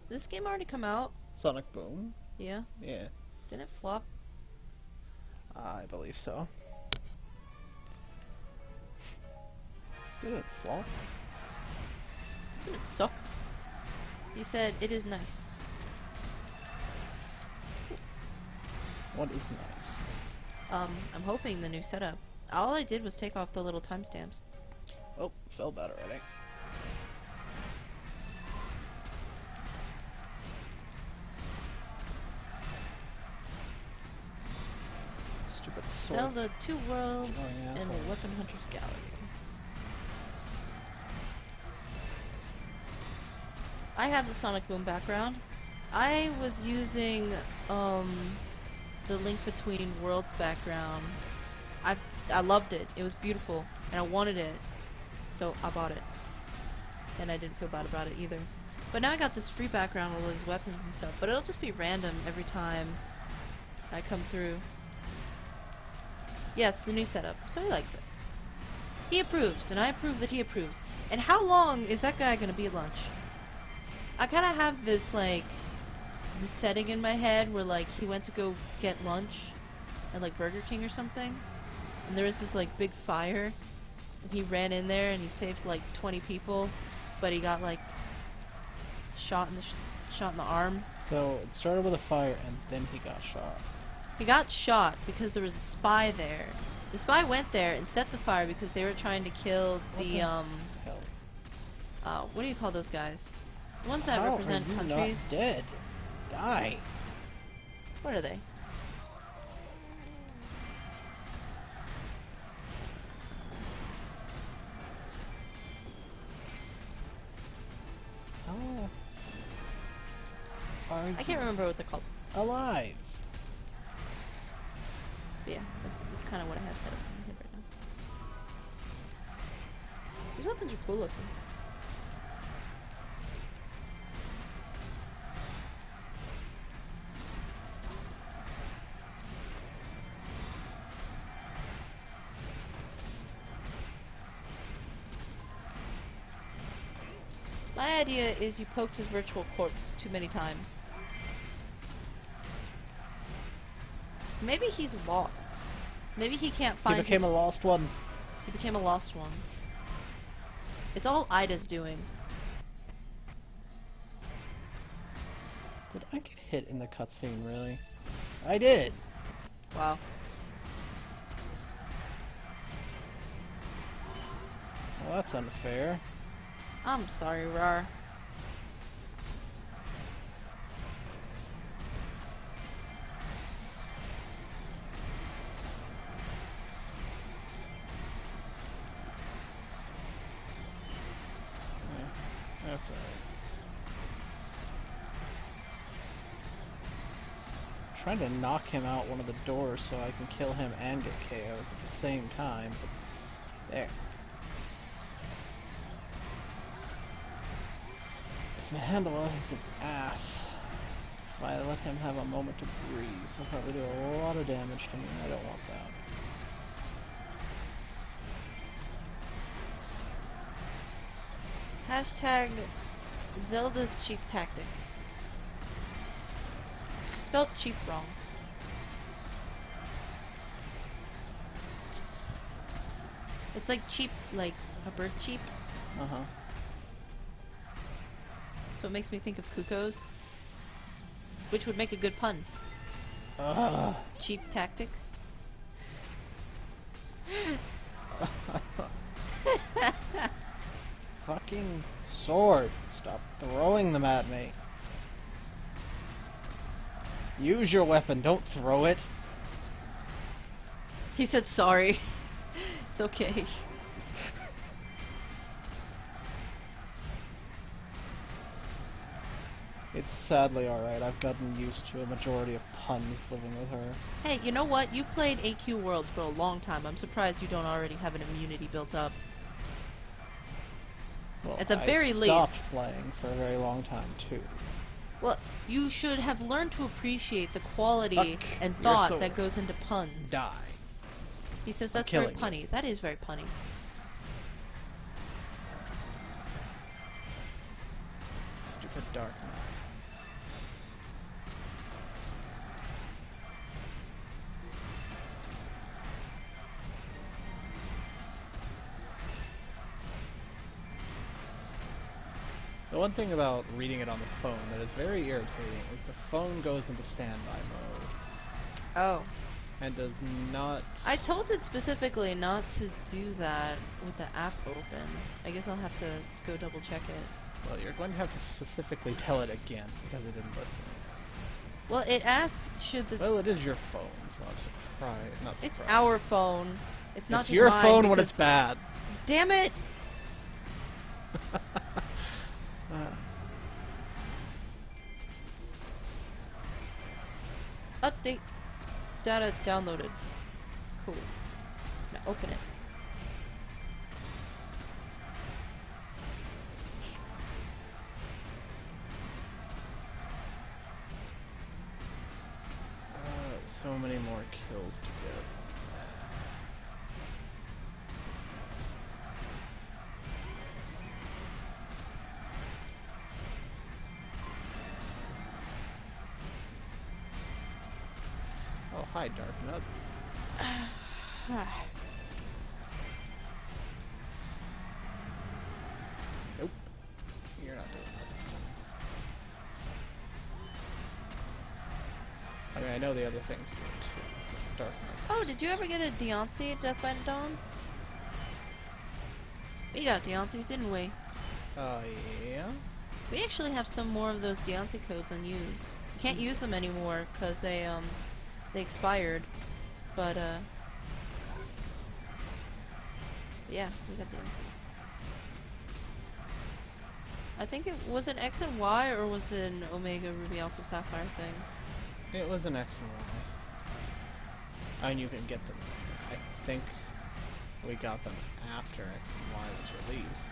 Did this game already come out? Sonic Boom? Yeah? Yeah. Didn't it flop? I believe so. Did it flop? Didn't it suck? He said, it is nice. What is nice? I'm hoping the new setup. All I did was take off the little timestamps. Oh, fell that already. Stupid sword. Zelda 2 Worlds Oh, yeah, and the assholes. Weapon Hunter's Gallery. I have the Sonic Boom background. I was using the Link Between Worlds background. I loved it. It was beautiful and I wanted it. So I bought it. And I didn't feel bad about it either. But now I got this free background with all these weapons and stuff, but it'll just be random every time I come through. Yeah, it's the new setup, so he likes it. He approves, and I approve that he approves. And how long is that guy gonna be at lunch? I kind of have this like this setting in my head where like he went to go get lunch at like Burger King or something, and there was this like big fire, and he ran in there and he saved like 20 people, but he got like shot in the shot in the arm. So it started with a fire, and then he got shot. He got shot because there was a spy there. The spy went there and set the fire because they were trying to kill What the hell? what do you call those guys? The ones that How represent are you countries. not dead? Die. What are they? How are I can't remember what they're called. alive? But yeah, that's kind of what I have set up in my head right now. These weapons are cool looking. My idea is you poked his virtual corpse too many times. Maybe he's lost. Maybe he can't find He became his... a lost one. He became a lost one. It's all Ida's doing. Did I get hit in the cutscene, really? I did. Wow. Well, that's unfair. I'm sorry, Rar. Yeah, that's alright. I'm trying to knock him out one of the doors so I can kill him and get KO'd at the same time. But there. This Mandela is an ass. If I let him have a moment to breathe, he'll probably do a lot of damage to me, and I don't want that. Hashtag Zelda's cheap tactics. Spelled cheap wrong. It's like cheap, like a bird cheeps. Uh-huh. So it makes me think of Kuko's, which would make a good pun. Ugh. Cheap tactics. Fucking sword. Stop throwing them at me. Use your weapon, don't throw it. He said sorry. It's okay. It's sadly alright. I've gotten used to a majority of puns living with her. Hey, you know what? You played AQ Worlds for a long time. I'm surprised you don't already have an immunity built up. Well, At the I very stopped least. playing for a very long time, too. Well, you should have learned to appreciate the quality Fuck and your thought sword. that goes into puns. Die. He says I'm that's very killing punny. That is very punny. Stupid Dark Knight. The one thing about reading it on the phone that is very irritating is the phone goes into standby mode Oh. and does not... I told it specifically not to do that with the app open. I guess I'll have to go double check it. Well, you're going to have to specifically tell it again because it didn't listen. Well, it asked should the... Well, it is your phone, so I'm surprised. Not surprised. It's our phone. It's not It's just your mine phone when it's because- bad. Damn it! Update data downloaded. Cool. Now open it. So many more kills to get. Hi, Dark Nut. Nope. You're not doing that this time. I mean, I know the other things do it too. But the Dark Nuts. Oh, did you ever get a Deontay at Death by Dawn? We got Deontays, didn't we? Yeah? We actually have some more of those Deontay codes unused. You can't use them anymore because they expired. But, yeah, we got Deontay. I think it was an X and Y, or was it an Omega Ruby Alpha Sapphire thing? It was an X and Y. And you can get them. I think we got them after X and Y was released.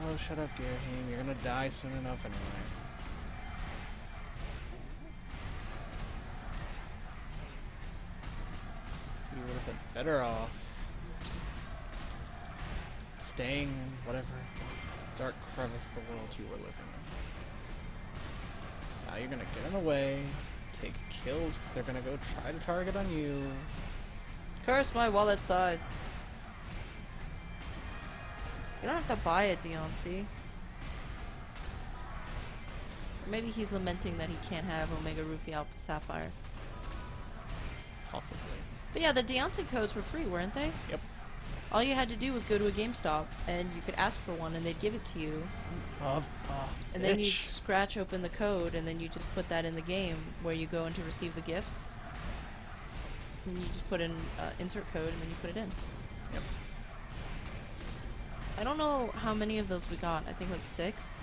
Oh, shut up, Gerheim. You're gonna die soon enough anyway. You would have been better off just staying in whatever dark crevice of the world you were living in. Now you're gonna get in the way, take kills because they're gonna go try to target on you. Curse my wallet size. You don't have to buy it, Deontay. Or maybe he's lamenting that he can't have Omega Ruby Alpha Sapphire. Possibly. But yeah, the Deontay codes were free, weren't they? Yep. All you had to do was go to a GameStop, and you could ask for one, and they'd give it to you. And then you scratch open the code, and then you just put that in the game where you go in to receive the gifts. And you just put in insert code, and then you put it in. Yep. I don't know how many of those we got. I think like 6.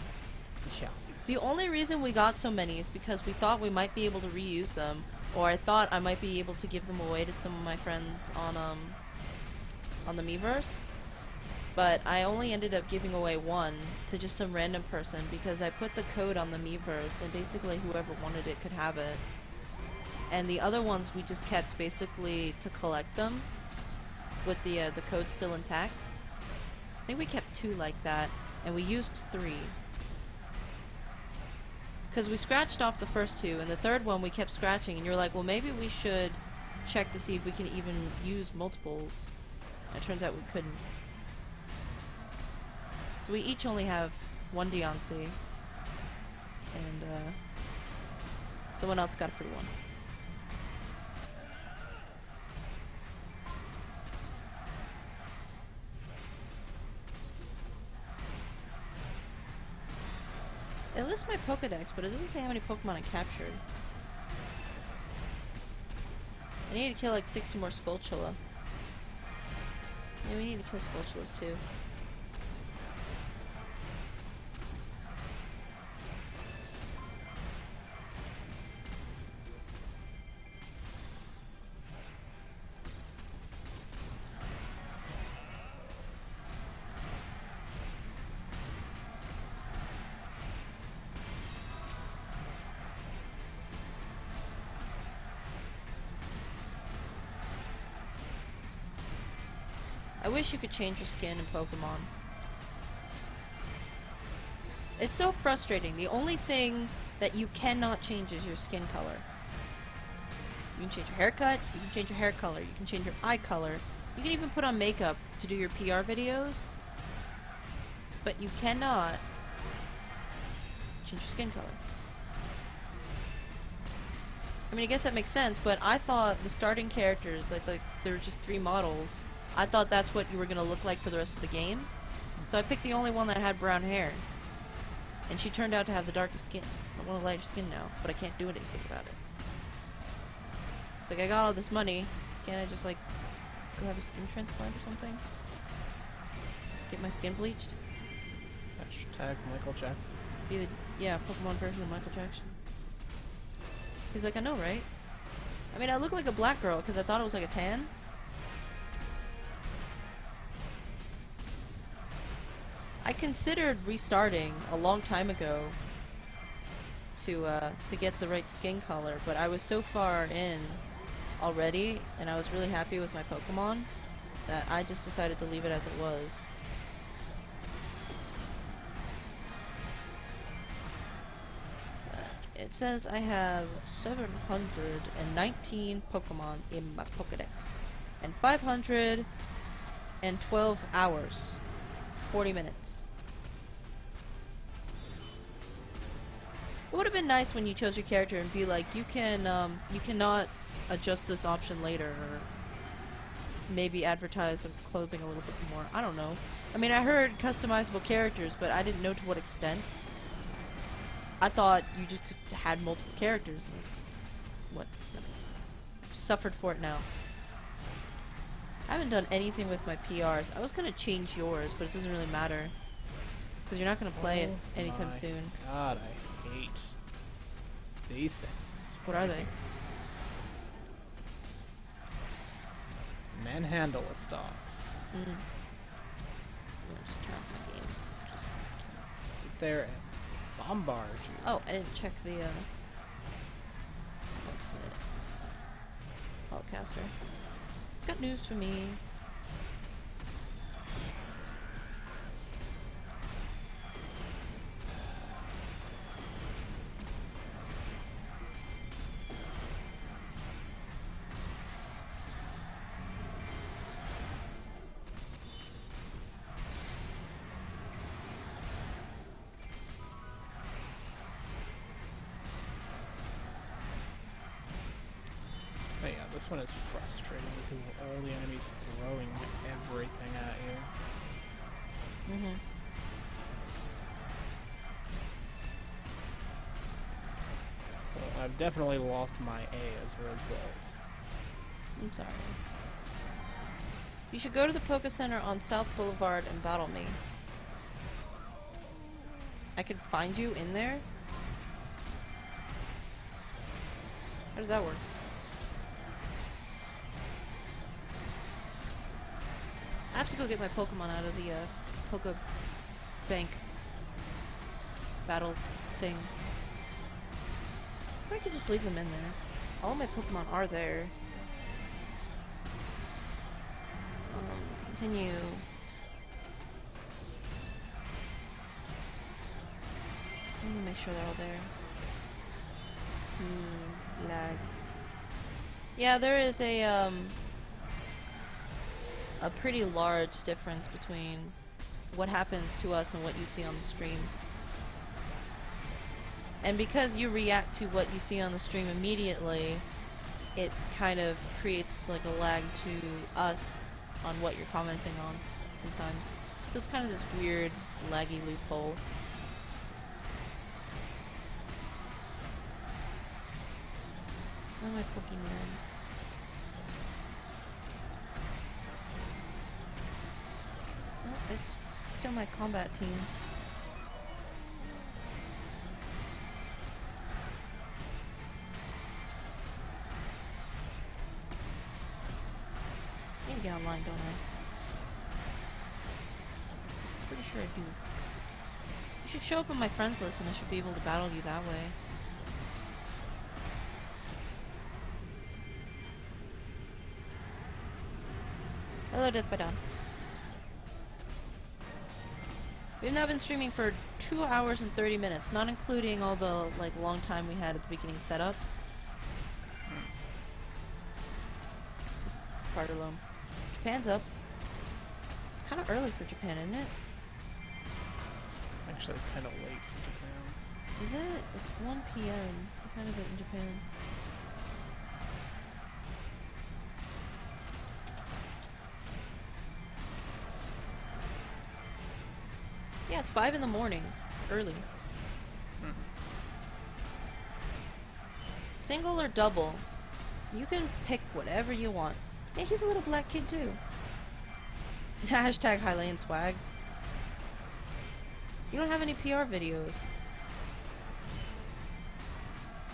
Yeah. The only reason we got so many is because we thought we might be able to reuse them, or I thought I might be able to give them away to some of my friends on the Miiverse. But I only ended up giving away one to just some random person because I put the code on the Miiverse and basically whoever wanted it could have it. And the other ones we just kept basically to collect them with the code still intact. I think we kept 2 like that, and we used 3. Because we scratched off the first 2, and the third one we kept scratching, and you're like, well, maybe we should check to see if we can even use multiples. And it turns out we couldn't. So we each only have 1 Deontay, and someone else got a free one. It lists my Pokedex, but it doesn't say how many Pokemon I captured. I need to kill like 60 more Skulltula. Yeah, we need to kill Skulltulas too. I wish you could change your skin in Pokemon. It's so frustrating. The only thing that you cannot change is your skin color. You can change your haircut, you can change your hair color, you can change your eye color, you can even put on makeup to do your PR videos, but you cannot change your skin color. I mean, I guess that makes sense, but I thought the starting characters, like there were just 3 models, I thought that's what you were going to look like for the rest of the game. So I picked the only one that had brown hair. And she turned out to have the darkest skin. I want a lighter skin now, but I can't do anything about it. It's like, I got all this money. Can't I just, like, go have a skin transplant or something? Get my skin bleached? Hashtag Michael Jackson. Be the, yeah, Pokemon version of Michael Jackson. He's like, I know, right? I mean, I look like a black girl because I thought it was like a tan. I considered restarting a long time ago to get the right skin color, but I was so far in already, and I was really happy with my Pokemon, that I just decided to leave it as it was. It says I have 719 Pokemon in my Pokedex. And 512 hours. 40 minutes. It would have been nice when you chose your character and be like, you cannot adjust this option later, or maybe advertise the clothing a little bit more. I don't know. I mean, I heard customizable characters, but I didn't know to what extent. I thought you just had multiple characters. What? I've suffered for it now. I haven't done anything with my PRs. I was gonna change yours, but it doesn't really matter. Because you're not gonna play it anytime soon. God, I hate these things. What are they? Manhandle stocks. Just turn off my game. Just sit there and bombard you. Oh, I didn't check the, what's it? Podcaster. It's got news for me. But yeah, this one is frustrating because of all the enemies throwing everything at you. So I've definitely lost my A as a result. I'm sorry. You should go to the Poke Center on South Boulevard and battle me. I could find you in there? How does that work? I have to go get my Pokemon out of the Poke Bank battle thing. Or I could just leave them in there. All my Pokemon are there. Continue. Let me make sure they're all there. Lag. Yeah, there is a pretty large difference between what happens to us and what you see on the stream. And because you react to what you see on the stream immediately, it kind of creates like a lag to us on what you're commenting on sometimes. So it's kind of this weird laggy loophole. Where are my Pokemons? Oh, it's still my combat team. I need to get online, don't I? Pretty sure I do. You should show up on my friends list and I should be able to battle you that way. Hello, Death by Dawn. We've now been streaming for 2 hours and 30 minutes, not including all the long time we had at the beginning setup. Just this part alone. Japan's up. Kind of early for Japan, isn't it? Actually, it's kind of late for Japan. Is it? It's 1 p.m. What time is it in Japan? Yeah, it's 5 in the morning. It's early. Single or double? You can pick whatever you want. Yeah, he's a little black kid too. Hashtag Hylian swag. You don't have any PR videos.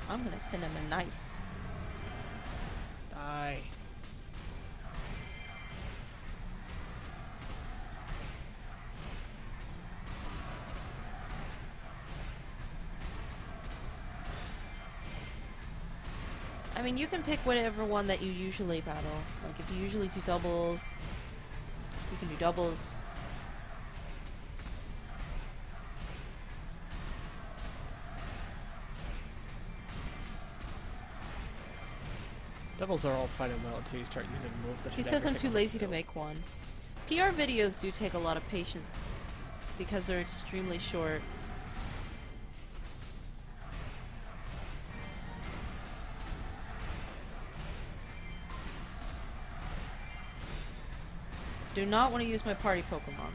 I'm gonna send him a nice. Die. I mean, you can pick whatever one that you usually battle. Like, if you usually do doubles, you can do doubles. Devils are all fighting well until you start using moves that He hit says I'm everything too on the lazy to field. make one. PR videos do take a lot of patience because they're extremely short. Do not want to use my party Pokemon.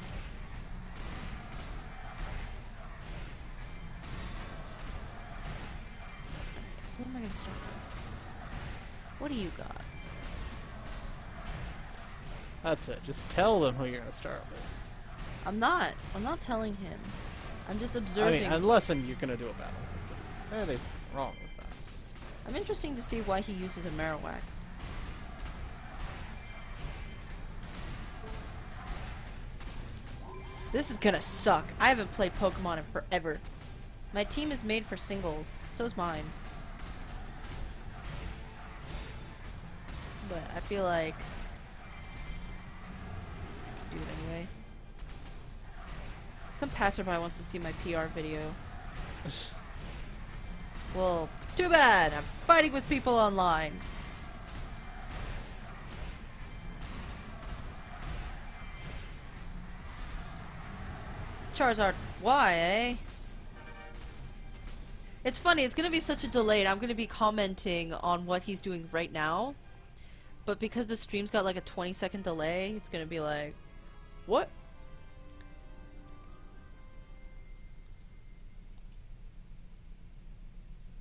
Who am I going to start with? What do you got? That's it. Just tell them who you're going to start with. I'm not telling him. I'm just I observing. mean, unless you're going to do a battle with them. There's nothing wrong with that. I'm interested to see why he uses a Marowak. This is gonna suck. I haven't played Pokemon in forever. My team is made for singles. So is mine. But I feel like I can do it anyway. Some passerby wants to see my PR video. Well, too bad. I'm fighting with people online. Charizard, why, eh? It's funny, it's gonna be such a delay. I'm gonna be commenting on what he's doing right now. But because the stream's got like a 20-second delay, it's gonna be like, what?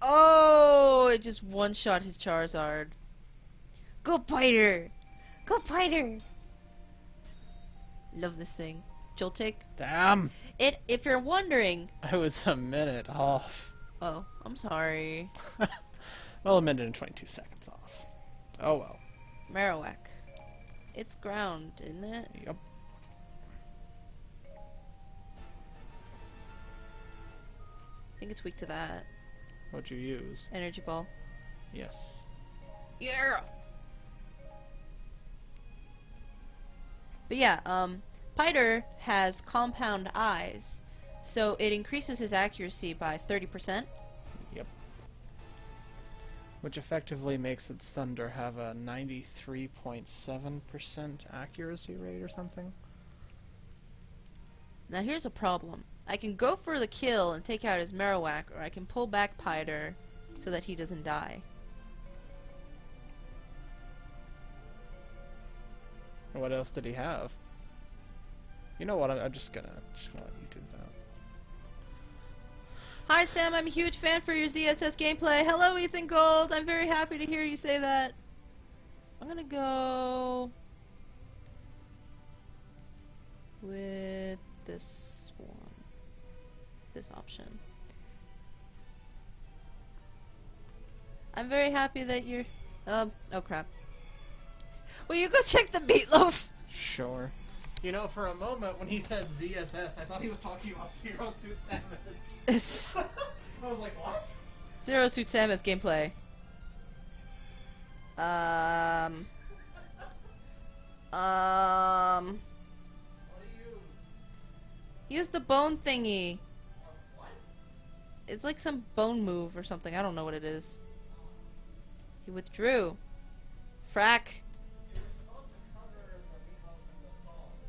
Oh, it just one-shot his Charizard. Go Piter! Go Piter! Love this thing. Joltik. Damn! If you're wondering... I was a minute off. Oh, I'm sorry. Well, a minute and 22 seconds off. Oh well. Marowak. It's ground, isn't it? Yep. I think it's weak to that. What'd you use? Energy Ball. Yes. Yeah! But yeah, Piter has compound eyes, so it increases his accuracy by 30%. Yep. Which effectively makes its Thunder have a 93.7% accuracy rate or something. Now here's a problem. I can go for the kill and take out his Marowak, or I can pull back Piter so that he doesn't die. What else did he have? You know what? I'm just gonna let you do that. Hi Sam, I'm a huge fan for your ZSS gameplay. Hello Ethan Gold, I'm very happy to hear you say that. I'm gonna go with this one. This option. I'm very happy that you're... oh crap. Will you go check the meatloaf? Sure. You know, for a moment when he said ZSS, I thought he was talking about Zero Suit Samus. It's I was like, what? Zero Suit Samus gameplay. What do you Use the bone thingy. What? It's like some bone move or something. I don't know what it is. He withdrew. Frack. You were supposed to cover the meatloaf in the sauce.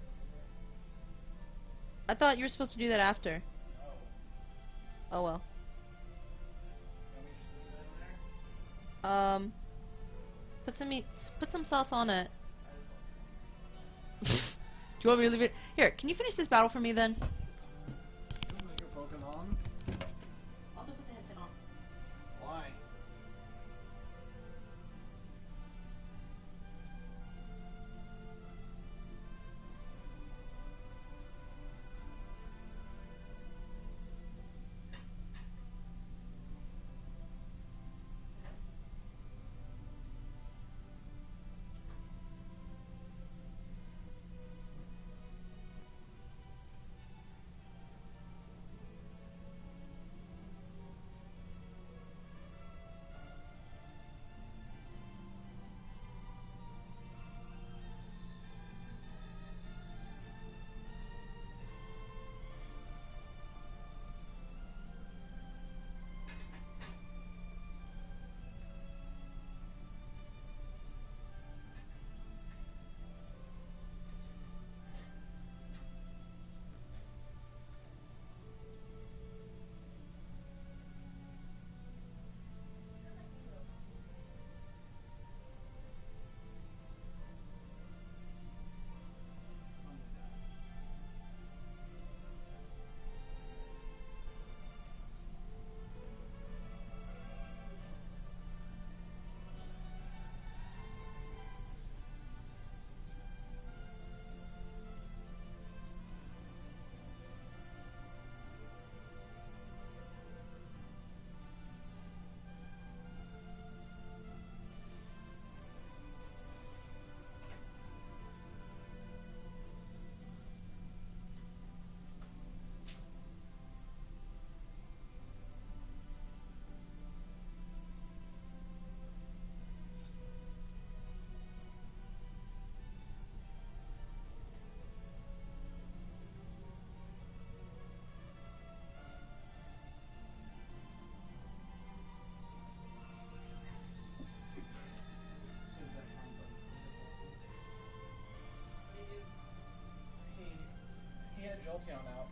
I thought you were supposed to do that after. Oh. Oh well. Can we just leave it in there? Put some sauce on it. I just Do you want me to leave it? Here, can you finish this battle for me then? Your Pokemon? Also put the headset on. Why?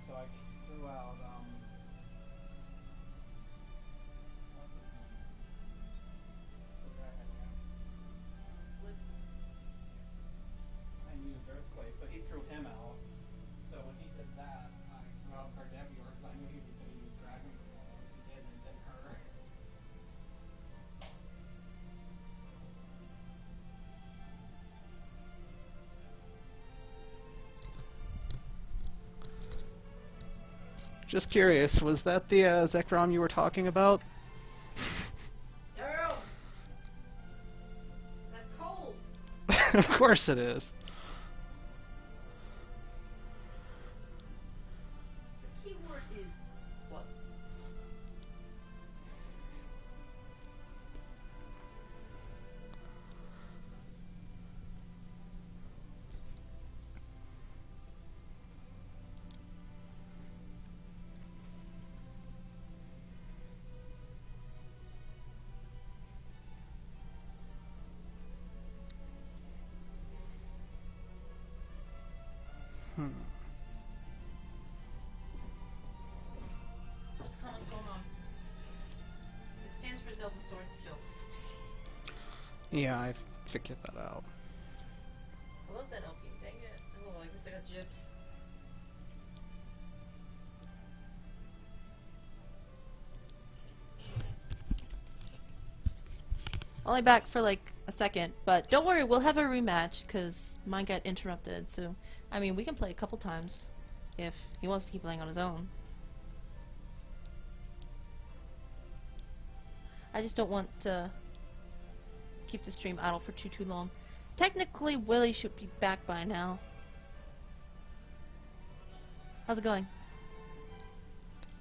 so I threw out, what's his name? The guy I ran. And used Earthquake, so he threw him out. So when he did that, I threw out Gardevoir because I knew he was going to use Dragon Claw. If he did, it didn't hurt. Just curious, was that the Zekrom you were talking about? No! That's cold! Of course it is. The key word is was. What's going on? It stands for Zelda Sword Skills. Yeah, I figured that out. I love that LP, dang it. Oh, I guess I got gyps. Only back for like a second, but don't worry, we'll have a rematch because mine got interrupted. So, I mean, we can play a couple times if he wants to keep playing on his own. I just don't want to keep the stream idle for too long. Technically, Willie should be back by now. How's it going?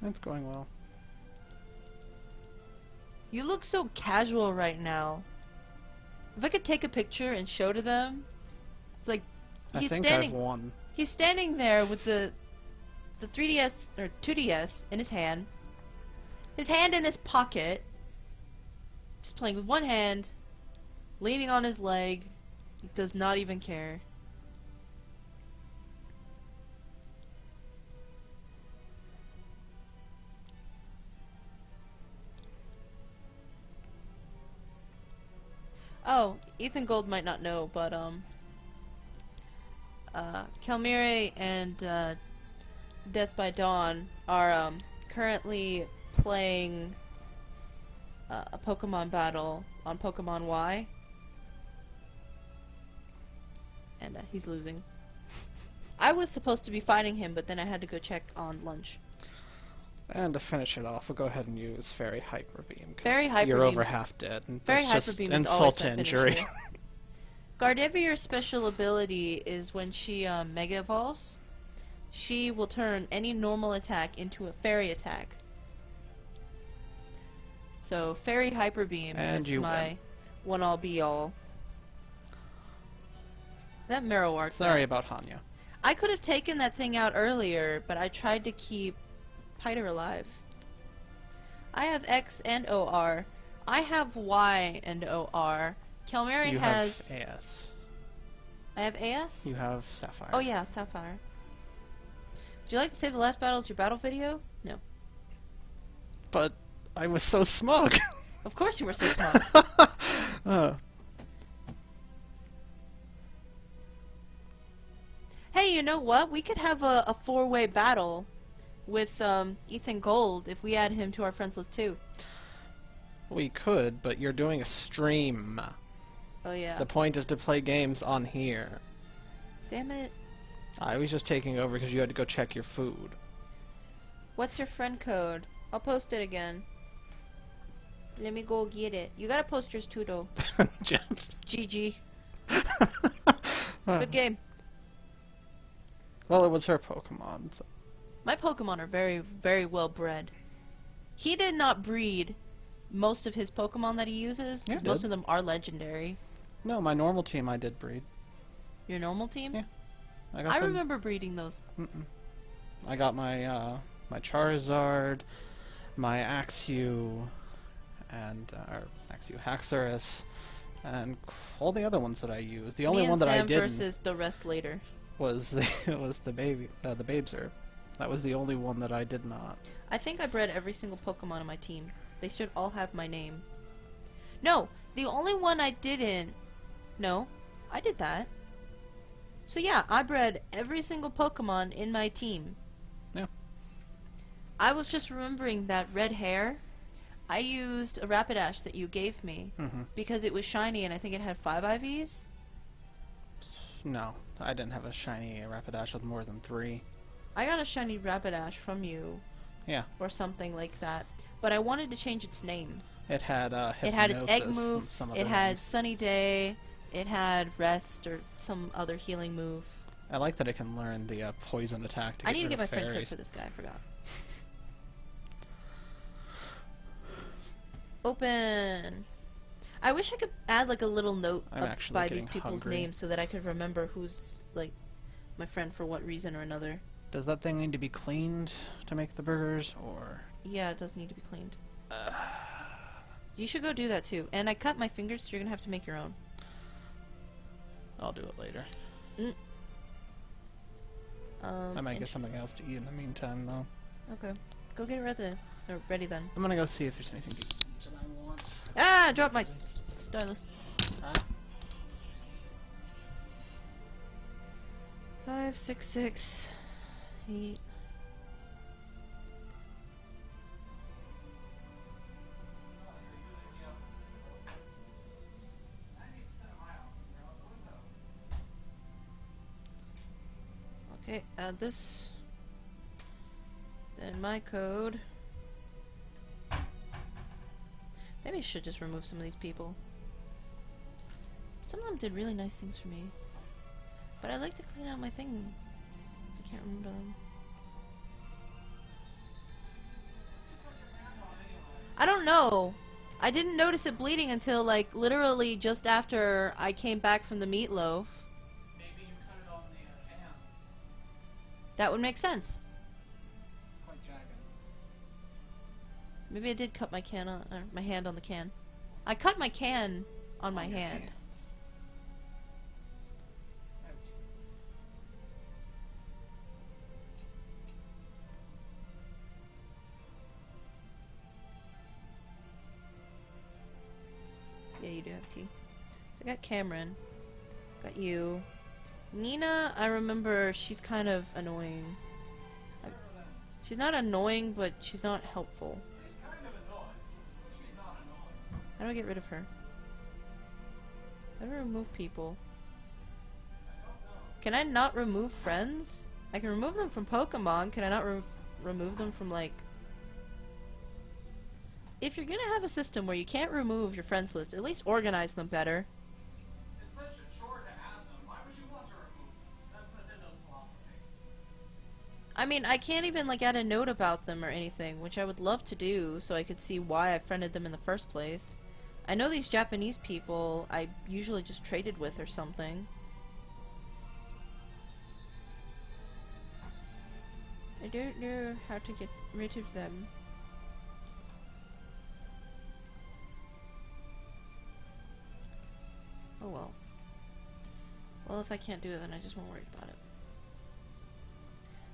It's going well. You look so casual right now. If I could take a picture and show to them, it's like I think I've won. He's standing there with the 3DS or 2DS in his hand in his pocket, just playing with one hand, leaning on his leg. He does not even care. Oh, Ethan Gold might not know, but Kelmire and Death by Dawn are currently playing a Pokemon battle on Pokemon Y, and he's losing. I was supposed to be fighting him, but then I had to go check on lunch. And to finish it off, we'll go ahead and use Fairy Hyper Beam. Fairy Hyper you're Beam's- over half dead. And Fairy that's Hyper just Beam is insult always to my injury. finisher. Gardevior's special ability is when she Mega Evolves, she will turn any normal attack into a Fairy attack. So Fairy Hyper Beam And is you my win. one-all be-all. That Marowak. Sorry about Hanya. I could have taken that thing out earlier, but I tried to keep Piter alive. I have X and OR. I have Y and OR. Kelmire You has... have AS. I have AS? You have Sapphire. Oh yeah, Sapphire. Would you like to save the last battle as your battle video? No. But I was so smug. Of course you were so smart. Hey, you know what? We could have a four-way battle with Ethan Gold if we add him to our friends list too. We could, but you're doing a stream. Oh yeah. The point is to play games on here. Damn it. I was just taking over because you had to go check your food. What's your friend code? I'll post it again. Let me go get it. You gotta post yours too, though. Gems. GG. Good game. Well, it was her Pokemon. So. My Pokemon are very, very well bred. He did not breed most of his Pokemon that he uses, Yeah, 'cause I most did. of them are legendary. No, my normal team I did breed. Your normal team? Yeah. I remember breeding those. I got my my Charizard, my Axew, and Axew Haxorus, and all the other ones that I used. The only Me and one that Sam I didn't versus the rest later. was the was the baby the Babeser. That was the only one that I did not. I think I bred every single Pokemon on my team. They should all have my name. No, the only one I didn't... No, I did that. So yeah, I bred every single Pokemon in my team. Yeah. I was just remembering that red hair. I used a Rapidash that you gave me because it was shiny and I think it had 5 IVs. No, I didn't have a shiny Rapidash with more than 3. I got a shiny Rapidash from you. Yeah. Or something like that. But I wanted to change its name. It had it had its egg Hypnosis move, and some it other had names. Sunny Day, it had Rest or some other healing move. I like that it can learn the poison attack to I get need to rid get of my friend code fairies. for this guy, I forgot. Open! I wish I could add like a little note I'm up actually by these getting people's hungry. names so that I could remember who's like my friend for what reason or another. Does that thing need to be cleaned to make the burgers, or...? Yeah, it does need to be cleaned. You should go do that too. And I cut my fingers, so you're gonna have to make your own. I'll do it later. I might get something else to eat in the meantime, though. Okay. Go get it ready then. I'm gonna go see if there's anything to eat that I want. Ah! I dropped my stylus. Huh? 5, 6, 6, 8. Okay, add this. Then my code. Maybe I should just remove some of these people. Some of them did really nice things for me. But I'd like to clean out my thing. I can't remember them. I don't know. I didn't notice it bleeding until, like, literally just after I came back from the meatloaf. Maybe you cut it on the can. That would make sense. It's quite jagged. Maybe I did cut my can on, my hand on the can. I cut my can on my hand. Yeah, you do have tea. So I got Cameron. Got you. Nina, I remember she's kind of annoying. She's not annoying, but she's not helpful. She's kind of annoying, but she's not annoying. How do I get rid of her? How do I remove people? Can I not remove friends? I can remove them from Pokemon. Can I not remove them from, like... If you're gonna have a system where you can't remove your friends list, at least organize them better. It's such a chore to add them. Why would you want to remove them? That's Nintendo's philosophy. I mean, I can't even, like, add a note about them or anything, which I would love to do so I could see why I friended them in the first place. I know these Japanese people I usually just traded with or something. I don't know how to get rid of them. Oh well. Well, if I can't do it, then I just won't worry about it.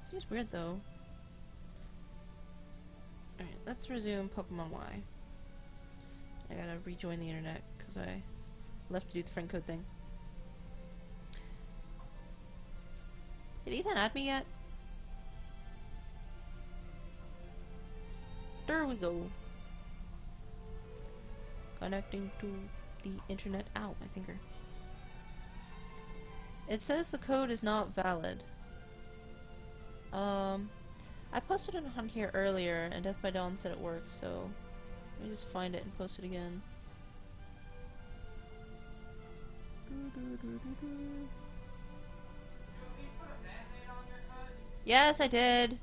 Seems weird, though. Alright, let's resume Pokemon Y. I gotta rejoin the internet, because I left to do the friend code thing. Did Ethan add me yet? There we go. Connecting to the internet. Ow, my finger. It says the code is not valid. I posted it on here earlier, and Death by Dawn said it works, so let me just find it and post it again. Yes, I did.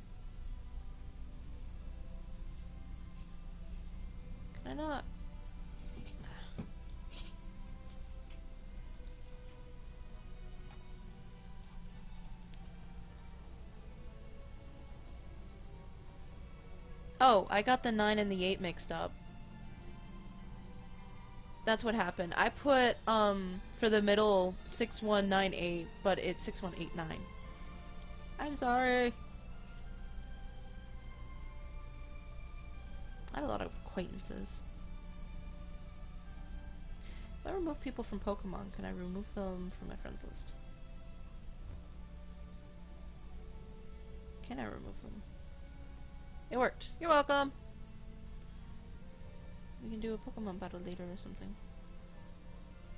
Can I not? Oh, I got the 9 and the 8 mixed up. That's what happened. I put, for the middle 6198, but it's 6189. I'm sorry. I have a lot of acquaintances. If I remove people from Pokemon, can I remove them from my friends list? Can I remove them? It worked. You're welcome! We can do a Pokemon battle later or something.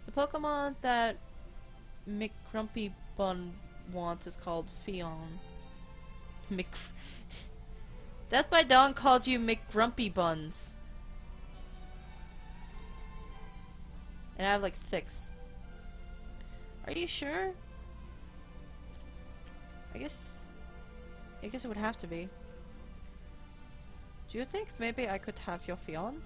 The Pokemon that McGrumpy Bun wants is called Fion. Death by Dawn called you McGrumpy Buns. And I have like 6. Are you sure? I guess it would have to be. Do you think maybe I could have your Fion?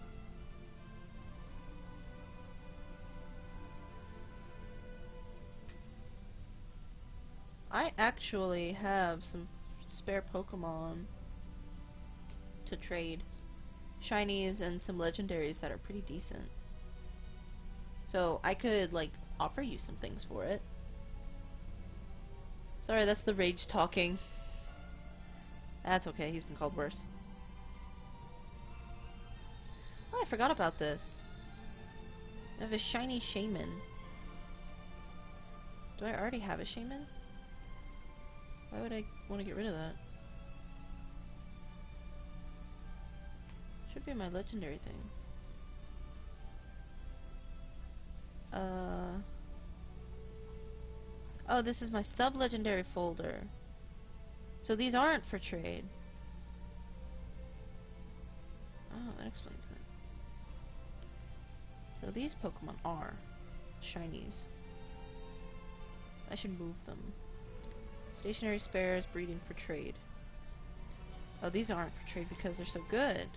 I actually have some spare Pokemon to trade. Shinies and some legendaries that are pretty decent. So I could, like, offer you some things for it. Sorry, that's the rage talking. That's okay, he's been called worse. Oh, I forgot about this. I have a shiny shaman. Do I already have a shaman? Why would I want to get rid of that? Should be my legendary thing. Oh, this is my sub-legendary folder. So these aren't for trade. Oh, that explains that. So these Pokemon are shinies. I should move them. Stationary spares, breeding for trade. Oh, these aren't for trade because they're so good.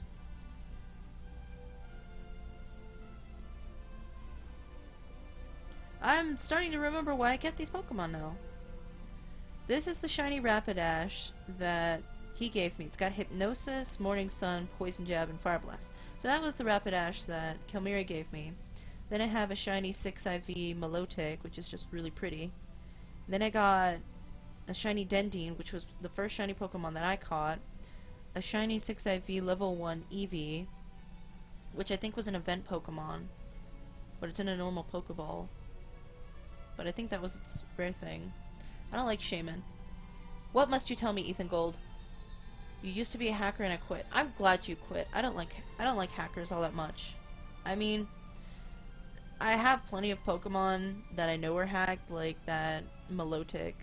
I'm starting to remember why I get these Pokemon now. This is the shiny Rapidash that he gave me. It's got Hypnosis, Morning Sun, Poison Jab, and Fire Blast. So that was the Rapidash that Kelmira gave me. Then I have a shiny 6IV Milotic, which is just really pretty. Then I got a shiny Dendine, which was the first shiny Pokemon that I caught. A shiny 6IV level 1 Eevee, which I think was an event Pokemon. But it's in a normal Pokeball. But I think that was its rare thing. I don't like Shaman. What must you tell me, Ethan Gold? You used to be a hacker and I quit. I'm glad you quit. I don't like hackers all that much. I mean, I have plenty of Pokemon that I know are hacked, like that Milotic.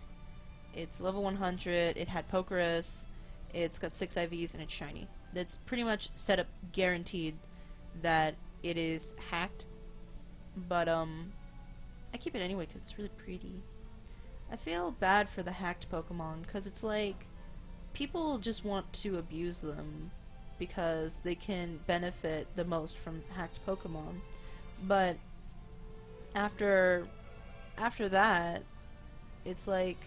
It's level 100, it had Pokerus, it's got 6 IVs, and it's shiny. That's pretty much set up guaranteed that it is hacked. But, I keep it anyway because it's really pretty. I feel bad for the hacked Pokemon because it's like people just want to abuse them because they can benefit the most from hacked Pokemon. But after that, it's like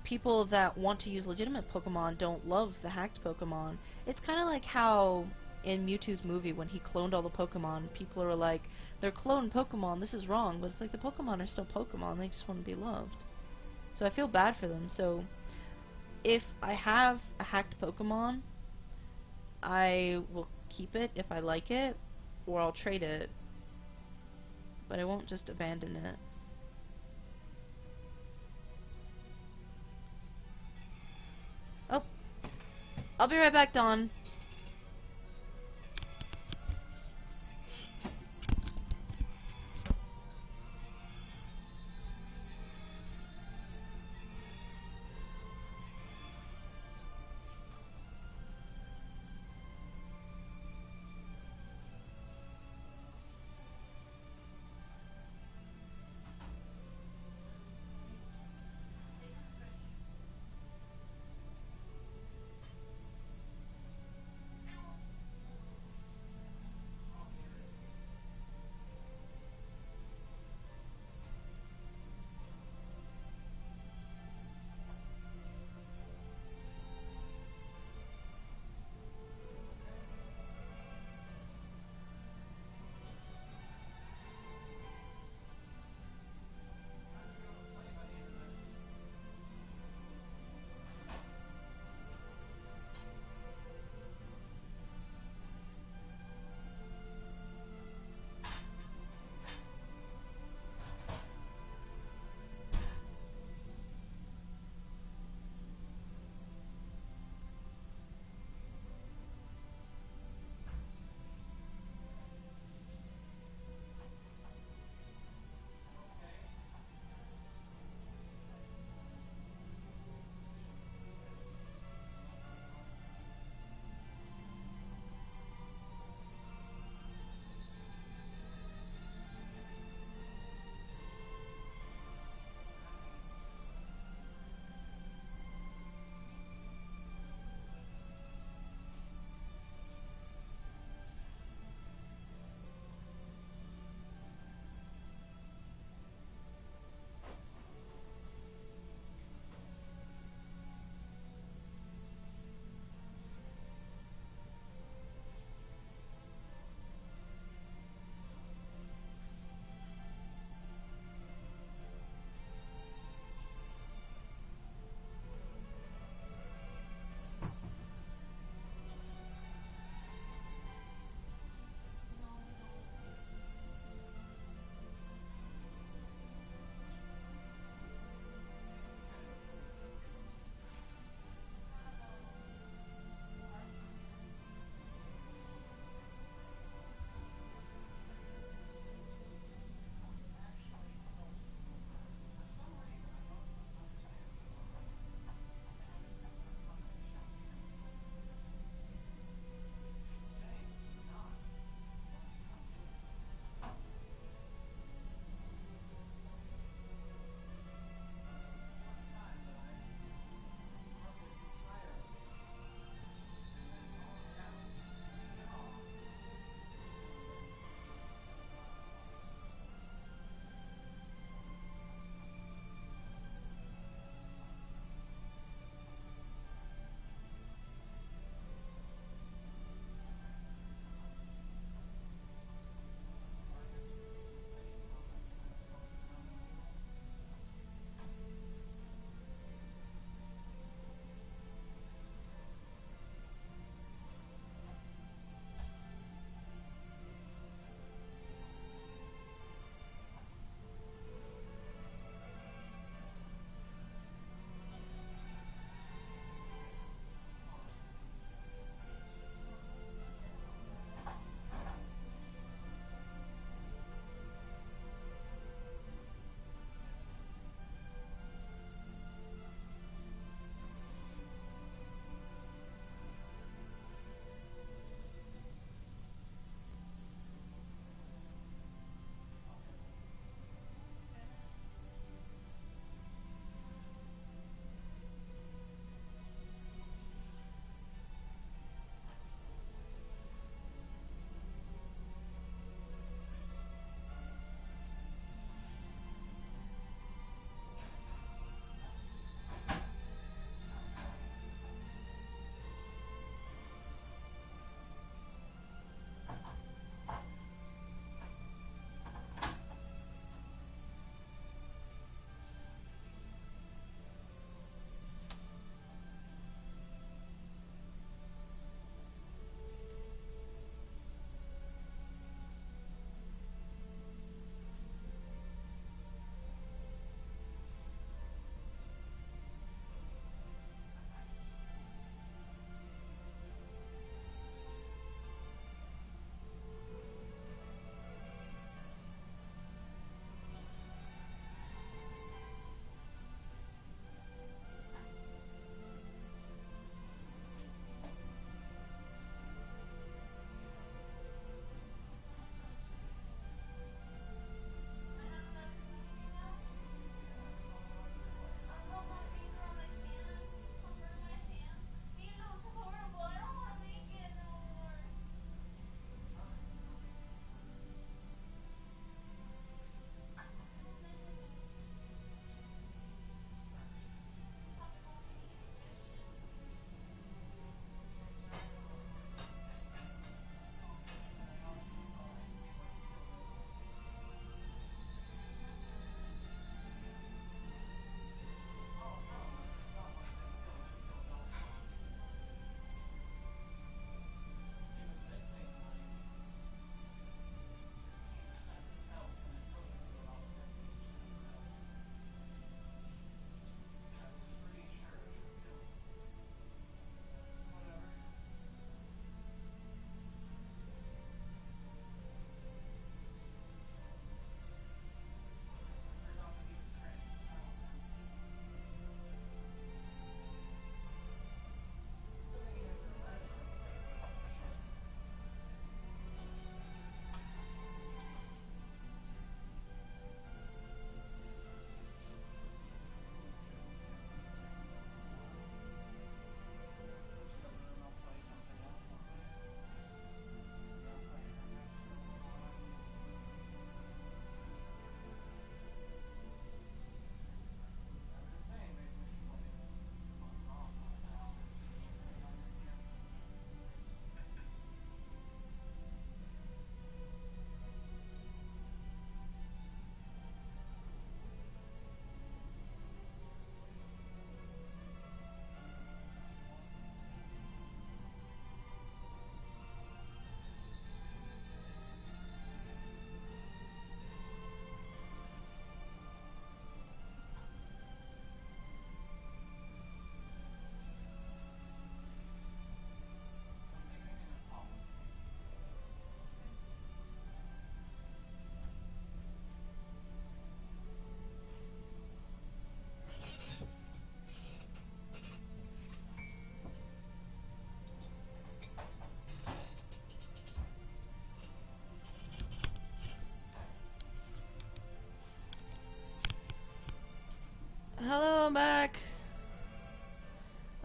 people that want to use legitimate Pokemon don't love the hacked Pokemon. It's kind of like how in Mewtwo's movie when he cloned all the Pokemon, people are like, they're cloned Pokemon, this is wrong, but it's like the Pokemon are still Pokemon, they just want to be loved. So I feel bad for them, so if I have a hacked Pokemon, I will keep it if I like it, or I'll trade it, but I won't just abandon it. Oh, I'll be right back, Dawn.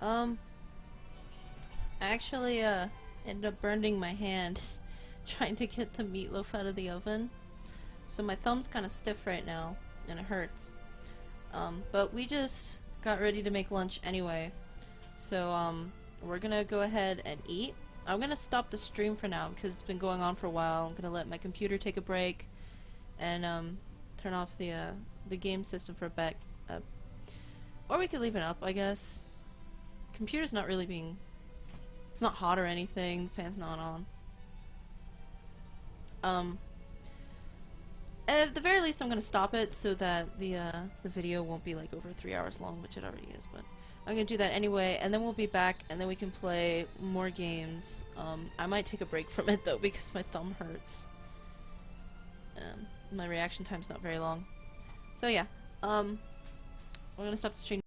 Um, I actually, ended up burning my hand trying to get the meatloaf out of the oven. So my thumb's kind of stiff right now, and it hurts. But we just got ready to make lunch anyway. So, we're gonna go ahead and eat. I'm gonna stop the stream for now because it's been going on for a while. I'm gonna let my computer take a break and, turn off the game system for a bit. Or we could leave it up, I guess. Computer's not really being... It's not hot or anything. The fan's not on. At the very least, I'm gonna stop it so that the video won't be like over 3 hours long, which it already is. But I'm gonna do that anyway, and then we'll be back, and then we can play more games. I might take a break from it though because my thumb hurts. My reaction time's not very long. So yeah, we're gonna stop the stream.